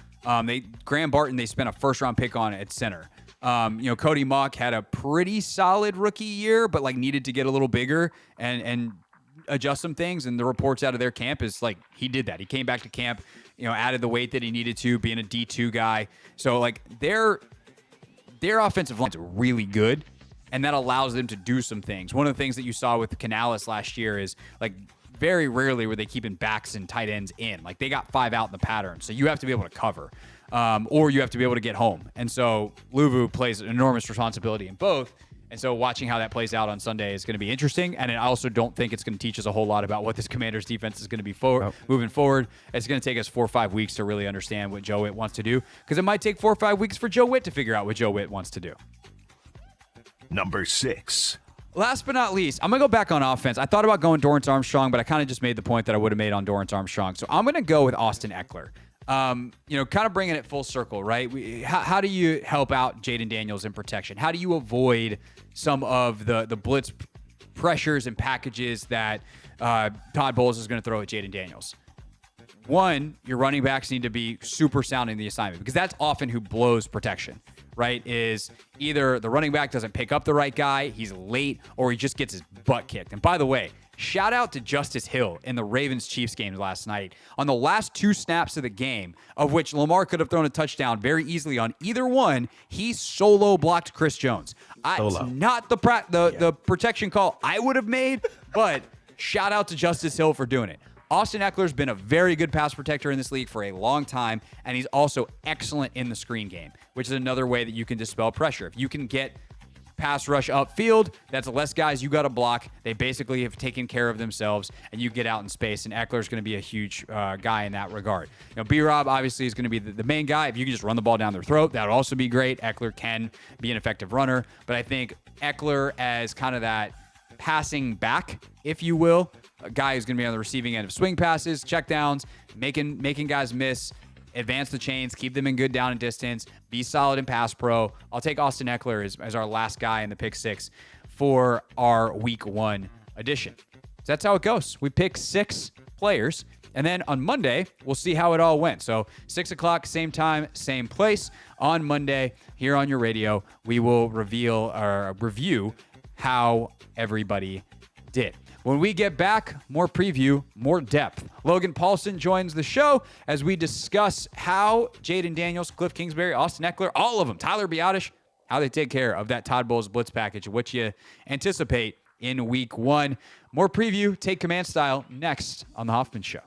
Graham Barton, they spent a first-round pick on at center. Cody Mock had a pretty solid rookie year, but like needed to get a little bigger and adjust some things. And the reports out of their camp is like he did that. He came back to camp, added the weight that he needed to, being a D2 guy. So like their offensive line is really good, and that allows them to do some things. One of the things that you saw with Canales last year is like very rarely were they keeping backs and tight ends in. Like, they got 5 out in the pattern, so you have to be able to cover. Or you have to be able to get home. And so Luvu plays an enormous responsibility in both. And so watching how that plays out on Sunday is going to be interesting. And I also don't think it's going to teach us a whole lot about what this Commanders defense is going to be moving forward. It's going to take us 4 or 5 weeks to really understand what Joe Witt wants to do, because it might take 4 or 5 weeks for Joe Witt to figure out what Joe Witt wants to do. Number 6. Last but not least, I'm going to go back on offense. I thought about going Dorrance Armstrong, but I kind of just made the point that I would have made on Dorrance Armstrong. So I'm going to go with Austin Eckler. Kind of bringing it full circle, right? How do you help out Jaden Daniels in protection? How do you avoid some of the blitz pressures and packages that Todd Bowles is going to throw at Jaden Daniels? One, your running backs need to be super sound in the assignment, because that's often who blows protection, right? Is either the running back doesn't pick up the right guy, he's late, or he just gets his butt kicked. And by the way, shout out to Justice Hill in the Ravens-Chiefs game last night. On the last 2 snaps of the game, of which Lamar could have thrown a touchdown very easily on either one, he solo blocked Chris Jones. It's not the protection call I would have made, but shout out to Justice Hill for doing it. Austin Eckler's been a very good pass protector in this league for a long time, and he's also excellent in the screen game, which is another way that you can dispel pressure. If you can get pass rush upfield, that's less guys you got to block. They basically have taken care of themselves, and you get out in space, and Eckler's going to be a huge guy in that regard. B-Rob obviously is going to be the main guy. If you can just run the ball down their throat, that would also be great. Eckler can be an effective runner, but I think Eckler as kind of that passing back, if you will, a guy who's going to be on the receiving end of swing passes, checkdowns, making guys miss, advance the chains, keep them in good down and distance, be solid in pass pro. I'll take Austin Eckler as our last guy in the pick 6 for our week 1 edition. So that's how it goes. We pick 6 players, and then on Monday, we'll see how it all went. So 6 o'clock, same time, same place. On Monday, here on your radio, we will reveal or review how everybody did. When we get back, more preview, more depth. Logan Paulsen joins the show as we discuss how Jaden Daniels, Cliff Kingsbury, Austin Eckler, all of them, Tyler Biotish, how they take care of that Todd Bowles blitz package, what you anticipate in week 1. More preview, take command style, next on the Hoffman Show.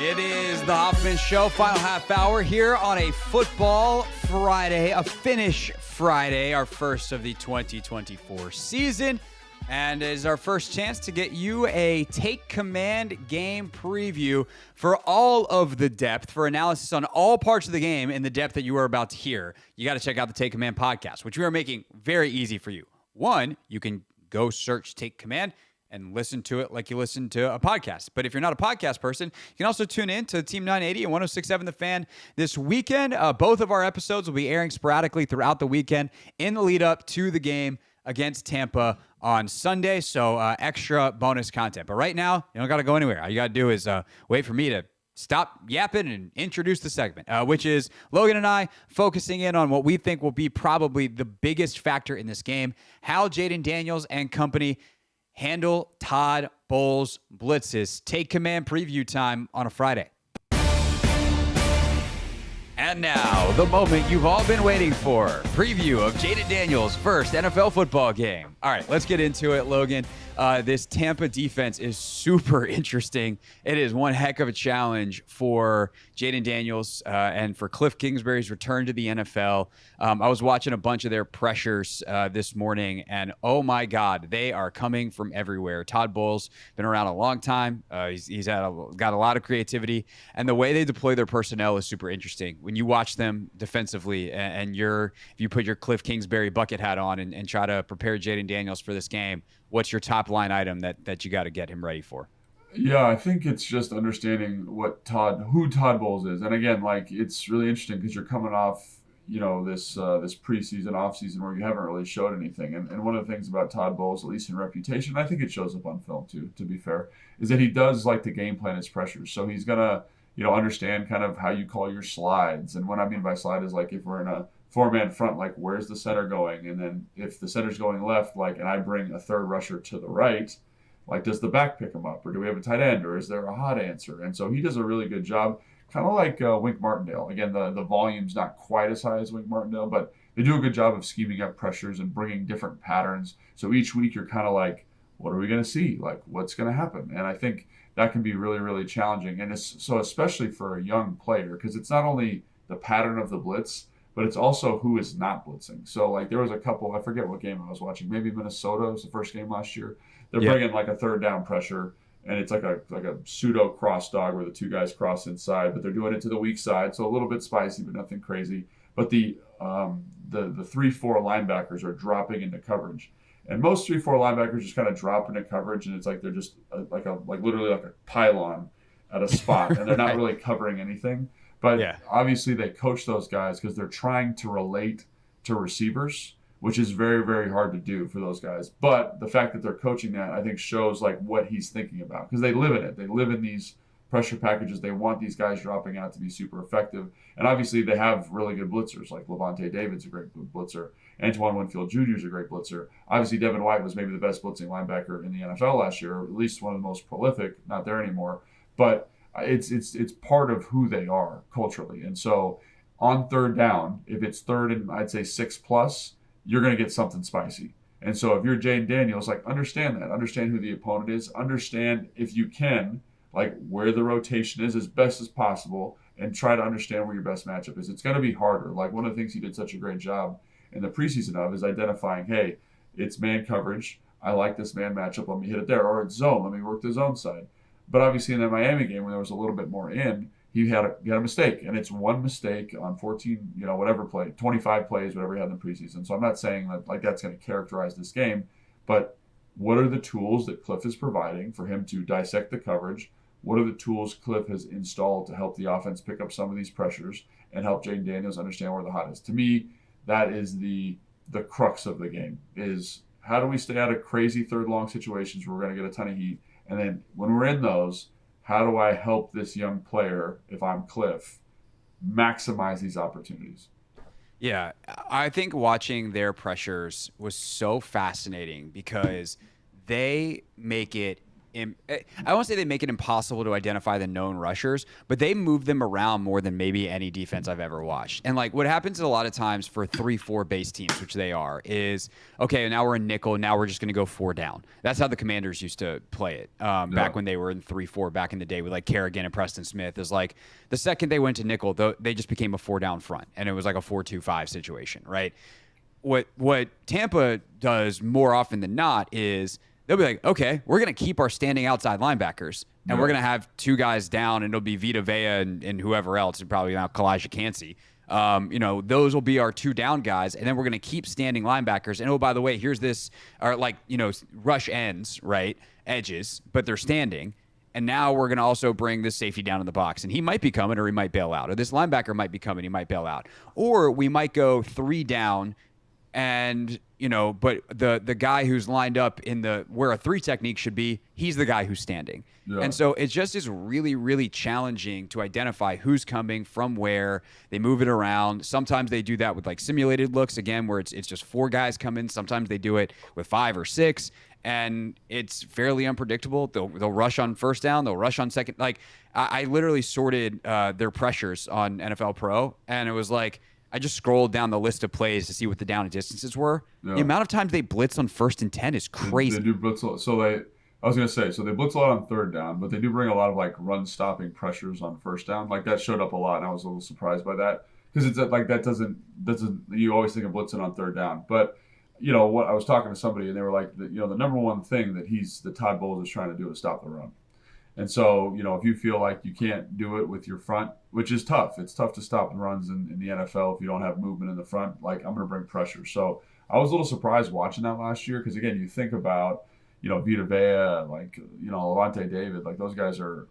It is the Hoffman Show, final half hour here on a football Friday, a finish Friday, our first of the 2024 season. And is our first chance to get you a Take Command game preview for all of the depth, for analysis on all parts of the game in the depth that you are about to hear. You got to check out the Take Command podcast, which we are making very easy for you. One, you can go search Take Command and listen to it like you listen to a podcast. But if you're not a podcast person, you can also tune in to Team 980 and 106.7 The Fan this weekend. Both of our episodes will be airing sporadically throughout the weekend in the lead up to the game against Tampa on Sunday. So extra bonus content. But right now, you don't got to go anywhere. All you got to do is wait for me to stop yapping and introduce the segment, which is Logan and I focusing in on what we think will be probably the biggest factor in this game, how Jaden Daniels and company handle Todd Bowles' blitzes. Take Command preview time on a Friday. And now, the moment you've all been waiting for. Preview of Jaden Daniels' first NFL football game. All right, let's get into it, Logan. This Tampa defense is super interesting. It is one heck of a challenge for Jaden Daniels and for Cliff Kingsbury's return to the NFL. I was watching a bunch of their pressures this morning, and oh my God, they are coming from everywhere. Todd Bowles been around a long time. He's got a lot of creativity, and the way they deploy their personnel is super interesting. When you watch them defensively, and if you put your Cliff Kingsbury bucket hat on and try to prepare Jaden Daniels for this game, what's your top line item that you got to get him ready for? Yeah, I think it's just understanding who Todd Bowles is. And again, it's really interesting because you're coming off, this preseason, offseason where you haven't really showed anything. And one of the things about Todd Bowles, at least in reputation, I think it shows up on film too, to be fair, is that he does like to game plan his pressures. So he's going to, understand kind of how you call your slides. And what I mean by slide is if we're in a four-man front, where's the center going? And then if the center's going left, and I bring a third rusher to the right, does the back pick him up? Or do we have a tight end? Or is there a hot answer? And so he does a really good job, kind of like Wink Martindale. Again, the volume's not quite as high as Wink Martindale, but they do a good job of scheming up pressures and bringing different patterns. So each week you're kind of what are we going to see? What's going to happen? And I think that can be really, really challenging. And so especially for a young player, because it's not only the pattern of the blitz, but it's also who is not blitzing. So there was a couple, I forget what game I was watching, maybe Minnesota was the first game last year. They're bringing a third down pressure, and it's like a pseudo cross dog where the two guys cross inside, but they're doing it to the weak side, so a little bit spicy, but nothing crazy. But the 3-4 linebackers are dropping into coverage. And most 3-4 linebackers just kind of drop into coverage, and it's they're just literally like a pylon at a spot, and they're not really covering anything. But obviously they coach those guys because they're trying to relate to receivers, which is very, very hard to do for those guys. But the fact that they're coaching that, I think, shows what he's thinking about, because they live in it. They live in these pressure packages. They want these guys dropping out to be super effective. And obviously they have really good blitzers, like Levante David's a great blitzer. Antoine Winfield Jr. is a great blitzer. Obviously Devin White was maybe the best blitzing linebacker in the NFL last year, or at least one of the most prolific, not there anymore. But it's part of who they are culturally. And so on third down, if it's third and I'd say 6+, you're going to get something spicy. And so if you're Jayden Daniels, like, understand that. Understand who the opponent is. Understand, if you can, like, where the rotation is as best as possible, and try to understand where your best matchup is. It's going to be harder. Like, one of the things he did such a great job in the preseason of is identifying, hey, it's man coverage. I like this man matchup. Let me hit it there. Or it's zone. Let me work the zone side. But obviously in that Miami game, when there was a little bit more in, he had a mistake. And it's one mistake on 14, whatever play, 25 plays, whatever he had in the preseason. So I'm not saying that like that's going to characterize this game. But what are the tools that Cliff is providing for him to dissect the coverage? What are the tools Cliff has installed to help the offense pick up some of these pressures and help Jayden Daniels understand where the hot is? To me, that is the crux of the game, is how do we stay out of crazy third long situations where we're going to get a ton of heat? And then when we're in those, how do I help this young player, if I'm Cliff, maximize these opportunities? Yeah, I think watching their pressures was so fascinating because they make it I won't say they make it impossible to identify the known rushers, but they move them around more than maybe any defense I've ever watched. And like what happens a lot of times for 3-4 base teams, which they are, is, okay, now we're in nickel, now we're just going to go 4 down. That's how the Commanders used to play it back when they were in 3-4 back in the day with like Kerrigan and Preston Smith. Is like the second they went to nickel, they just became a 4-down front, and it was like a 4-2-5 situation, right? What Tampa does more often than not is they'll be like, okay, we're going to keep our standing outside linebackers, and we're going to have 2 guys down, and it'll be Vita Vea and whoever else, and probably now Kalijah Cansey. Those will be our 2 down guys, and then we're going to keep standing linebackers. And, oh, by the way, here's this, or rush ends, right, edges, but they're standing. And now we're going to also bring this safety down in the box, and he might be coming or he might bail out. Or this linebacker might be coming, he might bail out. Or we might go 3 down, and but the guy who's lined up in where a 3 technique should be, he's the guy who's standing. And so it just is really, really challenging to identify who's coming from where. They move it around. Sometimes they do that with like simulated looks, again, where it's just 4 guys come in. Sometimes they do it with 5 or 6, and it's fairly unpredictable. They'll rush on first down. They'll rush on second. Like I literally sorted their pressures on NFL Pro, and it was like, I just scrolled down the list of plays to see what the down and distances were. Yeah. The amount of times they blitz on 1st and 10 is crazy. They do blitz. I was going to say, they blitz a lot on 3rd down, but they do bring a lot of like run stopping pressures on 1st down. Like that showed up a lot, and I was a little surprised by that, because it's like that doesn't you always think of blitzing on 3rd down. But what I was talking to somebody, and they were like, the number one thing that Todd Bowles is trying to do is stop the run. And so, if you feel like you can't do it with your front, which is tough, it's tough to stop the runs in the NFL if you don't have movement in the front. Like, I'm going to bring pressure. So I was a little surprised watching that last year, because, again, you think about, Vita Vea, like, Levante David, like those guys are,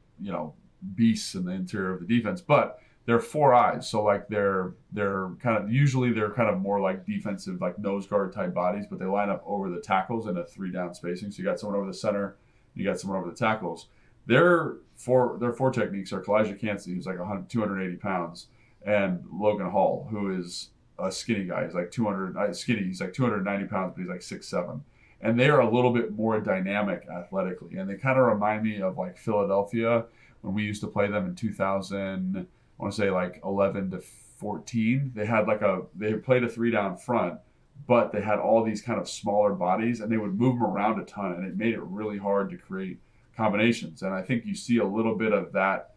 beasts in the interior of the defense. But they're 4 eyes. So, like, they're kind of more like defensive, like nose guard type bodies, but they line up over the tackles in a 3-down spacing. So you got someone over the center, you got someone over the tackles. Their 4 techniques are Kalijah Cansey, who's like 280 pounds, and Logan Hall, who is a skinny guy. He's like 290 pounds, but he's like 6'7". And they are a little bit more dynamic athletically. And they kind of remind me of like Philadelphia when we used to play them in 2000, I want to say like 11 to 14. They played a 3-down front, but they had all these kind of smaller bodies, and they would move them around a ton, and it made it really hard to create combinations. And I think you see a little bit of that,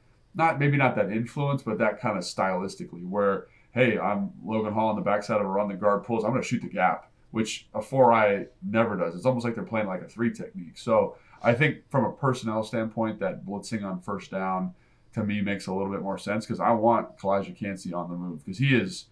maybe not that influence, but that kind of stylistically, where, hey, I'm Logan Hall on the backside of a run, the guard pulls, I'm going to shoot the gap, which a 4-eye never does. It's almost like they're playing like a 3 technique. So I think from a personnel standpoint, that blitzing on 1st down to me makes a little bit more sense, because I want Kalijah Cansey on the move, because he is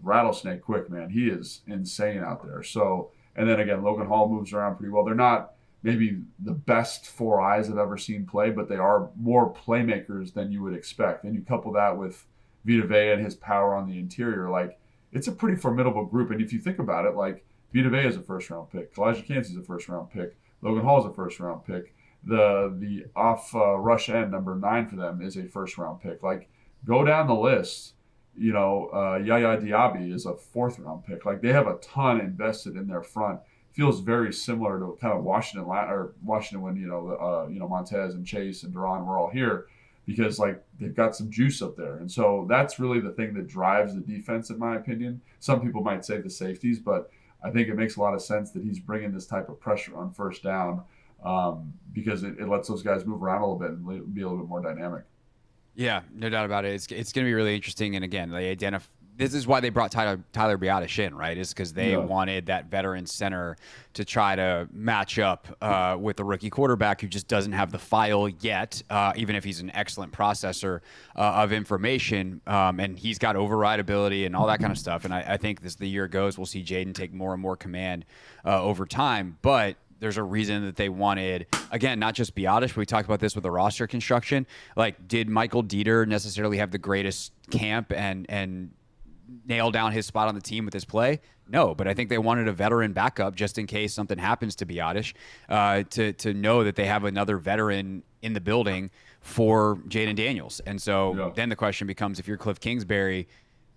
rattlesnake quick, man. He is insane out there. So, and then again, Logan Hall moves around pretty well. They're not maybe the best 4 eyes I've ever seen play, but they are more playmakers than you would expect. And you couple that with Vita Vea and his power on the interior, like, it's a pretty formidable group. And if you think about it, like, Vita Vea is a 1st-round pick, Kalijah Cansey is a 1st-round pick, Logan Hall is a 1st-round pick, The off rush end, number 9 for them, is a first-round pick. Like, go down the list. Yaya Diaby is a 4th-round pick. Like, they have a ton invested in their front. Feels very similar to kind of Washington when Montez and Chase and Duran were all here, because like they've got some juice up there. And so that's really the thing that drives the defense, in my opinion. Some people might say the safeties, but I think it makes a lot of sense that he's bringing this type of pressure on first down, because it lets those guys move around a little bit and be a little bit more dynamic. Yeah, no doubt about it. It's going to be really interesting. And again, this is why they brought Tyler Biadasz in, right? Is because they wanted that veteran center to try to match up with a rookie quarterback who just doesn't have the file yet, even if he's an excellent processor of information. And he's got override ability and all that kind of stuff. And I think as the year goes, we'll see Jaden take more and more command over time. But there's a reason that they wanted, again, not just Biadasz, but we talked about this with the roster construction. Like, did Michael Dieter necessarily have the greatest camp and nail down his spot on the team with his play? No, but I think they wanted a veteran backup just in case something happens to Biadasz, to know that they have another veteran in the building for Jaden Daniels. And so then the question becomes, if you're Cliff Kingsbury,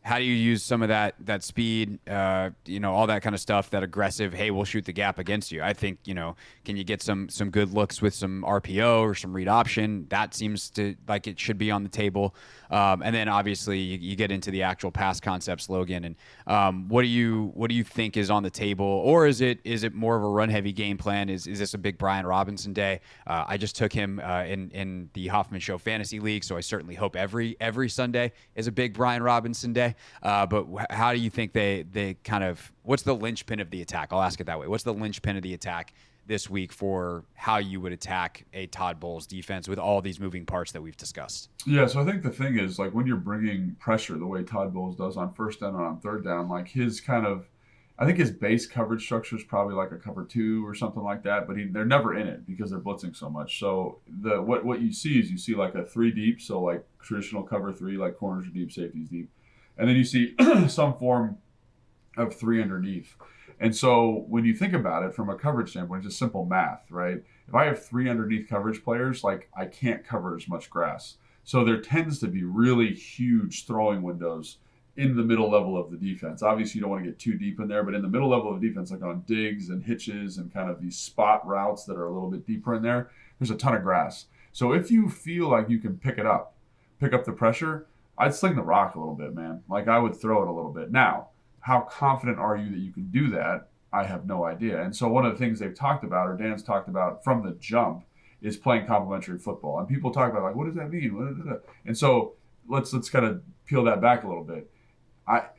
how do you use some of that speed, all that kind of stuff, that aggressive, hey, we'll shoot the gap against you? I think, can you get some good looks with some RPO or some read option? That seems to like it should be on the table. And then obviously you get into the actual pass concepts, Logan. And what do you think is on the table? Or is it more of a run heavy game plan? Is this a big Brian Robinson day? I just took him in the Hoffman Show Fantasy League, so I certainly hope every Sunday is a big Brian Robinson day. But how do you think they kind of, what's the linchpin of the attack? I'll ask it that way. What's the linchpin of the attack this week for how you would attack a Todd Bowles defense with all these moving parts that we've discussed? Yeah, so I think the thing is, like, when you're bringing pressure the way Todd Bowles does on first down and on third down, like I think his base coverage structure is probably like a cover 2 or something like that, but they're never in it because they're blitzing so much. So what you see like a 3 deep, so like traditional cover 3, like corners are deep, safeties deep. And then you see some form of 3 underneath. And so when you think about it from a coverage standpoint, it's just simple math, right? If I have 3 underneath coverage players, like, I can't cover as much grass. So there tends to be really huge throwing windows in the middle level of the defense. Obviously, you don't want to get too deep in there, but in the middle level of the defense, like on digs and hitches and kind of these spot routes that are a little bit deeper in there, there's a ton of grass. So if you feel like you can pick up the pressure, I'd sling the rock a little bit, man. Like, I would throw it a little bit. Now, how confident are you that you can do that? I have no idea. And so one of the things they've talked about, or Dan's talked about from the jump, is playing complementary football. And people talk about, like, what does that mean? And so let's kind of peel that back a little bit.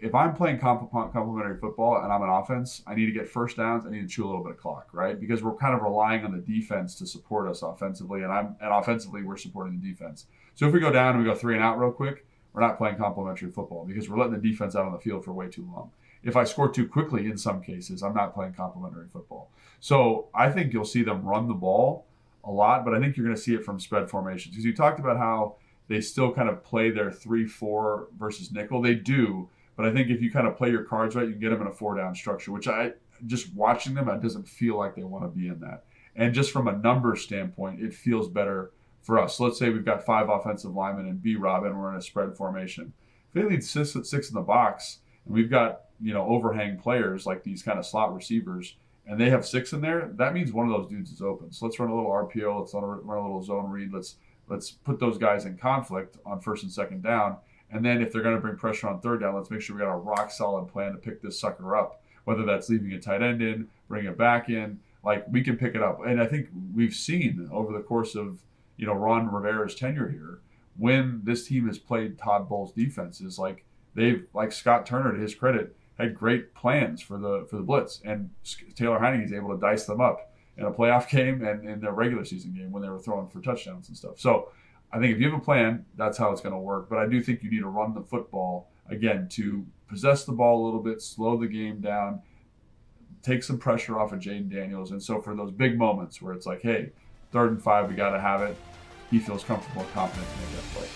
If I'm playing complementary football and I'm an offense, I need to get first downs. I need to chew a little bit of clock, right? Because we're kind of relying on the defense to support us offensively, and offensively we're supporting the defense. So if we go down and we go 3 and out real quick, we're not playing complementary football because we're letting the defense out on the field for way too long. If I score too quickly in some cases, I'm not playing complementary football. So I think you'll see them run the ball a lot, but I think you're going to see it from spread formations. Because you talked about how they still kind of play their 3-4 versus nickel. They do, but I think if you kind of play your cards right, you can get them in a 4-down structure, which just watching them, it doesn't feel like they want to be in that. And just from a number standpoint, it feels better for us. So let's say we've got 5 offensive linemen and B-Rob, and we're in a spread formation. If they lead 6 in the box, and we've got, overhang players like these kind of slot receivers, and they have 6 in there, that means one of those dudes is open. So let's run a little RPO, let's run a little zone read, let's put those guys in conflict on first and second down. And then if they're going to bring pressure on third down, let's make sure we got a rock solid plan to pick this sucker up, whether that's leaving a tight end in, bring it back in, like, we can pick it up. And I think we've seen over the course of Ron Rivera's tenure here, when this team has played Todd Bowles defenses, like, they've, like Scott Turner, to his credit, had great plans for the blitz, and Taylor Heinicke is able to dice them up in a playoff game and in their regular season game when they were throwing for touchdowns and stuff. So I think if you have a plan, that's how it's going to work. But I do think you need to run the football, again, to possess the ball a little bit, slow the game down, take some pressure off of Jaden Daniels. And so for those big moments where it's like, hey, 3rd and 5, we got to have it, he feels comfortable and confident to make that play.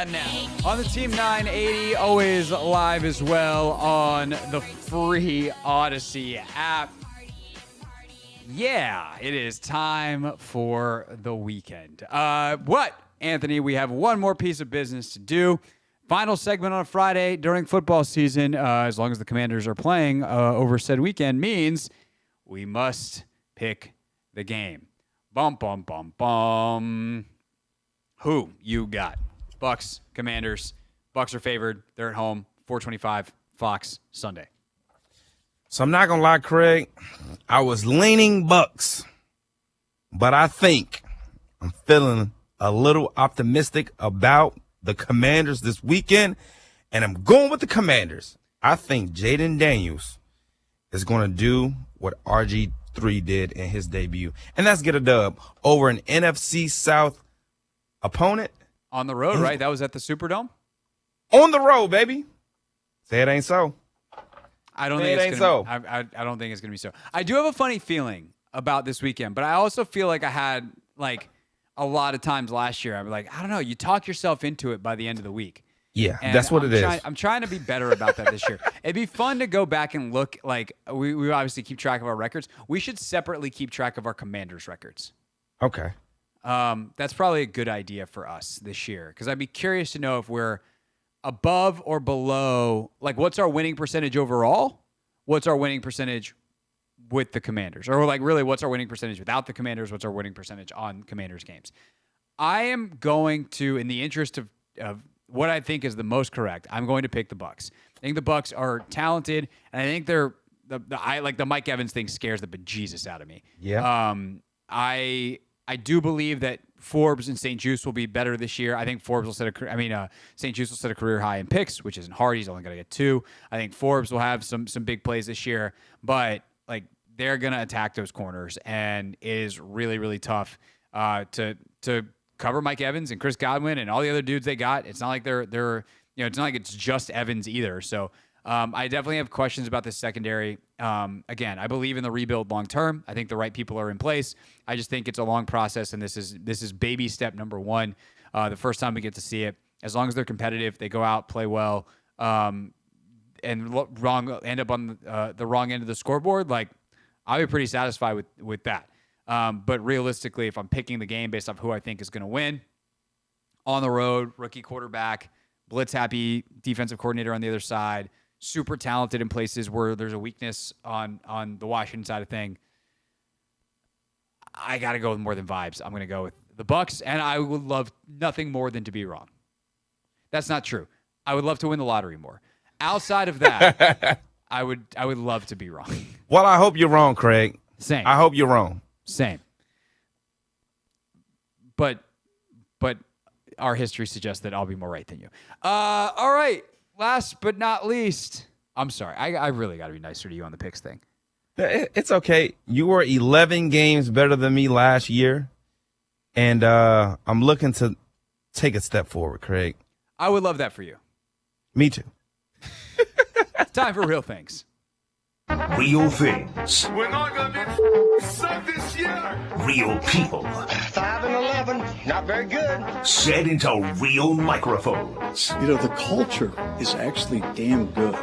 And now, on the Team 980, always live as well on the free Odyssey app. Yeah, it is time for the weekend. Anthony? We have one more piece of business to do. Final segment on a Friday during football season, as long as the Commanders are playing over said weekend, means we must pick the game. Bum, bum, bum, bum. Who you got? Bucs, Commanders. Bucs are favored. They're at home. 4:25, Fox, Sunday. So I'm not going to lie, Craig. I was leaning Bucs, but I think I'm feeling a little optimistic about the Commanders this weekend, and I'm going with the Commanders. I think Jaden Daniels is going to do what RG3 did in his debut, and that's get a dub over an NFC South opponent. On the road, right? That was at the Superdome? On the road, baby. Say it ain't so. I don't think it's gonna, I don't think it's going to be so. I do have a funny feeling about this weekend, but I also feel like I had like a lot of times last year. I'm like, I don't know. You talk yourself into it by the end of the week. Yeah, and that's what it is. I'm trying to be better about that this year. It'd be fun to go back and look. Like we obviously keep track of our records. We should separately keep track of our Commanders records. Okay. That's probably a good idea for us this year because I'd be curious to know if we're above or below. Like, what's our winning percentage overall? What's our winning percentage with the Commanders? Or like really, what's our winning percentage without the Commanders? What's our winning percentage on Commanders games? I am going to, in the interest of what I think is the most correct, I'm going to pick the Bucs. I think the Bucs are talented, and I think they're the Mike Evans thing scares the bejesus out of me. Yeah. I do believe that Forbes and St. Juste will be better this year. I think Forbes will St. Juste will set a career high in picks, which isn't hard. He's only going to get 2. I think Forbes will have some big plays this year, but like they're going to attack those corners, and it is really, really tough to cover Mike Evans and Chris Godwin and all the other dudes they got. It's not like they're it's not like it's just Evans either. So I definitely have questions about this secondary. Again, I believe in the rebuild long term. I think the right people are in place. I just think it's a long process, and this is baby step number 1. The first time we get to see it. As long as they're competitive, they go out, play well, and end up on the wrong end of the scoreboard. Like I'll be pretty satisfied with that. But realistically, if I'm picking the game based off who I think is going to win, on the road, rookie quarterback, blitz-happy defensive coordinator on the other side, super talented in places where there's a weakness on the Washington side of thing, I got to go with more than vibes. I'm going to go with the Bucs, and I would love nothing more than to be wrong. That's not true. I would love to win the lottery more. Outside of that, I would love to be wrong. Well, I hope you're wrong, Craig. Same. I hope you're wrong. Same. But our history suggests that I'll be more right than you. All right. Last but not least, I'm sorry. I really got to be nicer to you on the picks thing. It's okay. You were 11 games better than me last year, and I'm looking to take a step forward, Craig. I would love that for you. Me too. It's time for real things. Real things. We're not going to be sucked this year. Real people. 5-11, not very good. Said into real microphones. You know, the culture is actually damn good.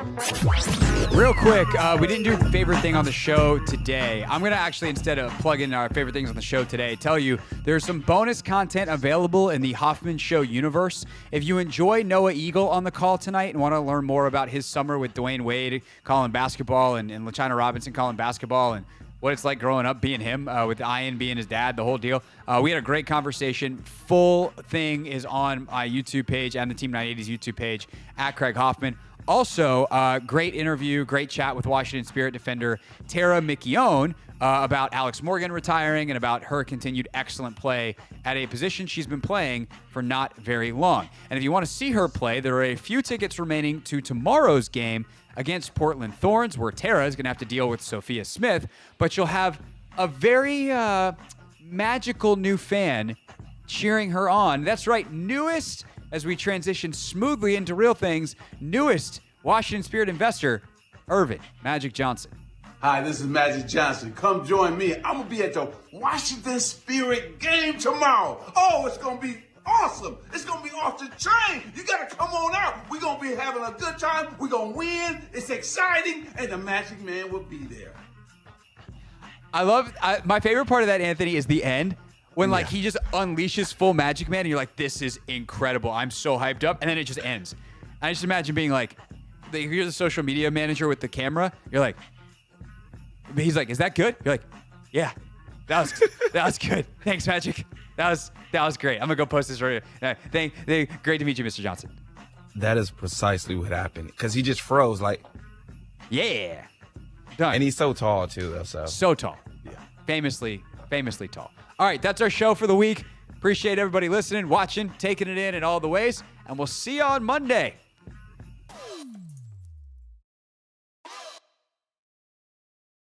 Real quick, we didn't do favorite thing on the show today. I'm going to actually, instead of plug in our favorite things on the show today, tell you there's some bonus content available in the Hoffman Show universe. If you enjoy Noah Eagle on the call tonight and want to learn more about his summer with Dwayne Wade calling basketball and LaChina Robinson calling basketball and what it's like growing up being him, with Ian being his dad, the whole deal. We had a great conversation. Full thing is on my YouTube page and the Team 980's YouTube page at Craig Hoffman. Also, great interview, great chat with Washington Spirit defender Tara McKeown about Alex Morgan retiring and about her continued excellent play at a position she's been playing for not very long. And if you want to see her play, there are a few tickets remaining to tomorrow's game against Portland Thorns, where Tara is going to have to deal with Sophia Smith, but you'll have a very magical new fan cheering her on. That's right, newest, as we transition smoothly into real things, newest Washington Spirit investor, Irvin Magic Johnson. Hi, this is Magic Johnson. Come join me. I'm going to be at the Washington Spirit game tomorrow. Oh, it's going to be awesome. It's going to be off the chain. You got to come on out. We're going to be having a good time. We're going to win. It's exciting. And the Magic Man will be there. My favorite part of that, Anthony, is the end when like he just unleashes full Magic Man and you're like, this is incredible. I'm so hyped up. And then it just ends. I just imagine being like, if you're the social media manager with the camera, you're like, he's like, is that good? You're like, yeah, that was good. Thanks, Magic. That was great. I'm gonna go post this right here. Great to meet you, Mr. Johnson. That is precisely what happened because he just froze like. Yeah. Done. And he's so tall too, though. So tall. Yeah. Famously tall. All right, that's our show for the week. Appreciate everybody listening, watching, taking it in all the ways, and we'll see you on Monday.